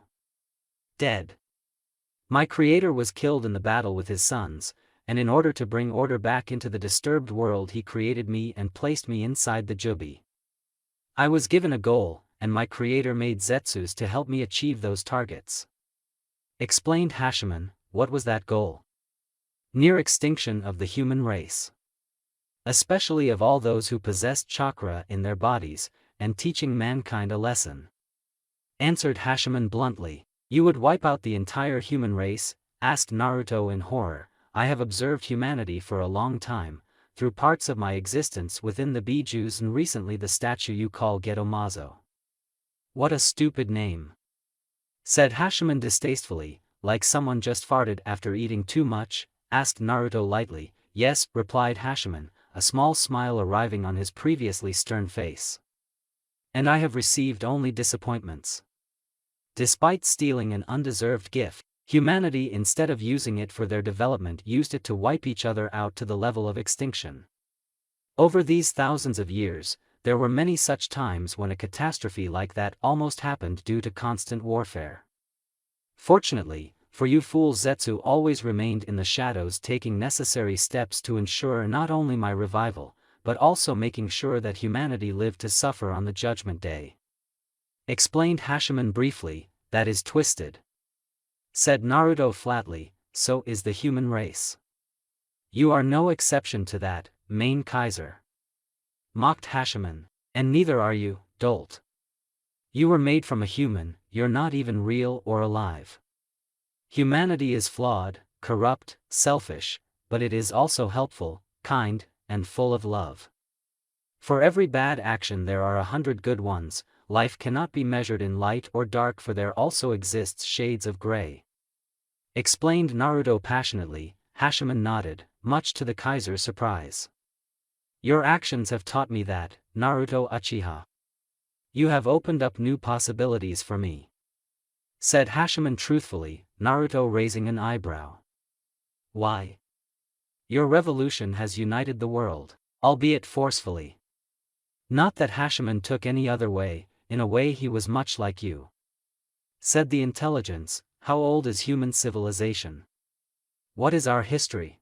Dead. My creator was killed in the battle with his sons, and in order to bring order back into the disturbed world he created me and placed me inside the Jubi. I was given a goal, and my creator made Zetsus to help me achieve those targets. Explained Hashiman. What was that goal? Near extinction of the human race. Especially of all those who possessed chakra in their bodies, and teaching mankind a lesson. Answered Hashiman bluntly. You would wipe out the entire human race? Asked Naruto in horror. I have observed humanity for a long time, through parts of my existence within the Bijus and recently the statue you call Getomazo. What a stupid name. Said Hashiman distastefully, like someone just farted after eating too much. Asked Naruto lightly. Yes, replied Hashiman, a small smile arriving on his previously stern face. And I have received only disappointments. Despite stealing an undeserved gift, humanity instead of using it for their development used it to wipe each other out to the level of extinction. Over these thousands of years, there were many such times when a catastrophe like that almost happened due to constant warfare. Fortunately, for you fools, Zetsu always remained in the shadows, taking necessary steps to ensure not only my revival, but also making sure that humanity lived to suffer on the Judgment Day. Explained Hashiman briefly. That is twisted. Said Naruto flatly. So is the human race. You are no exception to that, main Kaiser. Mocked Hashiman. And neither are you, dolt. You were made from a human, you're not even real or alive. Humanity is flawed, corrupt, selfish, but it is also helpful, kind, and full of love. For every bad action there are 100 good ones. Life cannot be measured in light or dark, for there also exists shades of gray. Explained Naruto passionately. Hashiman nodded, much to the Kaiser's surprise. Your actions have taught me that, Naruto Uchiha. You have opened up new possibilities for me. Said Hashiman truthfully. Naruto raising an eyebrow. Why? Your revolution has united the world, albeit forcefully. Not that Hashiman took any other way, in a way he was much like you. Said the intelligence. How old is human civilization? What is our history?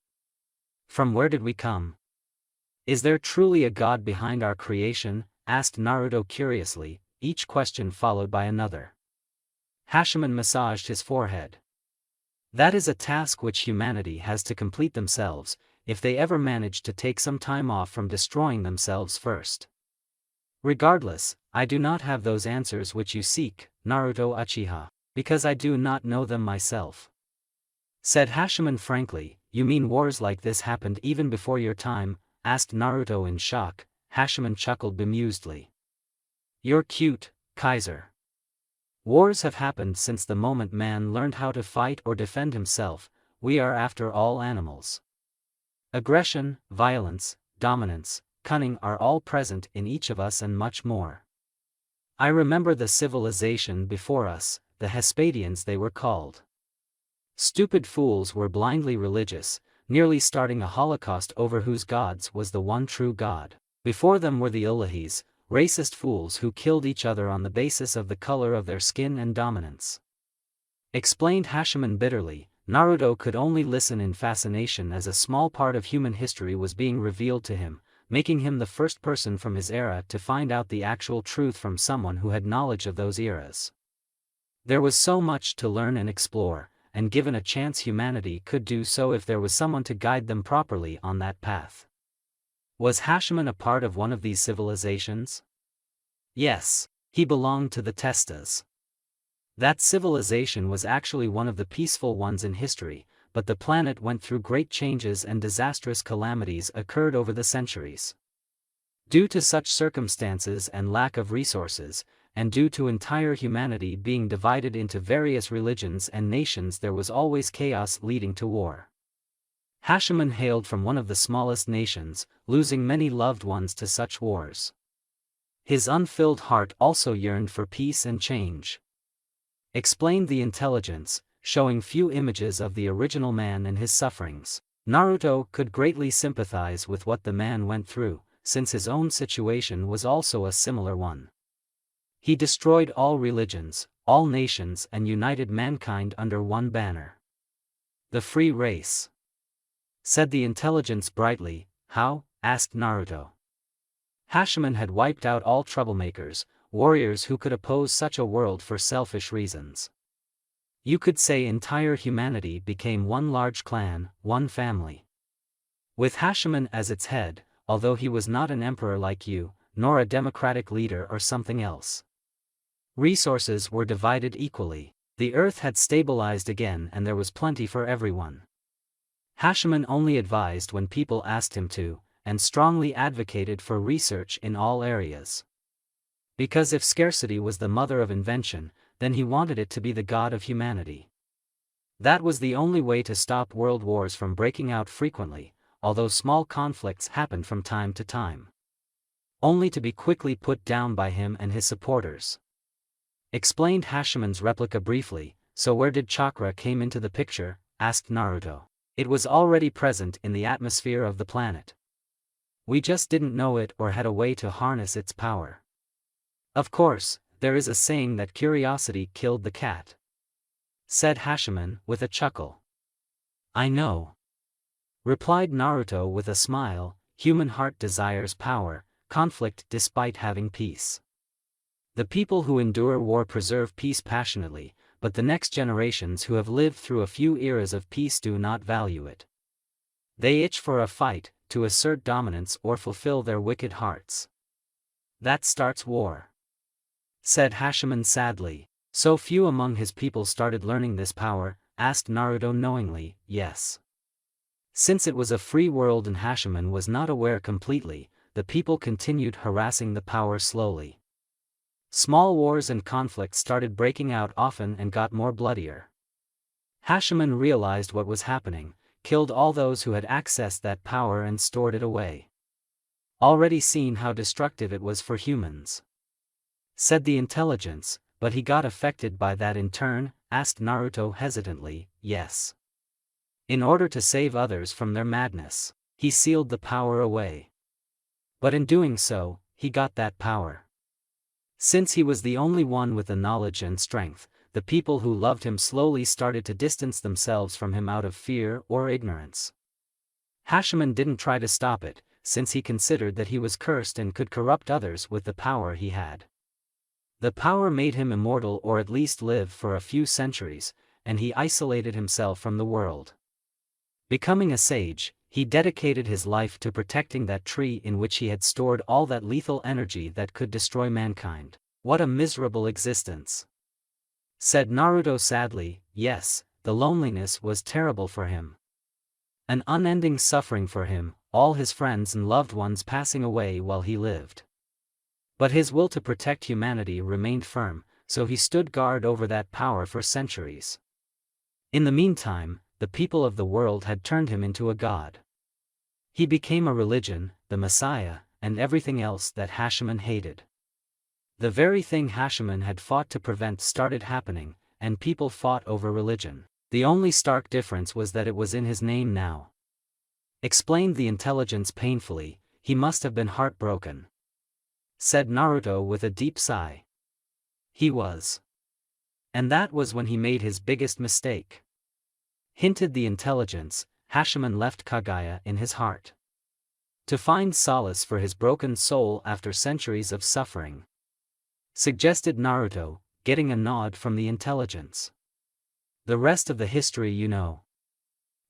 From where did we come? Is there truly a god behind our creation? Asked Naruto curiously, each question followed by another. Hashiman massaged his forehead. That is a task which humanity has to complete themselves, if they ever manage to take some time off from destroying themselves first. Regardless, I do not have those answers which you seek, Naruto Uchiha, because I do not know them myself. Said Hashiman frankly. You mean wars like this happened even before your time? Asked Naruto in shock. Hashiman chuckled bemusedly. You're cute, Kaiser. Wars have happened since the moment man learned how to fight or defend himself. We are after all animals. Aggression, violence, dominance, cunning are all present in each of us and much more. I remember the civilization before us, the Hespadians they were called. Stupid fools were blindly religious, nearly starting a holocaust over whose gods was the one true God. Before them were the Illahis, racist fools who killed each other on the basis of the color of their skin and dominance. Explained Hachiman bitterly. Naruto could only listen in fascination as a small part of human history was being revealed to him, making him the first person from his era to find out the actual truth from someone who had knowledge of those eras. There was so much to learn and explore, and given a chance humanity could do so if there was someone to guide them properly on that path. Was Hachiman a part of one of these civilizations? Yes, he belonged to the Testas. That civilization was actually one of the peaceful ones in history, but the planet went through great changes and disastrous calamities occurred over the centuries. Due to such circumstances and lack of resources, and due to entire humanity being divided into various religions and nations, there was always chaos leading to war. Hachiman hailed from one of the smallest nations, losing many loved ones to such wars. His unfilled heart also yearned for peace and change. Explained the intelligence, showing few images of the original man and his sufferings. Naruto could greatly sympathize with what the man went through, since his own situation was also a similar one. He destroyed all religions, all nations, and united mankind under one banner. The free race. Said the intelligence brightly. How? Asked Naruto. Hachiman had wiped out all troublemakers, warriors who could oppose such a world for selfish reasons. You could say entire humanity became one large clan, one family. With Hachiman as its head, although he was not an emperor like you, nor a democratic leader or something else. Resources were divided equally, the earth had stabilized again and there was plenty for everyone. Hachiman only advised when people asked him to, and strongly advocated for research in all areas. Because if scarcity was the mother of invention, then he wanted it to be the god of humanity. That was the only way to stop world wars from breaking out frequently, although small conflicts happened from time to time. Only to be quickly put down by him and his supporters. Explained Hachiman's replica briefly. So where did chakra came into the picture? Asked Naruto. It was already present in the atmosphere of the planet. We just didn't know it or had a way to harness its power. Of course, there is a saying that curiosity killed the cat. Said Hachiman with a chuckle. I know. Replied Naruto with a smile. Human heart desires power, conflict despite having peace. The people who endure war preserve peace passionately, but the next generations who have lived through a few eras of peace do not value it. They itch for a fight, to assert dominance or fulfill their wicked hearts. That starts war. Said Hachiman sadly. So few among his people started learning this power? Asked Naruto knowingly. Yes. Since it was a free world and Hachiman was not aware completely, the people continued harassing the power slowly. Small wars and conflicts started breaking out often and got more bloodier. Hachiman realized what was happening, killed all those who had accessed that power and stored it away. Already seen how destructive it was for humans. Said the intelligence, but he got affected by that in turn? Asked Naruto hesitantly. Yes. In order to save others from their madness, he sealed the power away. But in doing so, he got that power. Since he was the only one with the knowledge and strength, the people who loved him slowly started to distance themselves from him out of fear or ignorance. Hachiman didn't try to stop it, since he considered that he was cursed and could corrupt others with the power he had. The power made him immortal or at least live for a few centuries, and he isolated himself from the world. Becoming a sage, he dedicated his life to protecting that tree in which he had stored all that lethal energy that could destroy mankind. What a miserable existence. Said Naruto sadly. Yes, the loneliness was terrible for him. An unending suffering for him, all his friends and loved ones passing away while he lived. But his will to protect humanity remained firm, so he stood guard over that power for centuries. In the meantime, the people of the world had turned him into a god. He became a religion, the Messiah, and everything else that Hachiman hated. The very thing Hachiman had fought to prevent started happening, and people fought over religion. The only stark difference was that it was in his name now. Explained the intelligence painfully. he must have been heartbroken," said Naruto with a deep sigh. "He was. And that was when he made his biggest mistake," hinted the intelligence. Hachiman left Kaguya in his heart to find solace for his broken soul after centuries of suffering, suggested Naruto, getting a nod from the intelligence. "The rest of the history you know."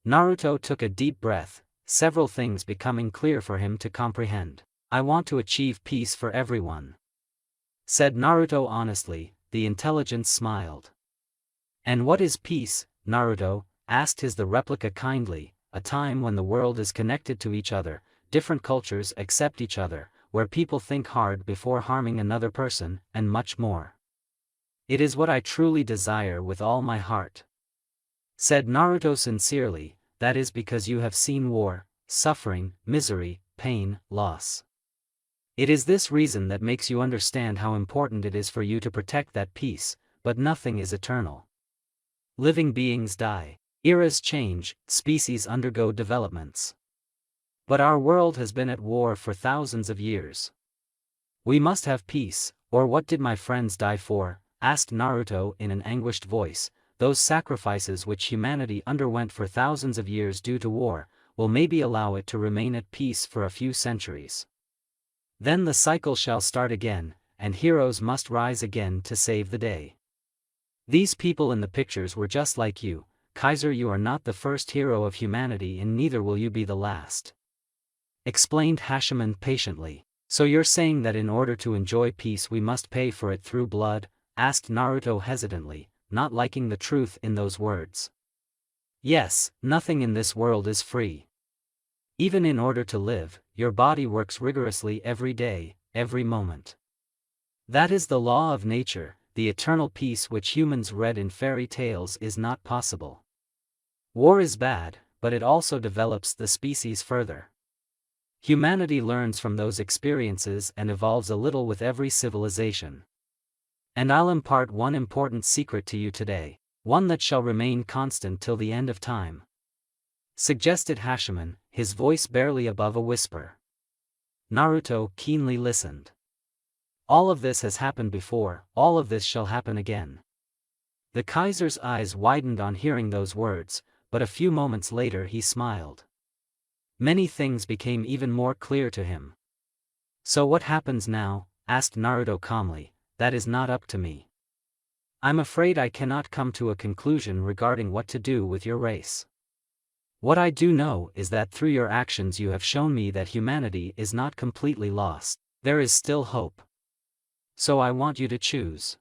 Naruto took a deep breath, several things becoming clear for him to comprehend. "I want to achieve peace for everyone," said Naruto honestly. The intelligence smiled. "And what is peace, Naruto?" asked the replica kindly. "A time when the world is connected to each other, different cultures accept each other, where people think hard before harming another person, and much more. It is what I truly desire with all my heart," said Naruto sincerely. "That is because you have seen war, suffering, misery, pain, loss. It is this reason that makes you understand how important it is for you to protect that peace, but nothing is eternal. Living beings die, eras change, species undergo developments. But our world has been at war for thousands of years. We must have peace, or what did my friends die for?" asked Naruto in an anguished voice. "Those sacrifices which humanity underwent for thousands of years due to war, will maybe allow it to remain at peace for a few centuries. Then the cycle shall start again, and heroes must rise again to save the day. These people in the pictures were just like you, Kaiser. You are not the first hero of humanity and neither will you be the last," explained Hachiman patiently. "So you're saying that in order to enjoy peace we must pay for it through blood?" asked Naruto hesitantly, not liking the truth in those words. "Yes, nothing in this world is free. Even in order to live, your body works rigorously every day, every moment. That is the law of nature. The eternal peace which humans read in fairy tales is not possible. War is bad, but it also develops the species further. Humanity learns from those experiences and evolves a little with every civilization. And I'll impart one important secret to you today, one that shall remain constant till the end of time," suggested Hachiman, his voice barely above a whisper. Naruto keenly listened. "All of this has happened before, all of this shall happen again." The Kaiser's eyes widened on hearing those words, but a few moments later he smiled. Many things became even more clear to him. "So what happens now?" asked Naruto calmly. "That is not up to me. I'm afraid I cannot come to a conclusion regarding what to do with your race. What I do know is that through your actions you have shown me that humanity is not completely lost. There is still hope. So I want you to choose,"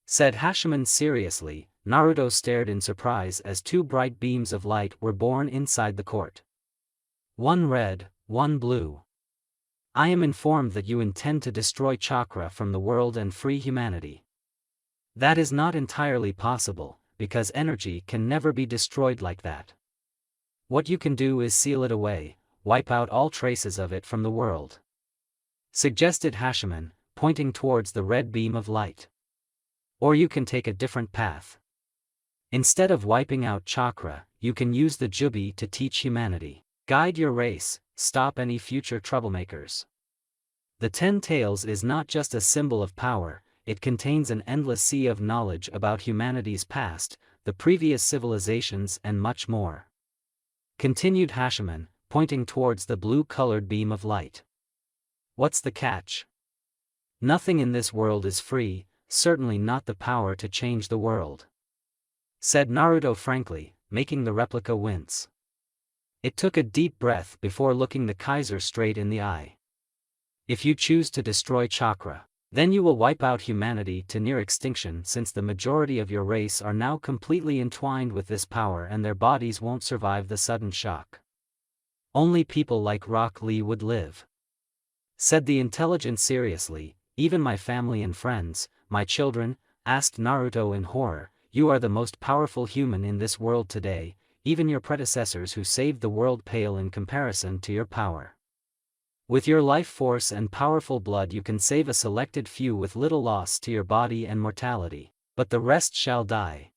said Hachiman seriously. Naruto stared in surprise as two bright beams of light were born inside the court. One red, one blue. "I am informed that you intend to destroy chakra from the world and free humanity. That is not entirely possible, because energy can never be destroyed like that. What you can do is seal it away, wipe out all traces of it from the world," suggested Hachiman, pointing towards the red beam of light. "Or you can take a different path. Instead of wiping out chakra, you can use the Jubi to teach humanity, guide your race, stop any future troublemakers. The 10 Tails is not just a symbol of power, it contains an endless sea of knowledge about humanity's past, the previous civilizations and much more," continued Hachiman, pointing towards the blue-colored beam of light. "What's the catch? Nothing in this world is free, certainly not the power to change the world," said Naruto frankly, making the replica wince. It took a deep breath before looking the Kaiser straight in the eye. "If you choose to destroy chakra, then you will wipe out humanity to near extinction, since the majority of your race are now completely entwined with this power and their bodies won't survive the sudden shock. Only people like Rock Lee would live," said the intelligent seriously. "Even my family and friends, my children?" asked Naruto in horror. "You are the most powerful human in this world today, even your predecessors who saved the world pale in comparison to your power. With your life force and powerful blood you can save a selected few with little loss to your body and mortality, but the rest shall die,"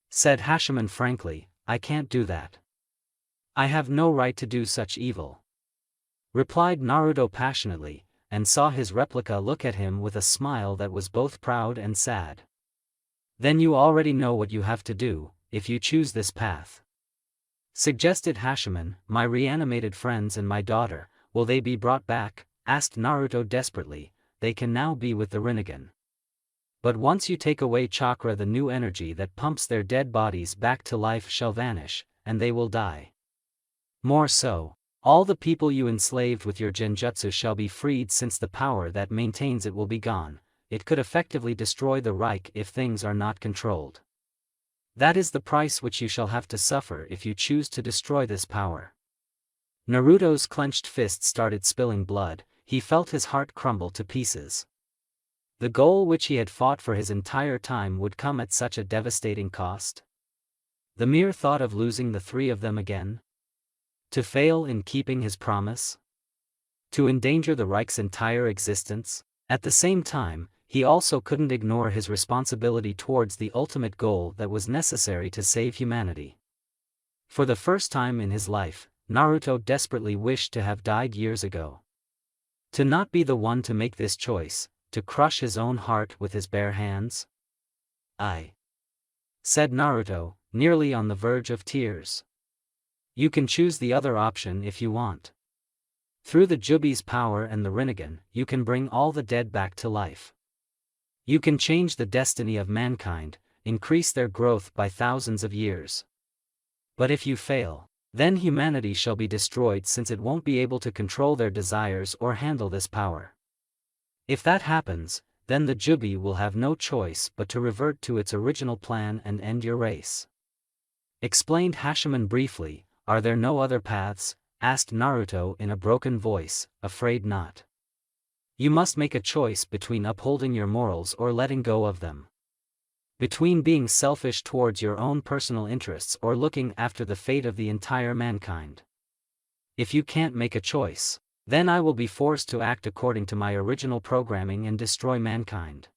said Hachiman frankly. "I can't do that. I have no right to do such evil." replied Naruto passionately, and saw his replica look at him with a smile that was both proud and sad. Then you already know what you have to do, if you choose this path. Suggested Hachiman. My reanimated friends and my daughter, will they be brought back? Asked Naruto desperately. They can now be with the Rinnegan. But once you take away chakra, the new energy that pumps their dead bodies back to life shall vanish, and they will die. More so, all the people you enslaved with your genjutsu shall be freed, since the power that maintains it will be gone. It could effectively destroy the Reich if things are not controlled. That is the price which you shall have to suffer if you choose to destroy this power. Naruto's clenched fist started spilling blood. He felt his heart crumble to pieces. The goal which he had fought for his entire time would come at such a devastating cost. The mere thought of losing the three of them again? To fail in keeping his promise? To endanger the Reich's entire existence? At the same time, he also couldn't ignore his responsibility towards the ultimate goal that was necessary to save humanity. For the first time in his life, Naruto desperately wished to have died years ago. To not be the one to make this choice, to crush his own heart with his bare hands? Said Naruto, nearly on the verge of tears. You can choose the other option if you want. Through the Jubi's power and the Rinnegan, you can bring all the dead back to life. You can change the destiny of mankind, increase their growth by thousands of years. But if you fail, then humanity shall be destroyed, since it won't be able to control their desires or handle this power. If that happens, then the Jubi will have no choice but to revert to its original plan and end your race. Explained Hachiman briefly. Are there no other paths? Asked Naruto in a broken voice. Afraid not. You must make a choice between upholding your morals or letting go of them. Between being selfish towards your own personal interests or looking after the fate of the entire mankind. If you can't make a choice, then I will be forced to act according to my original programming and destroy mankind.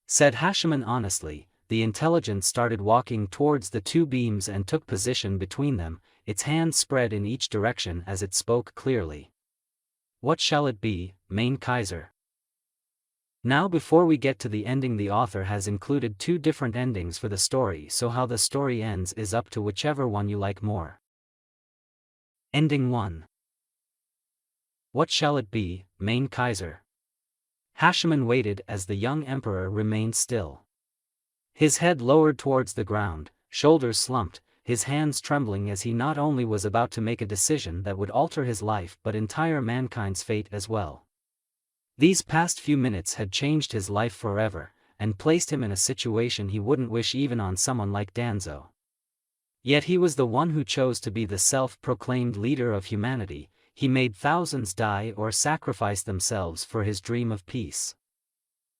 Said Hachiman honestly. The intelligence started walking towards the two beams and took position between them, its hands spread in each direction as it spoke clearly. What shall it be, main Kaiser? Now before we get to the ending, the author has included two different endings for the story, so how the story ends is up to whichever one you like more. Ending 1. What shall it be, main Kaiser? Hachiman waited as the young emperor remained still. His head lowered towards the ground, shoulders slumped, his hands trembling as he not only was about to make a decision that would alter his life but entire mankind's fate as well. These past few minutes had changed his life forever, and placed him in a situation he wouldn't wish even on someone like Danzo. Yet he was the one who chose to be the self-proclaimed leader of humanity. He made thousands die or sacrifice themselves for his dream of peace.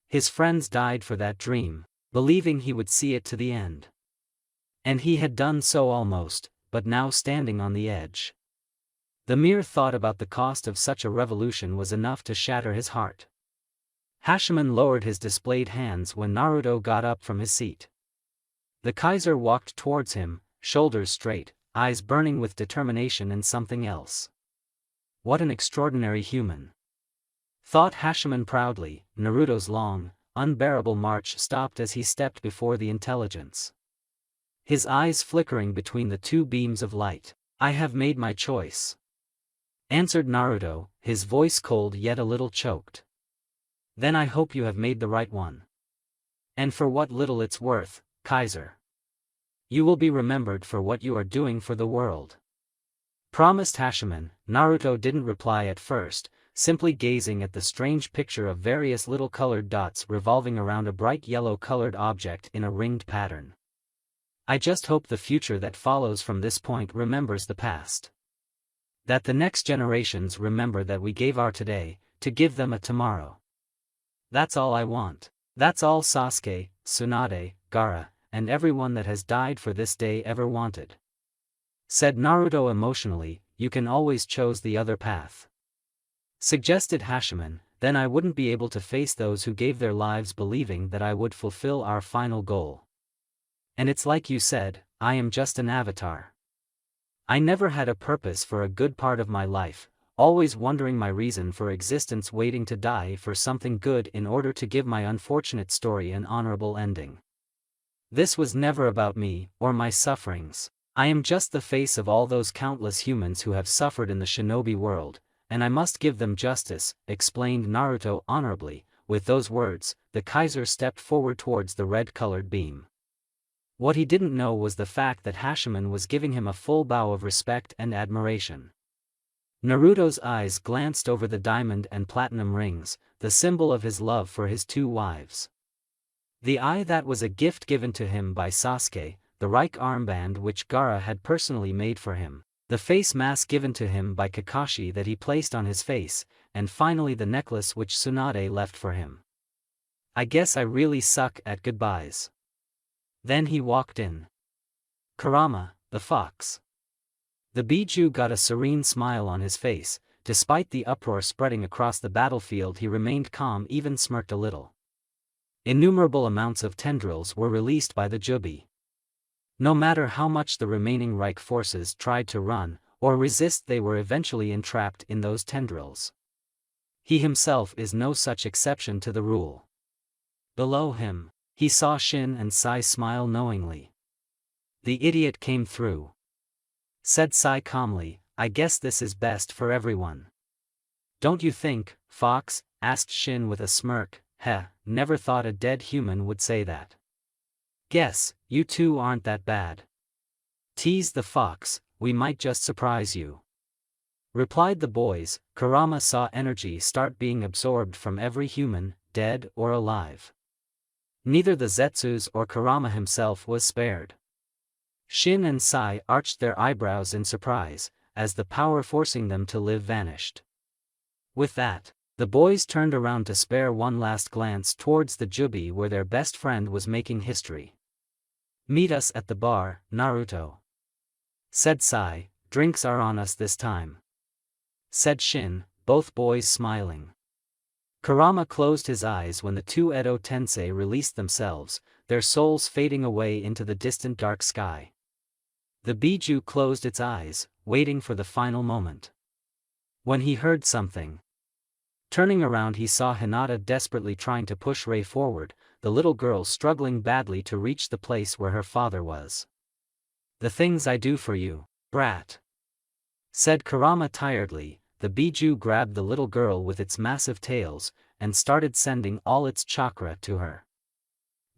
His friends died for that dream, believing he would see it to the end. And he had done so almost, but now standing on the edge. The mere thought about the cost of such a revolution was enough to shatter his heart. Hachiman lowered his displayed hands when Naruto got up from his seat. The Kaiser walked towards him, shoulders straight, eyes burning with determination and something else. What an extraordinary human! Thought Hachiman proudly. Naruto's long, unbearable march stopped as he stepped before the intelligence. His eyes flickering between the two beams of light. I have made my choice, answered Naruto, his voice cold yet a little choked. Then I hope you have made the right one. And for what little it's worth, Kaiser. You will be remembered for what you are doing for the world. Promised Hachiman. Naruto didn't reply at first, simply gazing at the strange picture of various little colored dots revolving around a bright yellow-colored object in a ringed pattern. I just hope the future that follows from this point remembers the past. That the next generations remember that we gave our today, to give them a tomorrow. That's all I want. That's all Sasuke, Tsunade, Gaara, and everyone that has died for this day ever wanted. Said Naruto emotionally. You can always choose the other path. Suggested Hachiman. Then I wouldn't be able to face those who gave their lives believing that I would fulfill our final goal. And it's like you said, I am just an avatar. I never had a purpose for a good part of my life, always wondering my reason for existence, waiting to die for something good in order to give my unfortunate story an honorable ending. This was never about me, or my sufferings. I am just the face of all those countless humans who have suffered in the shinobi world, and I must give them justice," explained Naruto honorably. With those words, the Kaiser stepped forward towards the red-colored beam. What he didn't know was the fact that Hachiman was giving him a full bow of respect and admiration. Naruto's eyes glanced over the diamond and platinum rings, the symbol of his love for his two wives. The eye that was a gift given to him by Sasuke, the Reich armband which Gaara had personally made for him, the face mask given to him by Kakashi that he placed on his face, and finally the necklace which Tsunade left for him. "I guess I really suck at goodbyes." Then he walked in. Kurama, the fox. The Biju got a serene smile on his face. Despite the uproar spreading across the battlefield, he remained calm, even smirked a little. Innumerable amounts of tendrils were released by the Jubi. No matter how much the remaining Reich forces tried to run or resist, they were eventually entrapped in those tendrils. He himself is no such exception to the rule. Below him, he saw Shin and Sai smile knowingly. "The idiot came through," said Sai calmly. "I guess this is best for everyone." "Don't you think, Fox?" asked Shin with a smirk. "Heh, never thought a dead human would say that." "Guess, you two aren't that bad," teased the fox. "We might just surprise you," replied the boys. Kurama saw energy start being absorbed from every human, dead or alive. Neither the Zetsus or Kurama himself was spared. Shin and Sai arched their eyebrows in surprise, as the power forcing them to live vanished. With that, the boys turned around to spare one last glance towards the Jubi where their best friend was making history. "Meet us at the bar, Naruto," said Sai. "Drinks are on us this time," said Shin, both boys smiling. Kurama closed his eyes when the two Edo Tensei released themselves, their souls fading away into the distant dark sky. The Biju closed its eyes, waiting for the final moment. When he heard something. Turning around, he saw Hinata desperately trying to push Rei forward, the little girl struggling badly to reach the place where her father was. "The things I do for you, brat," said Kurama tiredly. The Biju grabbed the little girl with its massive tails, and started sending all its chakra to her.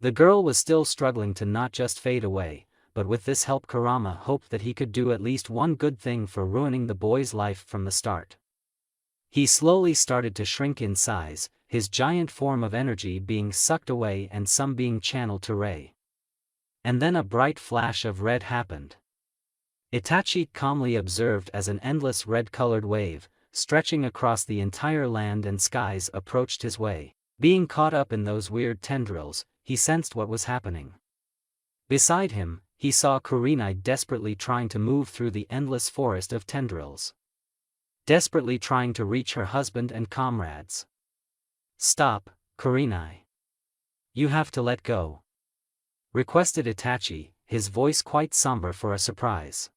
The girl was still struggling to not just fade away, but with this help Kurama hoped that he could do at least one good thing for ruining the boy's life from the start. He slowly started to shrink in size, his giant form of energy being sucked away and some being channeled to Rei. And then a bright flash of red happened. Itachi calmly observed as an endless red-colored wave, stretching across the entire land and skies, approached his way. Being caught up in those weird tendrils, he sensed what was happening. Beside him, he saw Kurenai desperately trying to move through the endless forest of tendrils. Desperately trying to reach her husband and comrades. "Stop, Kurenai. You have to let go," requested Itachi, his voice quite somber for a surprise.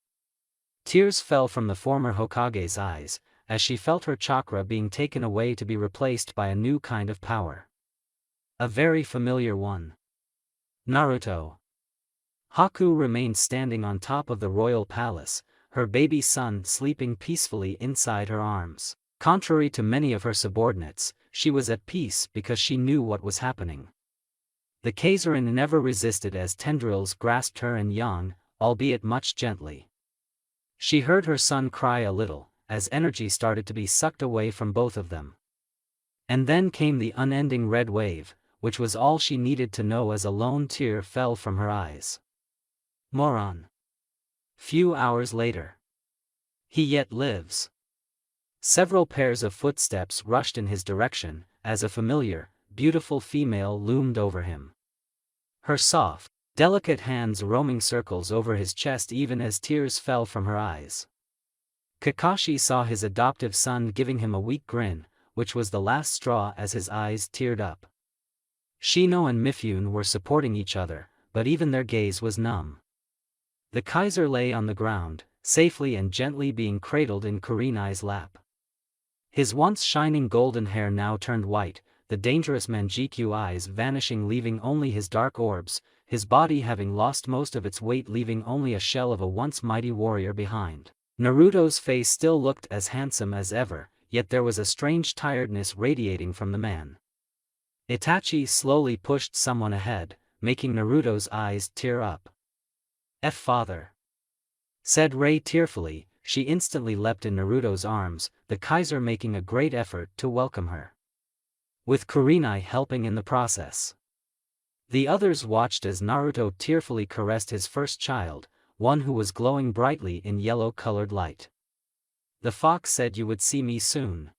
Tears fell from the former Hokage's eyes, as she felt her chakra being taken away to be replaced by a new kind of power. A very familiar one. Naruto. Haku remained standing on top of the royal palace, her baby son sleeping peacefully inside her arms. Contrary to many of her subordinates, she was at peace because she knew what was happening. The Kaiserin never resisted as tendrils grasped her and yawned, albeit much gently. She heard her son cry a little, as energy started to be sucked away from both of them. And then came the unending red wave, which was all she needed to know as a lone tear fell from her eyes. Moron. Few hours later. He yet lives. Several pairs of footsteps rushed in his direction, as a familiar, beautiful female loomed over him. Her soft, delicate hands roaming circles over his chest even as tears fell from her eyes. Kakashi saw his adoptive son giving him a weak grin, which was the last straw as his eyes teared up. Shino and Mifune were supporting each other, but even their gaze was numb. The Kaiser lay on the ground, safely and gently being cradled in Kurenai's lap. His once shining golden hair now turned white, the dangerous Manjiku eyes vanishing, leaving only his dark orbs, his body having lost most of its weight, leaving only a shell of a once mighty warrior behind. Naruto's face still looked as handsome as ever, yet there was a strange tiredness radiating from the man. Itachi slowly pushed someone ahead, making Naruto's eyes tear up. Father," said Rei tearfully. She instantly leapt in Naruto's arms, the Kaiser making a great effort to welcome her, with Kurenai helping in the process. The others watched as Naruto tearfully caressed his first child, one who was glowing brightly in yellow-colored light. "The fox said you would see me soon,"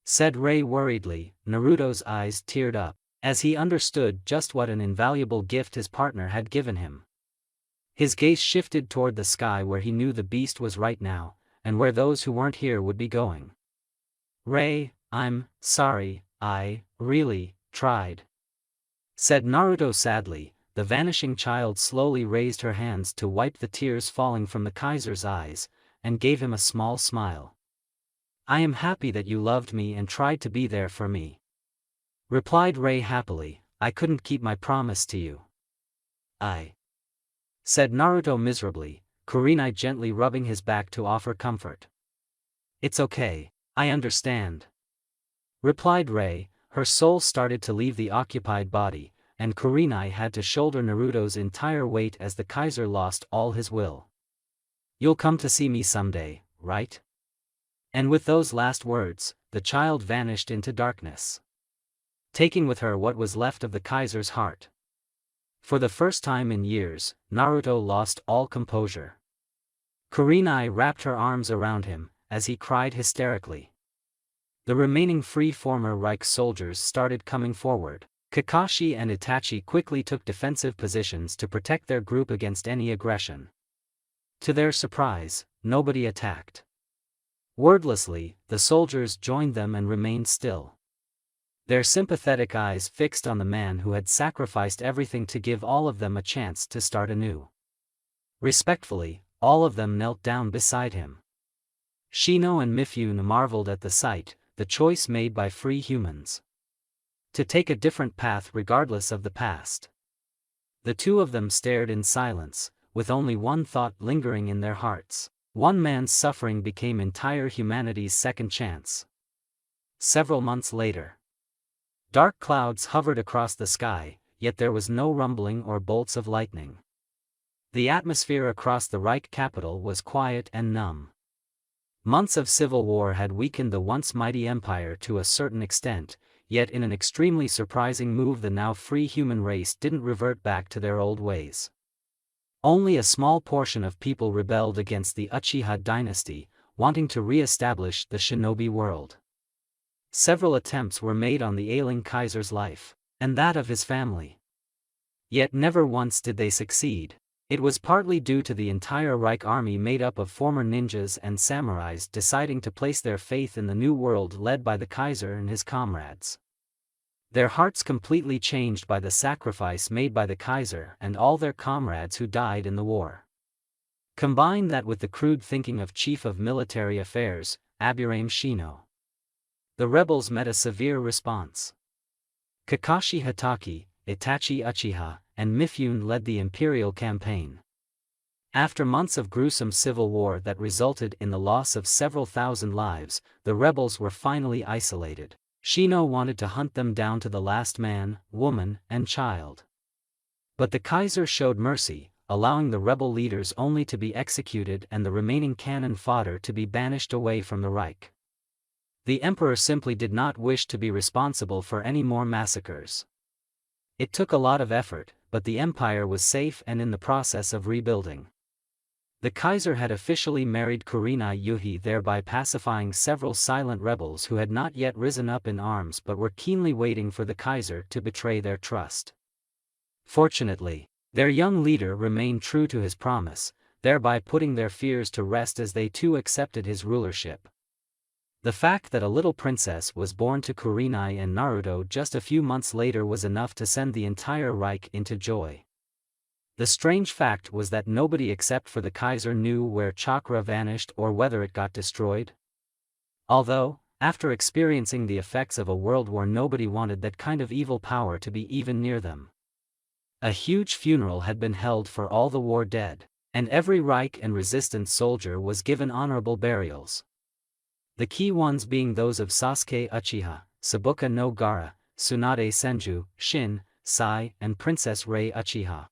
said Rei worriedly. Naruto's eyes teared up, as he understood just what an invaluable gift his partner had given him. His gaze shifted toward the sky, where he knew the beast was right now, and where those who weren't here would be going. "Rei, I'm sorry, I really tried," said Naruto sadly. The vanishing child slowly raised her hands to wipe the tears falling from the Kaiser's eyes, and gave him a small smile. "I am happy that you loved me and tried to be there for me," replied Rei happily. "I couldn't keep my promise to you." Said Naruto miserably, Kurenai gently rubbing his back to offer comfort. "It's okay, I understand," replied Rei. Her soul started to leave the occupied body, and Kurenai had to shoulder Naruto's entire weight as the Kaiser lost all his will. "You'll come to see me someday, right?" And with those last words, the child vanished into darkness, taking with her what was left of the Kaiser's heart. For the first time in years, Naruto lost all composure. Kurenai wrapped her arms around him, as he cried hysterically. The remaining free former Reich soldiers started coming forward. Kakashi and Itachi quickly took defensive positions to protect their group against any aggression. To their surprise, nobody attacked. Wordlessly, the soldiers joined them and remained still, their sympathetic eyes fixed on the man who had sacrificed everything to give all of them a chance to start anew. Respectfully, all of them knelt down beside him. Shino and Mifune marveled at the sight, the choice made by free humans to take a different path regardless of the past. The two of them stared in silence, with only one thought lingering in their hearts. One man's suffering became entire humanity's second chance. Several months later, dark clouds hovered across the sky, yet there was no rumbling or bolts of lightning. The atmosphere across the Reich capital was quiet and numb. Months of civil war had weakened the once mighty empire to a certain extent, yet in an extremely surprising move the now free human race didn't revert back to their old ways. Only a small portion of people rebelled against the Uchiha dynasty, wanting to re-establish the shinobi world. Several attempts were made on the ailing Kaiser's life, and that of his family. Yet never once did they succeed. It was partly due to the entire Reich army made up of former ninjas and samurais deciding to place their faith in the new world led by the Kaiser and his comrades. Their hearts completely changed by the sacrifice made by the Kaiser and all their comrades who died in the war. Combine that with the crude thinking of Chief of Military Affairs, Aburame Shino. The rebels met a severe response. Kakashi Hatake, Itachi Uchiha, and Mifune led the imperial campaign. After months of gruesome civil war that resulted in the loss of several thousand lives, the rebels were finally isolated. Shino wanted to hunt them down to the last man, woman, and child. But the Kaiser showed mercy, allowing the rebel leaders only to be executed and the remaining cannon fodder to be banished away from the Reich. The emperor simply did not wish to be responsible for any more massacres. It took a lot of effort, but the empire was safe and in the process of rebuilding. The Kaiser had officially married Kurenai Yuhi, thereby pacifying several silent rebels who had not yet risen up in arms but were keenly waiting for the Kaiser to betray their trust. Fortunately, their young leader remained true to his promise, thereby putting their fears to rest as they too accepted his rulership. The fact that a little princess was born to Kurenai and Naruto just a few months later was enough to send the entire Reich into joy. The strange fact was that nobody except for the Kaiser knew where chakra vanished or whether it got destroyed. Although, After experiencing the effects of a world war, nobody wanted that kind of evil power to be even near them. A huge funeral had been held for all the war dead, and every Reich and resistance soldier was given honorable burials. The key ones being those of Sasuke Uchiha, Sabuka no Gaara, Tsunade Senju, Shin, Sai, and Princess Rei Uchiha.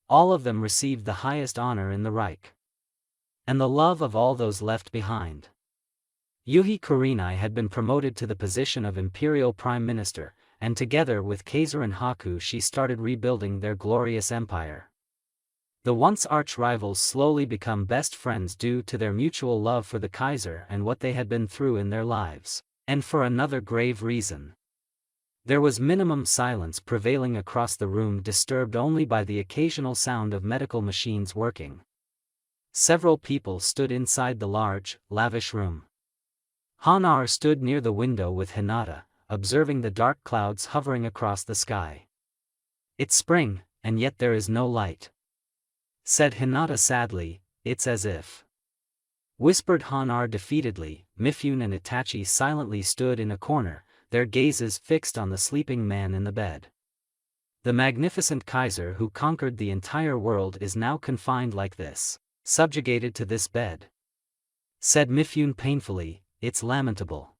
All of them received the highest honor in the Reich, and the love of all those left behind. Yuhi Kurenai had been promoted to the position of Imperial Prime Minister, and together with Kaiser and Haku she started rebuilding their glorious empire. The once arch-rivals slowly become best friends due to their mutual love for the Kaiser and what they had been through in their lives, and for another grave reason. There was minimum silence prevailing across the room, disturbed only by the occasional sound of medical machines working. Several people stood inside the large, lavish room. Hanar stood near the window with Hinata, observing the dark clouds hovering across the sky. "It's spring, and yet there is no light," said Hinata sadly. "It's as if," whispered Hanar defeatedly. Mifune and Itachi silently stood in a corner, their gazes fixed on the sleeping man in the bed. "The magnificent Kaiser who conquered the entire world is now confined like this, subjugated to this bed," said Mifune painfully. "It's lamentable."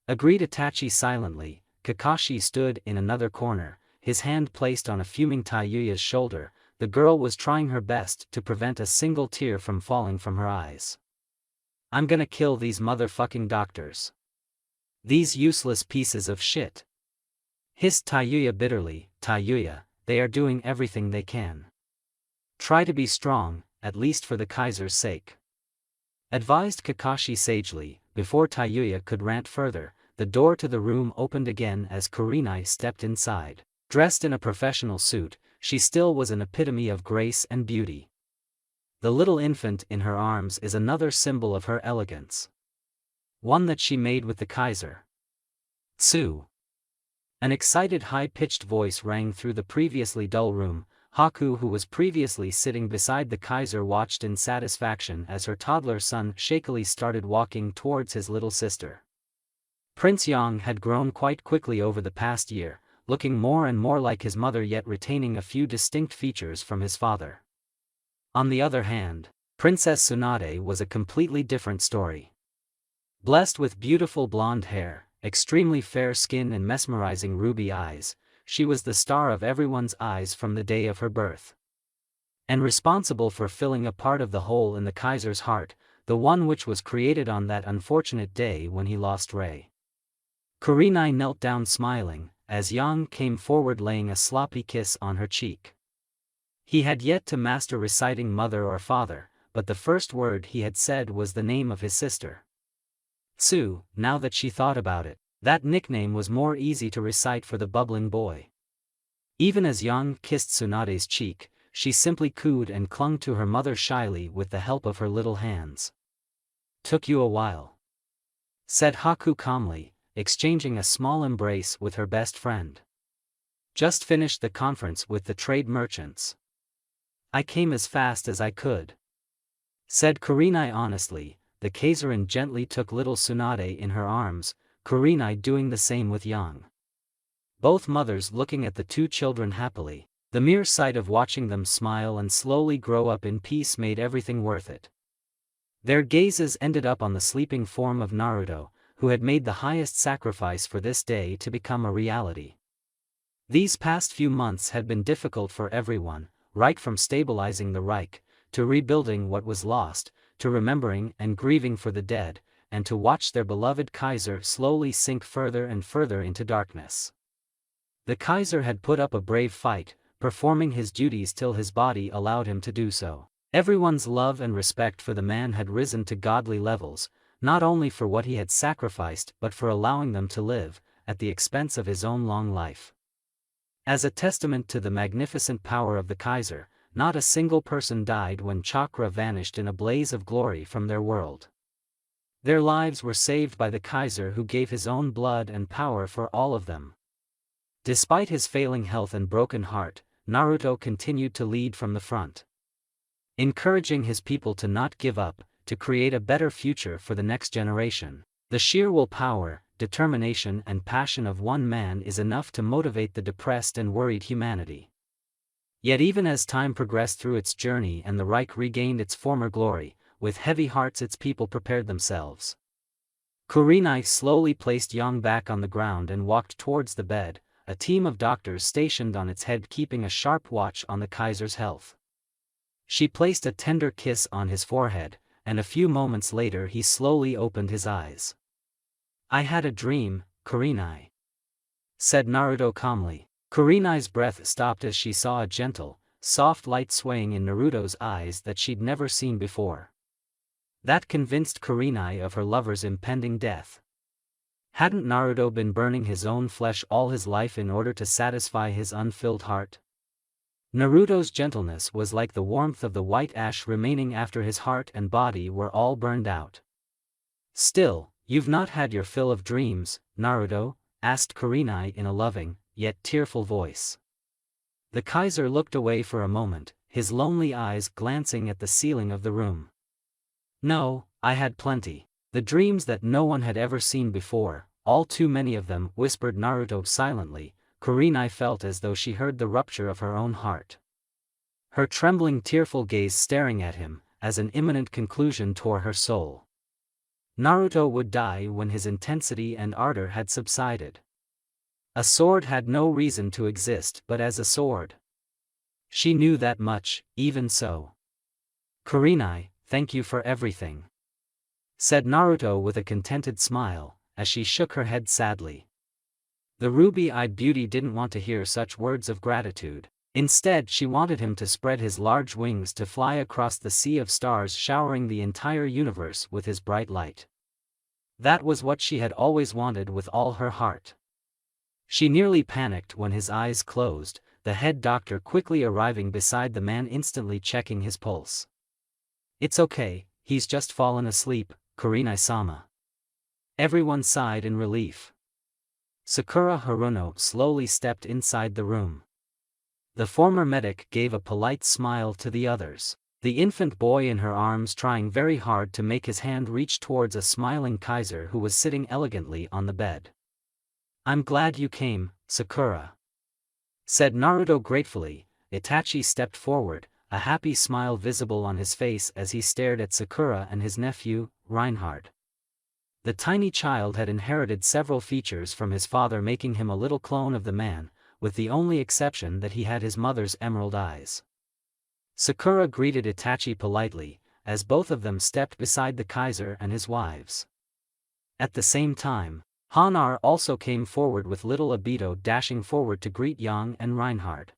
Agreed Itachi silently. Kakashi stood in another corner, his hand placed on a fuming Taiyuya's shoulder. The girl was trying her best to prevent a single tear from falling from her eyes. "I'm gonna kill these motherfucking doctors. These useless pieces of shit," hissed Taiyuya bitterly. "Taiyuya, they are doing everything they can. Try to be strong, at least for the Kaiser's sake," advised Kakashi sagely. Before Taiyuya could rant further, the door to the room opened again as Kurenai stepped inside. Dressed in a professional suit, she still was an epitome of grace and beauty. The little infant in her arms is another symbol of her elegance. One that she made with the Kaiser. "Tsu!" An excited high-pitched voice rang through the previously dull room. Haku, who was previously sitting beside the Kaiser, watched in satisfaction as her toddler son shakily started walking towards his little sister. Prince Yang had grown quite quickly over the past year, looking more and more like his mother yet retaining a few distinct features from his father. On the other hand, Princess Tsunade was a completely different story. Blessed with beautiful blonde hair, extremely fair skin and mesmerizing ruby eyes, she was the star of everyone's eyes from the day of her birth. And responsible for filling a part of the hole in the Kaiser's heart, the one which was created on that unfortunate day when he lost Rei. Kurenai knelt down smiling, as Yang came forward laying a sloppy kiss on her cheek. He had yet to master reciting mother or father, but the first word he had said was the name of his sister. Tsu. Now that she thought about it, that nickname was more easy to recite for the bubbling boy. Even as Yang kissed Tsunade's cheek, she simply cooed and clung to her mother shyly with the help of her little hands. "Took you a while," said Haku calmly, exchanging a small embrace with her best friend. "Just finished the conference with the trade merchants. I came as fast as I could," said Kurenai honestly. The Kaiserin gently took little Tsunade in her arms, Kurenai doing the same with Yang. Both mothers looking at the two children happily. The mere sight of watching them smile and slowly grow up in peace made everything worth it. Their gazes ended up on the sleeping form of Naruto, who had made the highest sacrifice for this day to become a reality. These past few months had been difficult for everyone, right from stabilizing the Reich, to rebuilding what was lost, to remembering and grieving for the dead, and to watch their beloved Kaiser slowly sink further and further into darkness. The Kaiser had put up a brave fight, performing his duties till his body allowed him to do so. Everyone's love and respect for the man had risen to godly levels, not only for what he had sacrificed but for allowing them to live, at the expense of his own long life. As a testament to the magnificent power of the Kaiser, not a single person died when chakra vanished in a blaze of glory from their world. Their lives were saved by the Kaiser, who gave his own blood and power for all of them. Despite his failing health and broken heart, Naruto continued to lead from the front, encouraging his people to not give up, to create a better future for the next generation. The sheer willpower, determination and passion of one man is enough to motivate the depressed and worried humanity. Yet even as time progressed through its journey and the Reich regained its former glory, with heavy hearts its people prepared themselves. Kurenai slowly placed Yang back on the ground and walked towards the bed, a team of doctors stationed on its head keeping a sharp watch on the Kaiser's health. She placed a tender kiss on his forehead, and a few moments later he slowly opened his eyes. "I had a dream, Kurenai," said Naruto calmly. Kurenai's breath stopped as she saw a gentle, soft light swaying in Naruto's eyes that she'd never seen before. That convinced Kurenai of her lover's impending death. Hadn't Naruto been burning his own flesh all his life in order to satisfy his unfilled heart? Naruto's gentleness was like the warmth of the white ash remaining after his heart and body were all burned out. "Still, you've not had your fill of dreams, Naruto?" asked Kurenai in a loving, yet tearful voice. The Kaiser looked away for a moment, his lonely eyes glancing at the ceiling of the room. "No, I had plenty. The dreams that no one had ever seen before, all too many of them," whispered Naruto silently. Kurenai felt as though she heard the rupture of her own heart. Her trembling tearful gaze staring at him, as an imminent conclusion tore her soul. Naruto would die when his intensity and ardor had subsided. A sword had no reason to exist but as a sword. She knew that much, even so. "Kurenai, thank you for everything," said Naruto with a contented smile, as she shook her head sadly. The ruby-eyed beauty didn't want to hear such words of gratitude. Instead she wanted him to spread his large wings to fly across the sea of stars, showering the entire universe with his bright light. That was what she had always wanted with all her heart. She nearly panicked when his eyes closed, the head doctor quickly arriving beside the man, instantly checking his pulse. "It's okay, he's just fallen asleep, Kurenai-sama." Everyone sighed in relief. Sakura Haruno slowly stepped inside the room. The former medic gave a polite smile to the others, the infant boy in her arms trying very hard to make his hand reach towards a smiling Kaiser who was sitting elegantly on the bed. "I'm glad you came, Sakura," said Naruto gratefully. Itachi stepped forward, a happy smile visible on his face as he stared at Sakura and his nephew, Reinhard. The tiny child had inherited several features from his father, making him a little clone of the man, with the only exception that he had his mother's emerald eyes. Sakura greeted Itachi politely, as both of them stepped beside the Kaiser and his wives. At the same time, Hanar also came forward with little Obito dashing forward to greet Yang and Reinhard.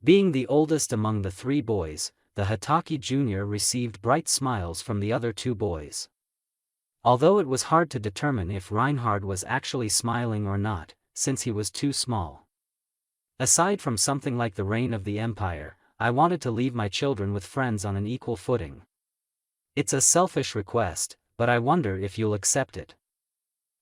Being the oldest among the three boys, the Hatake Jr. received bright smiles from the other two boys. Although it was hard to determine if Reinhard was actually smiling or not, since he was too small. "Aside from something like the reign of the Empire, I wanted to leave my children with friends on an equal footing. It's a selfish request, but I wonder if you'll accept it,"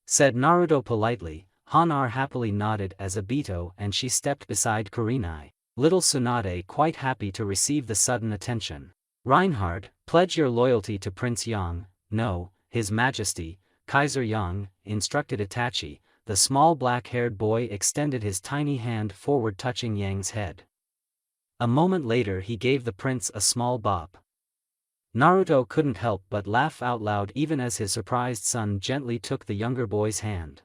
said Naruto politely. Hanar happily nodded as Obito and she stepped beside Kurenai, little Tsunade quite happy to receive the sudden attention. "Reinhard, pledge your loyalty to Prince Yang." "No, His Majesty," Kaiser Yang instructed Itachi. The small black-haired boy extended his tiny hand forward, touching Yang's head. A moment later he gave the prince a small bop. Naruto couldn't help but laugh out loud even as his surprised son gently took the younger boy's hand.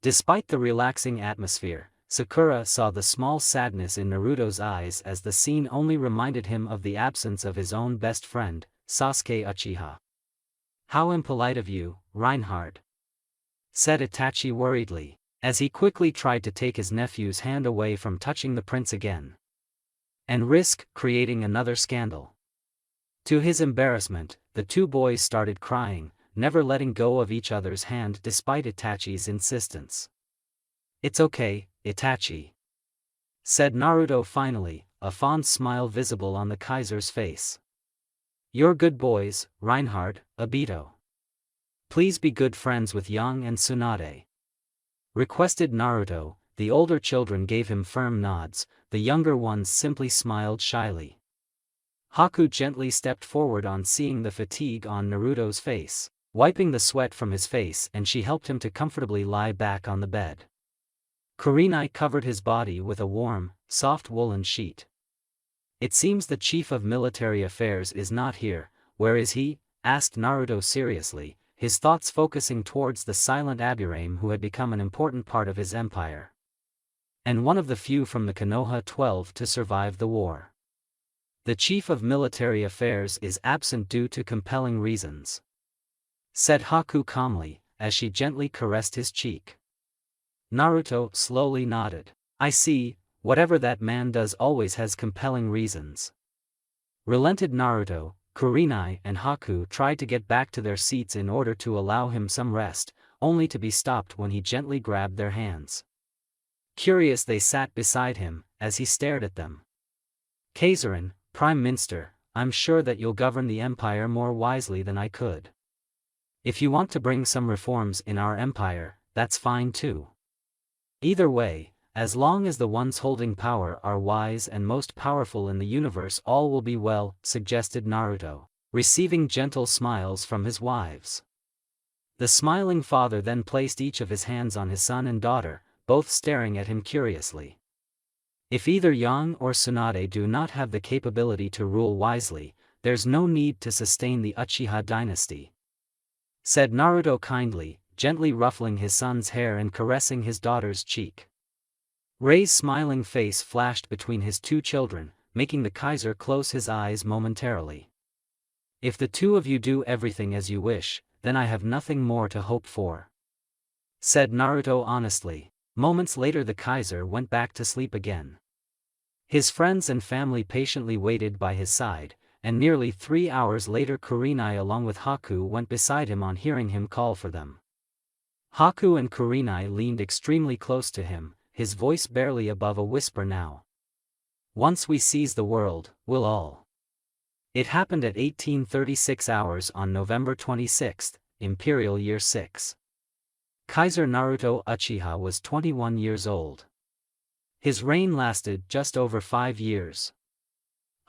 Despite the relaxing atmosphere, Sakura saw the small sadness in Naruto's eyes as the scene only reminded him of the absence of his own best friend, Sasuke Uchiha. "How impolite of you, Reinhard," said Itachi worriedly, as he quickly tried to take his nephew's hand away from touching the prince again, and risk creating another scandal. To his embarrassment, the two boys started crying, never letting go of each other's hand despite Itachi's insistence. "It's okay, Itachi," said Naruto finally, a fond smile visible on the Kaiser's face. "You're good boys, Reinhard, Obito. Please be good friends with Yang and Tsunade," requested Naruto. The older children gave him firm nods, the younger ones simply smiled shyly. Haku gently stepped forward on seeing the fatigue on Naruto's face. wiping the sweat from his face, and she helped him to comfortably lie back on the bed. Kurenai covered his body with a warm, soft woolen sheet. "It seems the chief of military affairs is not here. Where is he?" asked Naruto seriously, his thoughts focusing towards the silent Aburame who had become an important part of his empire, and one of the few from the Konoha 12 to survive the war. "The chief of military affairs is absent due to compelling reasons," said Haku calmly, as she gently caressed his cheek. Naruto slowly nodded. "I see, whatever that man does always has compelling reasons." Relented Naruto, Kurenai and Haku tried to get back to their seats in order to allow him some rest, only to be stopped when he gently grabbed their hands. Curious, they sat beside him, as he stared at them. "Kaiserin, Prime Minister, I'm sure that you'll govern the empire more wisely than I could. If you want to bring some reforms in our empire, that's fine too. Either way, as long as the ones holding power are wise and most powerful in the universe, all will be well," suggested Naruto, receiving gentle smiles from his wives. The smiling father then placed each of his hands on his son and daughter, both staring at him curiously. "If either Yang or Tsunade do not have the capability to rule wisely, there's no need to sustain the Uchiha dynasty," said Naruto kindly, gently ruffling his son's hair and caressing his daughter's cheek. Rei's smiling face flashed between his two children, making the Kaiser close his eyes momentarily. "If the two of you do everything as you wish, then I have nothing more to hope for," said Naruto honestly. Moments later the Kaiser went back to sleep again. His friends and family patiently waited by his side, and nearly 3 hours later Kurenai along with Haku went beside him on hearing him call for them. Haku and Kurenai leaned extremely close to him, his voice barely above a whisper now. "Once we seize the world, we'll all." It happened at 1836 hours on November 26, Imperial Year 6. Kaiser Naruto Uchiha was 21 years old. His reign lasted just over 5 years.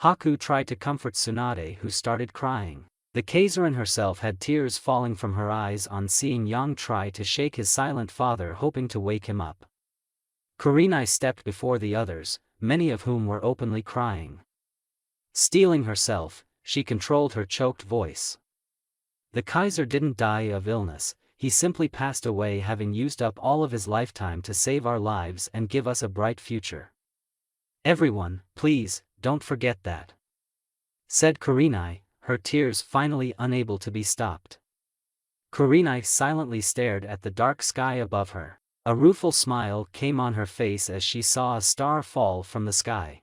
Haku tried to comfort Tsunade, who started crying. The Kaiserin herself had tears falling from her eyes on seeing Yang try to shake his silent father, hoping to wake him up. Kurenai stepped before the others, many of whom were openly crying. Steeling herself, she controlled her choked voice. "The Kaiser didn't die of illness, he simply passed away, having used up all of his lifetime to save our lives and give us a bright future. Everyone, please, don't forget that," said Kurenai, her tears finally unable to be stopped. Kurenai silently stared at the dark sky above her. A rueful smile came on her face as she saw a star fall from the sky.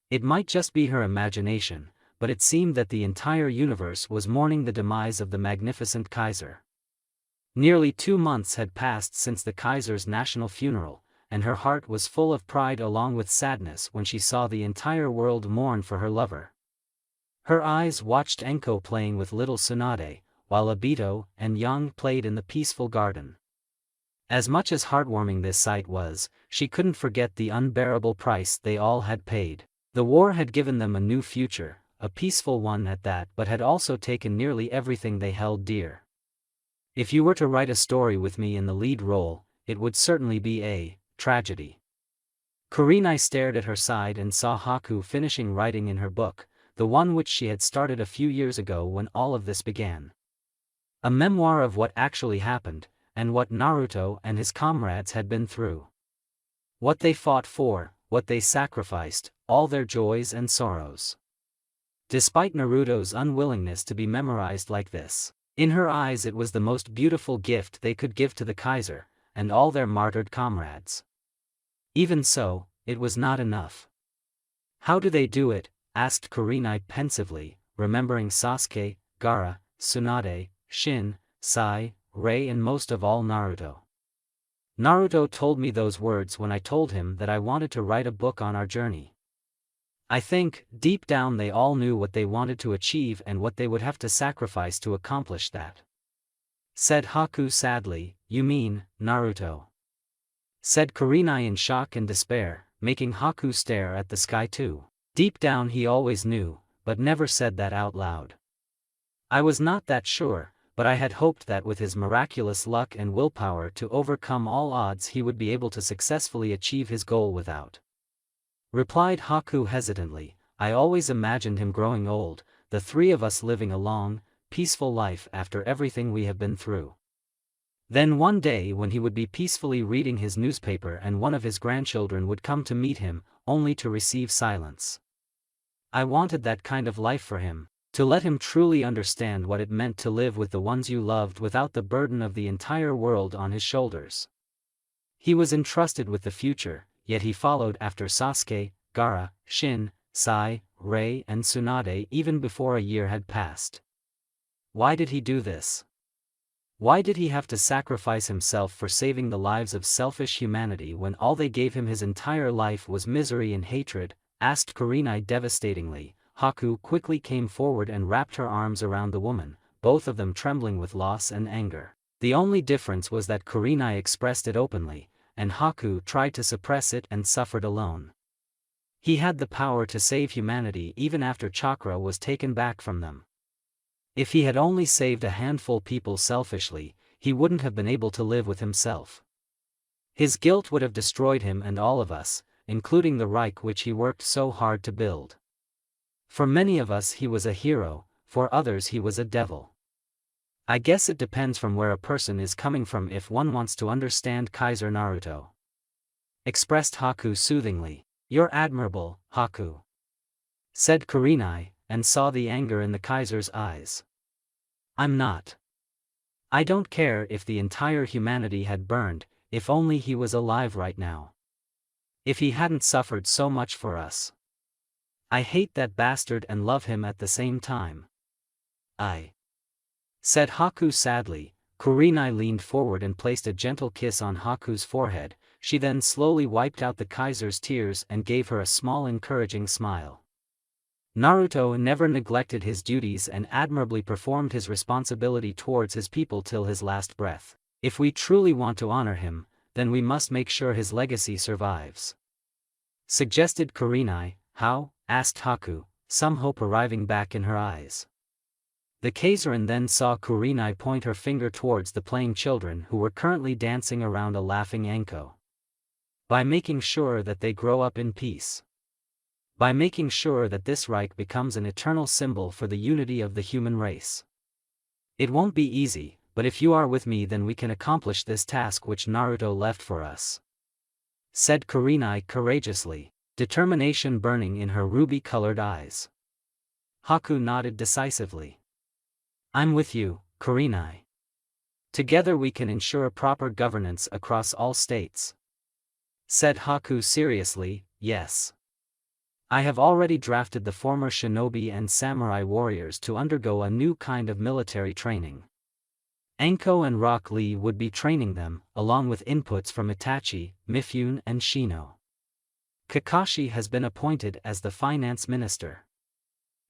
It might just be her imagination, but it seemed that the entire universe was mourning the demise of the magnificent Kaiser. Nearly 2 months had passed since the Kaiser's national funeral, and her heart was full of pride along with sadness when she saw the entire world mourn for her lover. Her eyes watched Enko playing with little Tsunade, while Obito and Yang played in the peaceful garden. As much as heartwarming this sight was, she couldn't forget the unbearable price they all had paid. The war had given them a new future, a peaceful one at that, but had also taken nearly everything they held dear. If you were to write a story with me in the lead role, it would certainly be a tragedy. Kurenai stared at her side and saw Haku finishing writing in her book, the one which she had started a few years ago when all of this began. A memoir of what actually happened, and what Naruto and his comrades had been through. What they fought for, what they sacrificed, all their joys and sorrows. Despite Naruto's unwillingness to be memorized like this, in her eyes it was the most beautiful gift they could give to the Kaiser, and all their martyred comrades. Even so, it was not enough. "How do they do it?" asked Kurenai pensively, remembering Sasuke, Gaara, Tsunade, Shin, Sai, Rei and most of all Naruto. "Naruto told me those words when I told him that I wanted to write a book on our journey. I think, deep down they all knew what they wanted to achieve and what they would have to sacrifice to accomplish that," said Haku sadly. "You mean, Naruto?" said Kurenai in shock and despair, making Haku stare at the sky too. Deep down he always knew, but never said that out loud. "I was not that sure, but I had hoped that with his miraculous luck and willpower to overcome all odds he would be able to successfully achieve his goal without. Replied Haku hesitantly, I always imagined him growing old, the three of us living a long, peaceful life after everything we have been through. Then one day when he would be peacefully reading his newspaper and one of his grandchildren would come to meet him, only to receive silence. I wanted that kind of life for him, to let him truly understand what it meant to live with the ones you loved without the burden of the entire world on his shoulders. He was entrusted with the future, yet he followed after Sasuke, Gaara, Shin, Sai, Rei and Tsunade even before a year had passed. Why did he do this? Why did he have to sacrifice himself for saving the lives of selfish humanity when all they gave him his entire life was misery and hatred? Asked Kurenai devastatingly. Haku quickly came forward and wrapped her arms around the woman, both of them trembling with loss and anger. The only difference was that Kurenai expressed it openly, and Haku tried to suppress it and suffered alone. He had the power to save humanity even after chakra was taken back from them. If he had only saved a handful people selfishly, he wouldn't have been able to live with himself. His guilt would have destroyed him and all of us, including the Reich which he worked so hard to build. For many of us he was a hero, for others he was a devil. I guess it depends from where a person is coming from if one wants to understand Kaiser Naruto. Expressed Haku soothingly. You're admirable, Haku. Said Kurenai, and saw the anger in the Kaiser's eyes. I'm not. I don't care if the entire humanity had burned, if only he was alive right now. If he hadn't suffered so much for us. I hate that bastard and love him at the same time. Said Haku sadly. Kurenai leaned forward and placed a gentle kiss on Haku's forehead. She then slowly wiped out the Kaiser's tears and gave her a small encouraging smile. Naruto never neglected his duties and admirably performed his responsibility towards his people till his last breath. If we truly want to honor him, then we must make sure his legacy survives. Suggested Kurenai. How? Asked Haku, some hope arriving back in her eyes. The Kaiserin then saw Kurenai point her finger towards the playing children who were currently dancing around a laughing Anko. By making sure that they grow up in peace. By making sure that this Reich becomes an eternal symbol for the unity of the human race. It won't be easy, but if you are with me then we can accomplish this task which Naruto left for us. Said Kurenai courageously, determination burning in her ruby-colored eyes. Haku nodded decisively. I'm with you, Kurenai. Together we can ensure proper governance across all states. Said Haku seriously. Yes. I have already drafted the former shinobi and samurai warriors to undergo a new kind of military training. Anko and Rock Lee would be training them, along with inputs from Itachi, Mifune and Shino. Kakashi has been appointed as the finance minister.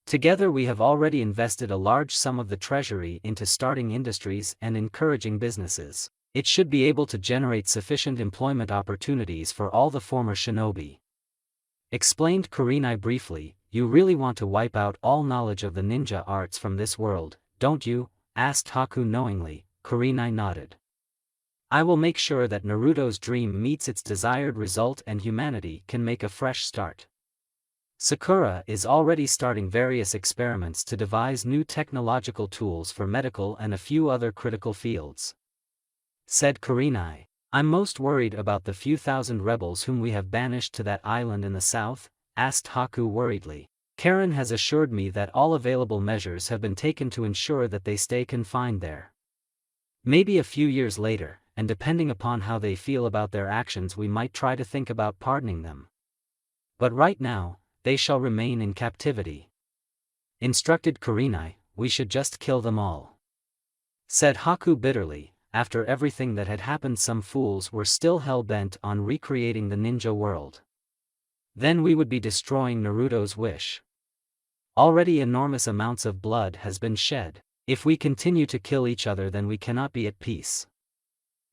Together we have already invested a large sum of the treasury into starting industries and encouraging businesses. It should be able to generate sufficient employment opportunities for all the former shinobi. Explained Kurenai briefly. You really want to wipe out all knowledge of the ninja arts from this world, don't you? Asked Haku knowingly. Kurenai nodded. I will make sure that Naruto's dream meets its desired result and humanity can make a fresh start. Sakura is already starting various experiments to devise new technological tools for medical and a few other critical fields. Said Kurenai. I'm most worried about the few thousand rebels whom we have banished to that island in the south. Asked Haku worriedly. Karen has assured me that all available measures have been taken to ensure that they stay confined there. Maybe a few years later, and depending upon how they feel about their actions we might try to think about pardoning them. But right now, they shall remain in captivity. Instructed Kurenai. We should just kill them all. Said Haku bitterly. After everything that had happened some fools were still hell-bent on recreating the ninja world. Then we would be destroying Naruto's wish. Already enormous amounts of blood has been shed. If we continue to kill each other then we cannot be at peace.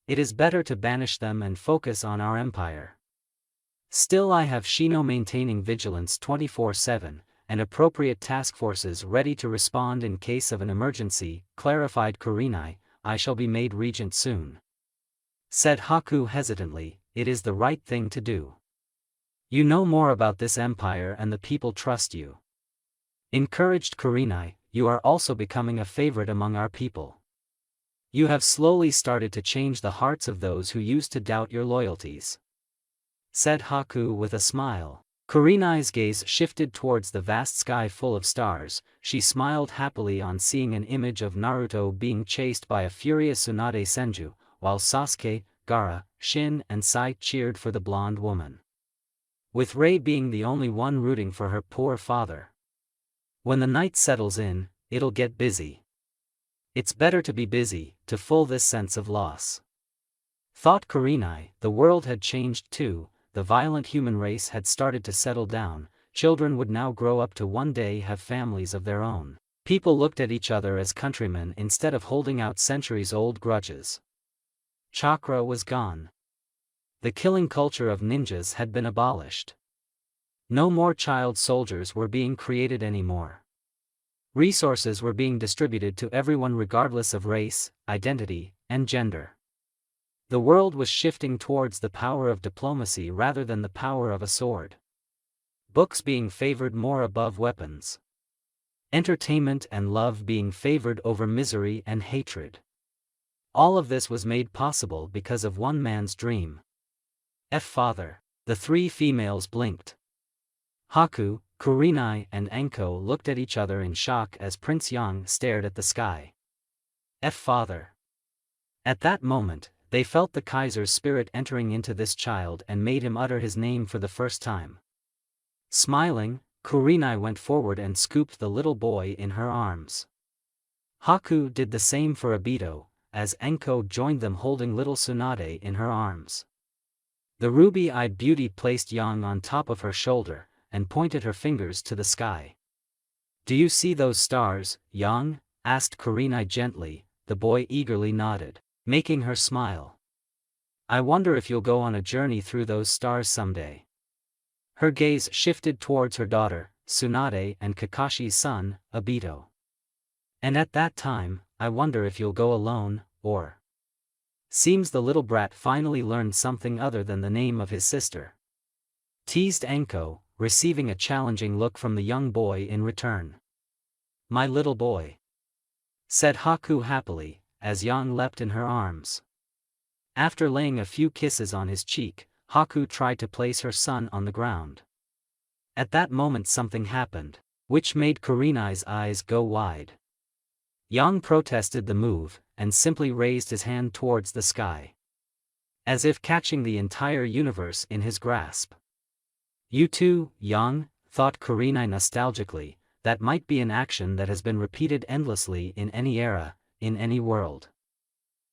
It is better to banish them and focus on our empire. Still I have Shino maintaining vigilance 24/7, and appropriate task forces ready to respond in case of an emergency, clarified Kurenai. I shall be made regent soon. Said Haku hesitantly, it is the right thing to do. You know more about this empire and the people trust you. Encouraged Kurenai, you are also becoming a favorite among our people. You have slowly started to change the hearts of those who used to doubt your loyalties. Said Haku with a smile. Kurenai's gaze shifted towards the vast sky full of stars. She smiled happily on seeing an image of Naruto being chased by a furious Tsunade Senju, while Sasuke, Gaara, Shin and Sai cheered for the blonde woman. With Rei being the only one rooting for her poor father. When the night settles in, it'll get busy. It's better to be busy, to full this sense of loss. Thought Kurenai. The world had changed too. The violent human race had started to settle down. Children would now grow up to one day have families of their own. People looked at each other as countrymen instead of holding out centuries-old grudges. Chakra was gone. The killing culture of ninjas had been abolished. No more child soldiers were being created anymore. Resources were being distributed to everyone regardless of race, identity, and gender. The world was shifting towards the power of diplomacy rather than the power of a sword. Books being favored more above weapons. Entertainment and love being favored over misery and hatred. All of this was made possible because of one man's dream. Father. The three females blinked. Haku, Kurenai and Anko looked at each other in shock as Prince Yang stared at the sky. Father. At that moment, they felt the Kaiser's spirit entering into this child and made him utter his name for the first time. Smiling, Kurenai went forward and scooped the little boy in her arms. Haku did the same for Obito, as Anko joined them holding little Tsunade in her arms. The ruby-eyed beauty placed Yang on top of her shoulder, and pointed her fingers to the sky. Do you see those stars, Yang? Asked Kurenai gently. The boy eagerly nodded, making her smile. I wonder if you'll go on a journey through those stars someday. Her gaze shifted towards her daughter, Tsunade and Kakashi's son, Obito. And at that time, I wonder if you'll go alone, or... Seems the little brat finally learned something other than the name of his sister. Teased Anko, receiving a challenging look from the young boy in return. My little boy. Said Haku happily, as Yang leapt in her arms. After laying a few kisses on his cheek, Haku tried to place her son on the ground. At that moment something happened, which made Kurenai's eyes go wide. Yang protested the move, and simply raised his hand towards the sky. As if catching the entire universe in his grasp. You too, Yang, thought Kurenai nostalgically, that might be an action that has been repeated endlessly in any era, in any world.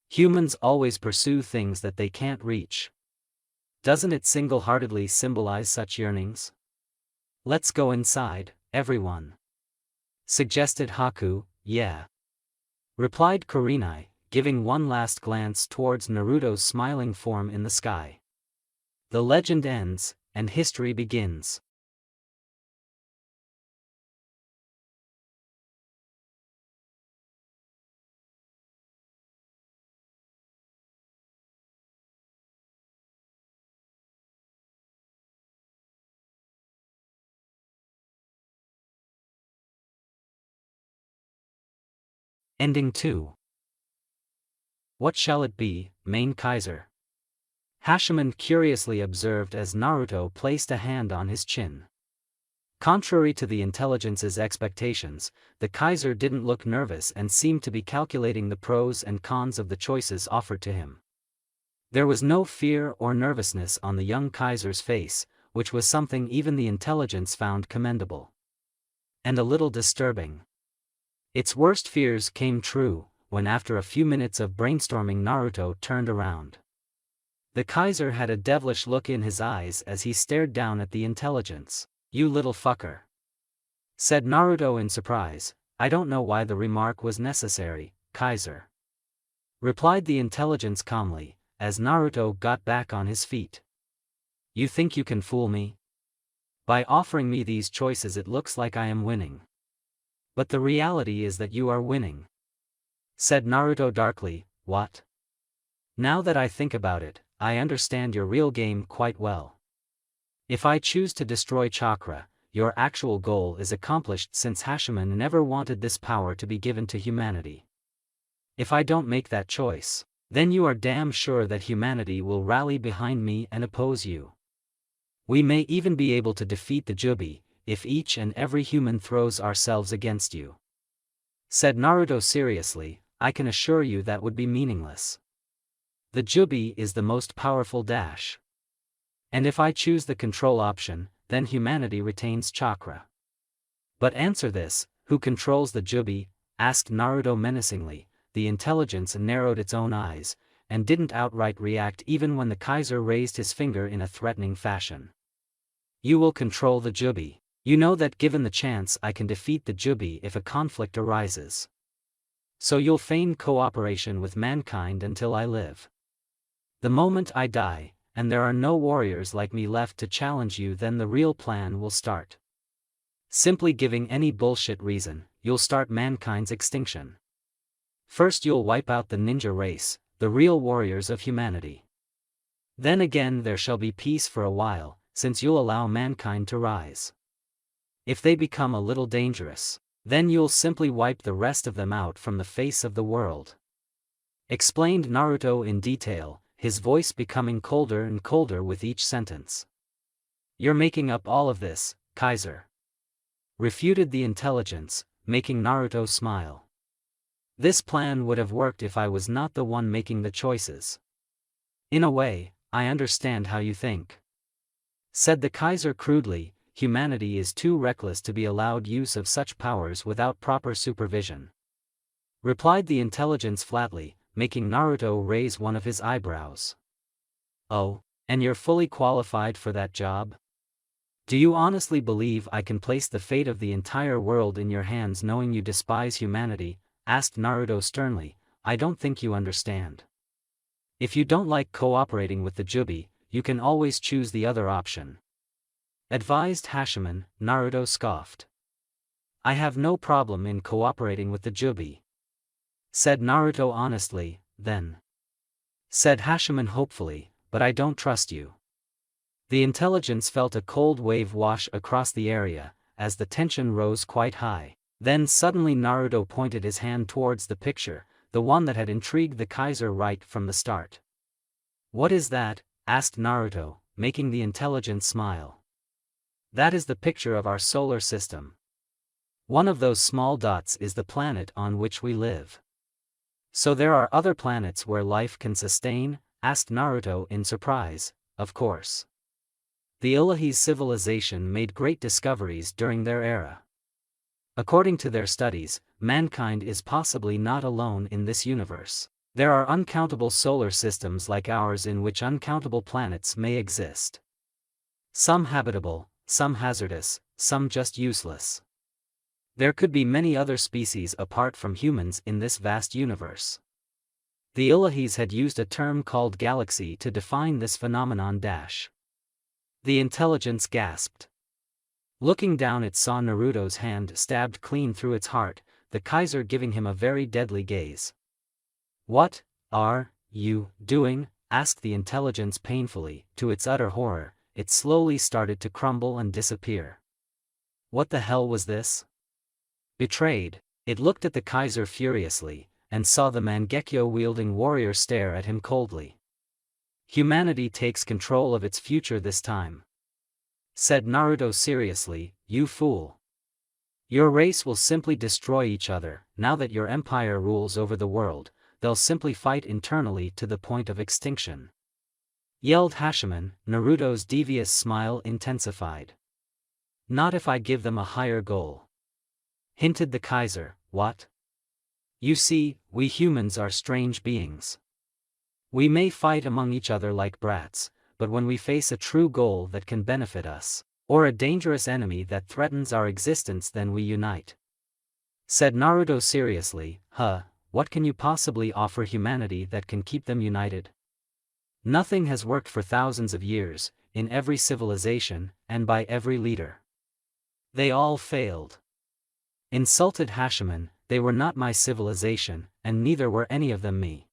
Humans always pursue things that they can't reach. Doesn't it single-heartedly symbolize such yearnings? Let's go inside, everyone. Suggested Haku. Yeah. Replied Kurenai, giving one last glance towards Naruto's smiling form in the sky. The legend ends, and history begins. Ending 2. What shall it be, main Kaiser? Hashimoto curiously observed as Naruto placed a hand on his chin. Contrary to the intelligence's expectations, the Kaiser didn't look nervous and seemed to be calculating the pros and cons of the choices offered to him. There was no fear or nervousness on the young Kaiser's face, which was something even the intelligence found commendable. And a little disturbing. Its worst fears came true, when after a few minutes of brainstorming Naruto turned around. The Kaiser had a devilish look in his eyes as he stared down at the intelligence. You little fucker. Said Naruto in surprise. I don't know why the remark was necessary, Kaiser. Replied the intelligence calmly, as Naruto got back on his feet. You think you can fool me? By offering me these choices it looks like I am winning. But the reality is that you are winning. Said Naruto darkly. What? Now that I think about it, I understand your real game quite well. If I choose to destroy chakra, your actual goal is accomplished since Hachiman never wanted this power to be given to humanity. If I don't make that choice, then you are damn sure that humanity will rally behind me and oppose you. We may even be able to defeat the Jubi, if each and every human throws ourselves against you. Said Naruto seriously. I can assure you that would be meaningless. The Jubi is the most powerful dash. And if I choose the control option, then humanity retains chakra. But answer this, who controls the Jubi? Asked Naruto menacingly. The intelligence narrowed its own eyes, and didn't outright react even when the Kaiser raised his finger in a threatening fashion. You will control the Jubi. You know that given the chance I can defeat the Jubi if a conflict arises. So you'll feign cooperation with mankind until I live. The moment I die, and there are no warriors like me left to challenge you, then the real plan will start. Simply giving any bullshit reason, you'll start mankind's extinction. First you'll wipe out the ninja race, the real warriors of humanity. Then again there shall be peace for a while, since you'll allow mankind to rise. If they become a little dangerous, then you'll simply wipe the rest of them out from the face of the world. Explained Naruto in detail, his voice becoming colder and colder with each sentence. You're making up all of this, Kaiser. Refuted the intelligence, making Naruto smile. This plan would have worked if I was not the one making the choices. In a way, I understand how you think. Said the Kaiser crudely. Humanity is too reckless to be allowed use of such powers without proper supervision. Replied the intelligence flatly, making Naruto raise one of his eyebrows. Oh, and you're fully qualified for that job? Do you honestly believe I can place the fate of the entire world in your hands knowing you despise humanity? Asked Naruto sternly. I don't think you understand. If you don't like cooperating with the Jubi, you can always choose the other option. Advised Hachiman. Naruto scoffed. I have no problem in cooperating with the Jubi. Said Naruto honestly. Then. Said Hachiman hopefully, but I don't trust you. The intelligence felt a cold wave wash across the area, as the tension rose quite high. Then suddenly Naruto pointed his hand towards the picture, the one that had intrigued the Kaiser right from the start. What is that? Asked Naruto, making the intelligence smile. That is the picture of our solar system. One of those small dots is the planet on which we live. So there are other planets where life can sustain? Asked Naruto in surprise. Of course. The Illahese civilization made great discoveries during their era. According to their studies, mankind is possibly not alone in this universe. There are uncountable solar systems like ours in which uncountable planets may exist. Some habitable, some hazardous, some just useless. There could be many other species apart from humans in this vast universe. The Illahese had used a term called galaxy to define this phenomenon. The intelligence gasped. Looking down it saw Naruto's hand stabbed clean through its heart, the Kaiser giving him a very deadly gaze. What are you doing? Asked the intelligence painfully. To its utter horror, it slowly started to crumble and disappear. What the hell was this? Betrayed, it looked at the Kaiser furiously, and saw the Mangekyo-wielding warrior stare at him coldly. Humanity takes control of its future this time. Said Naruto seriously. You fool. Your race will simply destroy each other. Now that your empire rules over the world, they'll simply fight internally to the point of extinction. Yelled Hachiman. Naruto's devious smile intensified. Not if I give them a higher goal. Hinted the Kaiser. What? You see, we humans are strange beings. We may fight among each other like brats, but when we face a true goal that can benefit us, or a dangerous enemy that threatens our existence, then we unite. Said Naruto seriously. What can you possibly offer humanity that can keep them united? Nothing has worked for thousands of years. in every civilization, and by every leader. They all failed. Insulted Hashiman, they were not my civilization, and neither were any of them me.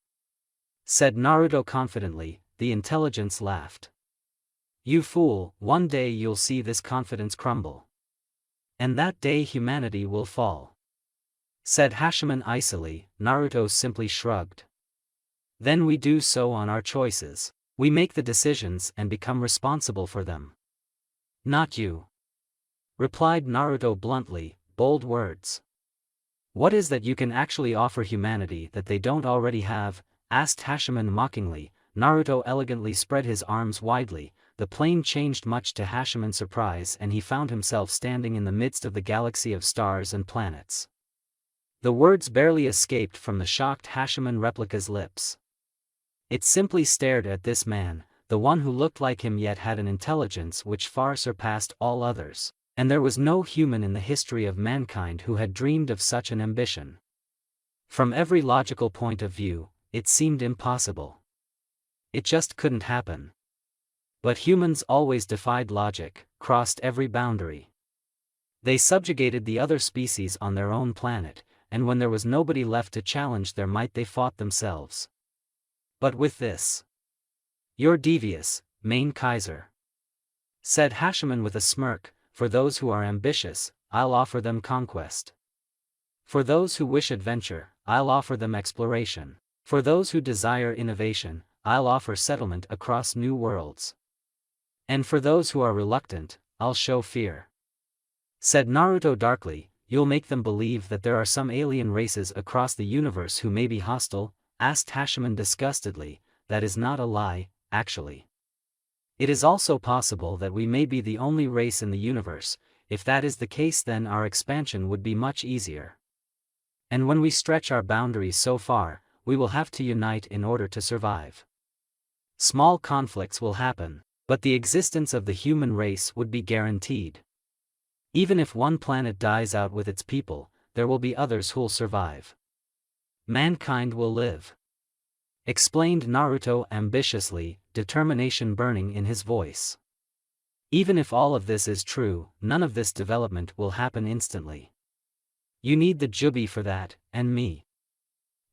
Said Naruto confidently. The intelligence laughed. You fool, one day you'll see this confidence crumble. And that day humanity will fall. Said Hashiman icily. Naruto simply shrugged. Then we do so on our choices. We make the decisions and become responsible for them. Not you. Replied Naruto bluntly, bold words. What is that you can actually offer humanity that they don't already have? Asked Hashiman mockingly. Naruto elegantly spread his arms widely. The plane changed much to Hashiman's surprise and he found himself standing in the midst of the galaxy of stars and planets. The words barely escaped from the shocked Hashiman replica's lips. It simply stared at this man, the one who looked like him yet had an intelligence which far surpassed all others, and there was no human in the history of mankind who had dreamed of such an ambition. From every logical point of view, it seemed impossible. It just couldn't happen. But humans always defied logic, crossed every boundary. They subjugated the other species on their own planet, and when there was nobody left to challenge their might they fought themselves. But with this, you're devious, Main Kaiser. Said Hashiman with a smirk. For those who are ambitious, I'll offer them conquest. For those who wish adventure, I'll offer them exploration. For those who desire innovation, I'll offer settlement across new worlds. And for those who are reluctant, I'll show fear. Said Naruto darkly. You'll make them believe that there are some alien races across the universe who may be hostile? Asked Hashiman disgustedly. That is not a lie, actually. It is also possible that we may be the only race in the universe. If that is the case, then our expansion would be much easier. And when we stretch our boundaries so far, we will have to unite in order to survive. Small conflicts will happen, but the existence of the human race would be guaranteed. Even if one planet dies out with its people, there will be others who'll survive. Mankind will live. Explained Naruto ambitiously, determination burning in his voice. Even if all of this is true, none of this development will happen instantly. You need the Jubi for that, and me.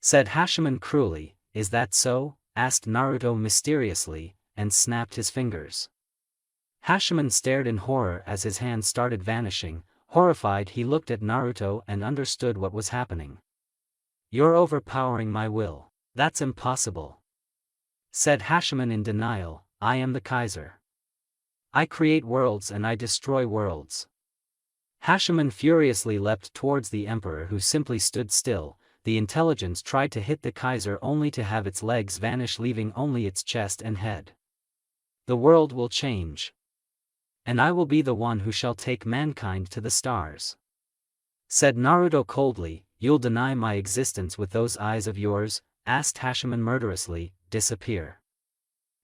Said Hashiman cruelly. Is that so? Asked Naruto mysteriously, and snapped his fingers. Hashiman stared in horror as his hand started vanishing. Horrified, he looked at Naruto and understood what was happening. You're overpowering my will. That's impossible. Said Hashiman in denial. I am the Kaiser. I create worlds and I destroy worlds. Hashiman furiously leapt towards the Emperor, who simply stood still. The intelligence tried to hit the Kaiser only to have its legs vanish, leaving only its chest and head. The world will change. And I will be the one who shall take mankind to the stars. Said Naruto coldly. You'll deny my existence with those eyes of yours? Asked Hashiman murderously. Disappear.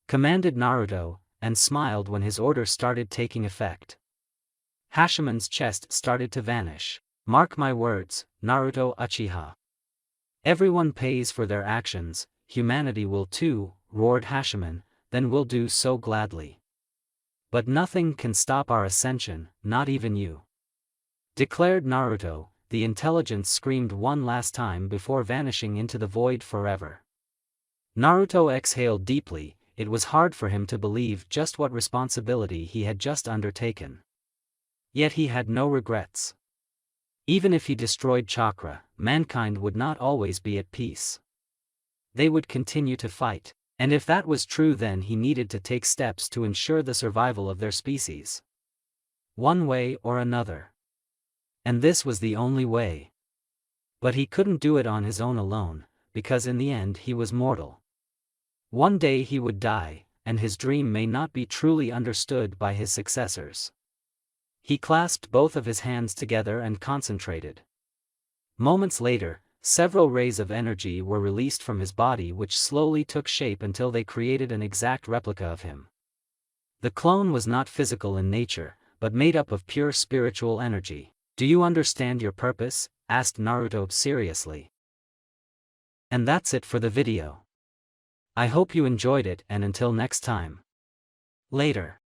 Commanded Naruto, and smiled when his order started taking effect. Hashiman's chest started to vanish. Mark my words, Naruto Uchiha. Everyone pays for their actions, humanity will too, roared Hashiman, then we'll do so gladly. But nothing can stop our ascension, not even you. Declared Naruto. The intelligence screamed one last time before vanishing into the void forever. Naruto exhaled deeply. It was hard for him to believe just what responsibility he had just undertaken. Yet he had no regrets. Even if he destroyed chakra, mankind would not always be at peace. They would continue to fight, and if that was true, then he needed to take steps to ensure the survival of their species. One way or another. And this was the only way. But he couldn't do it on his own alone, because in the end he was mortal. One day he would die, and his dream may not be truly understood by his successors. He clasped both of his hands together and concentrated. Moments later, several rays of energy were released from his body, which slowly took shape until they created an exact replica of him. The clone was not physical in nature, but made up of pure spiritual energy. Do you understand your purpose? Asked Naruto seriously. And that's it for the video. I hope you enjoyed it, and until next time. Later.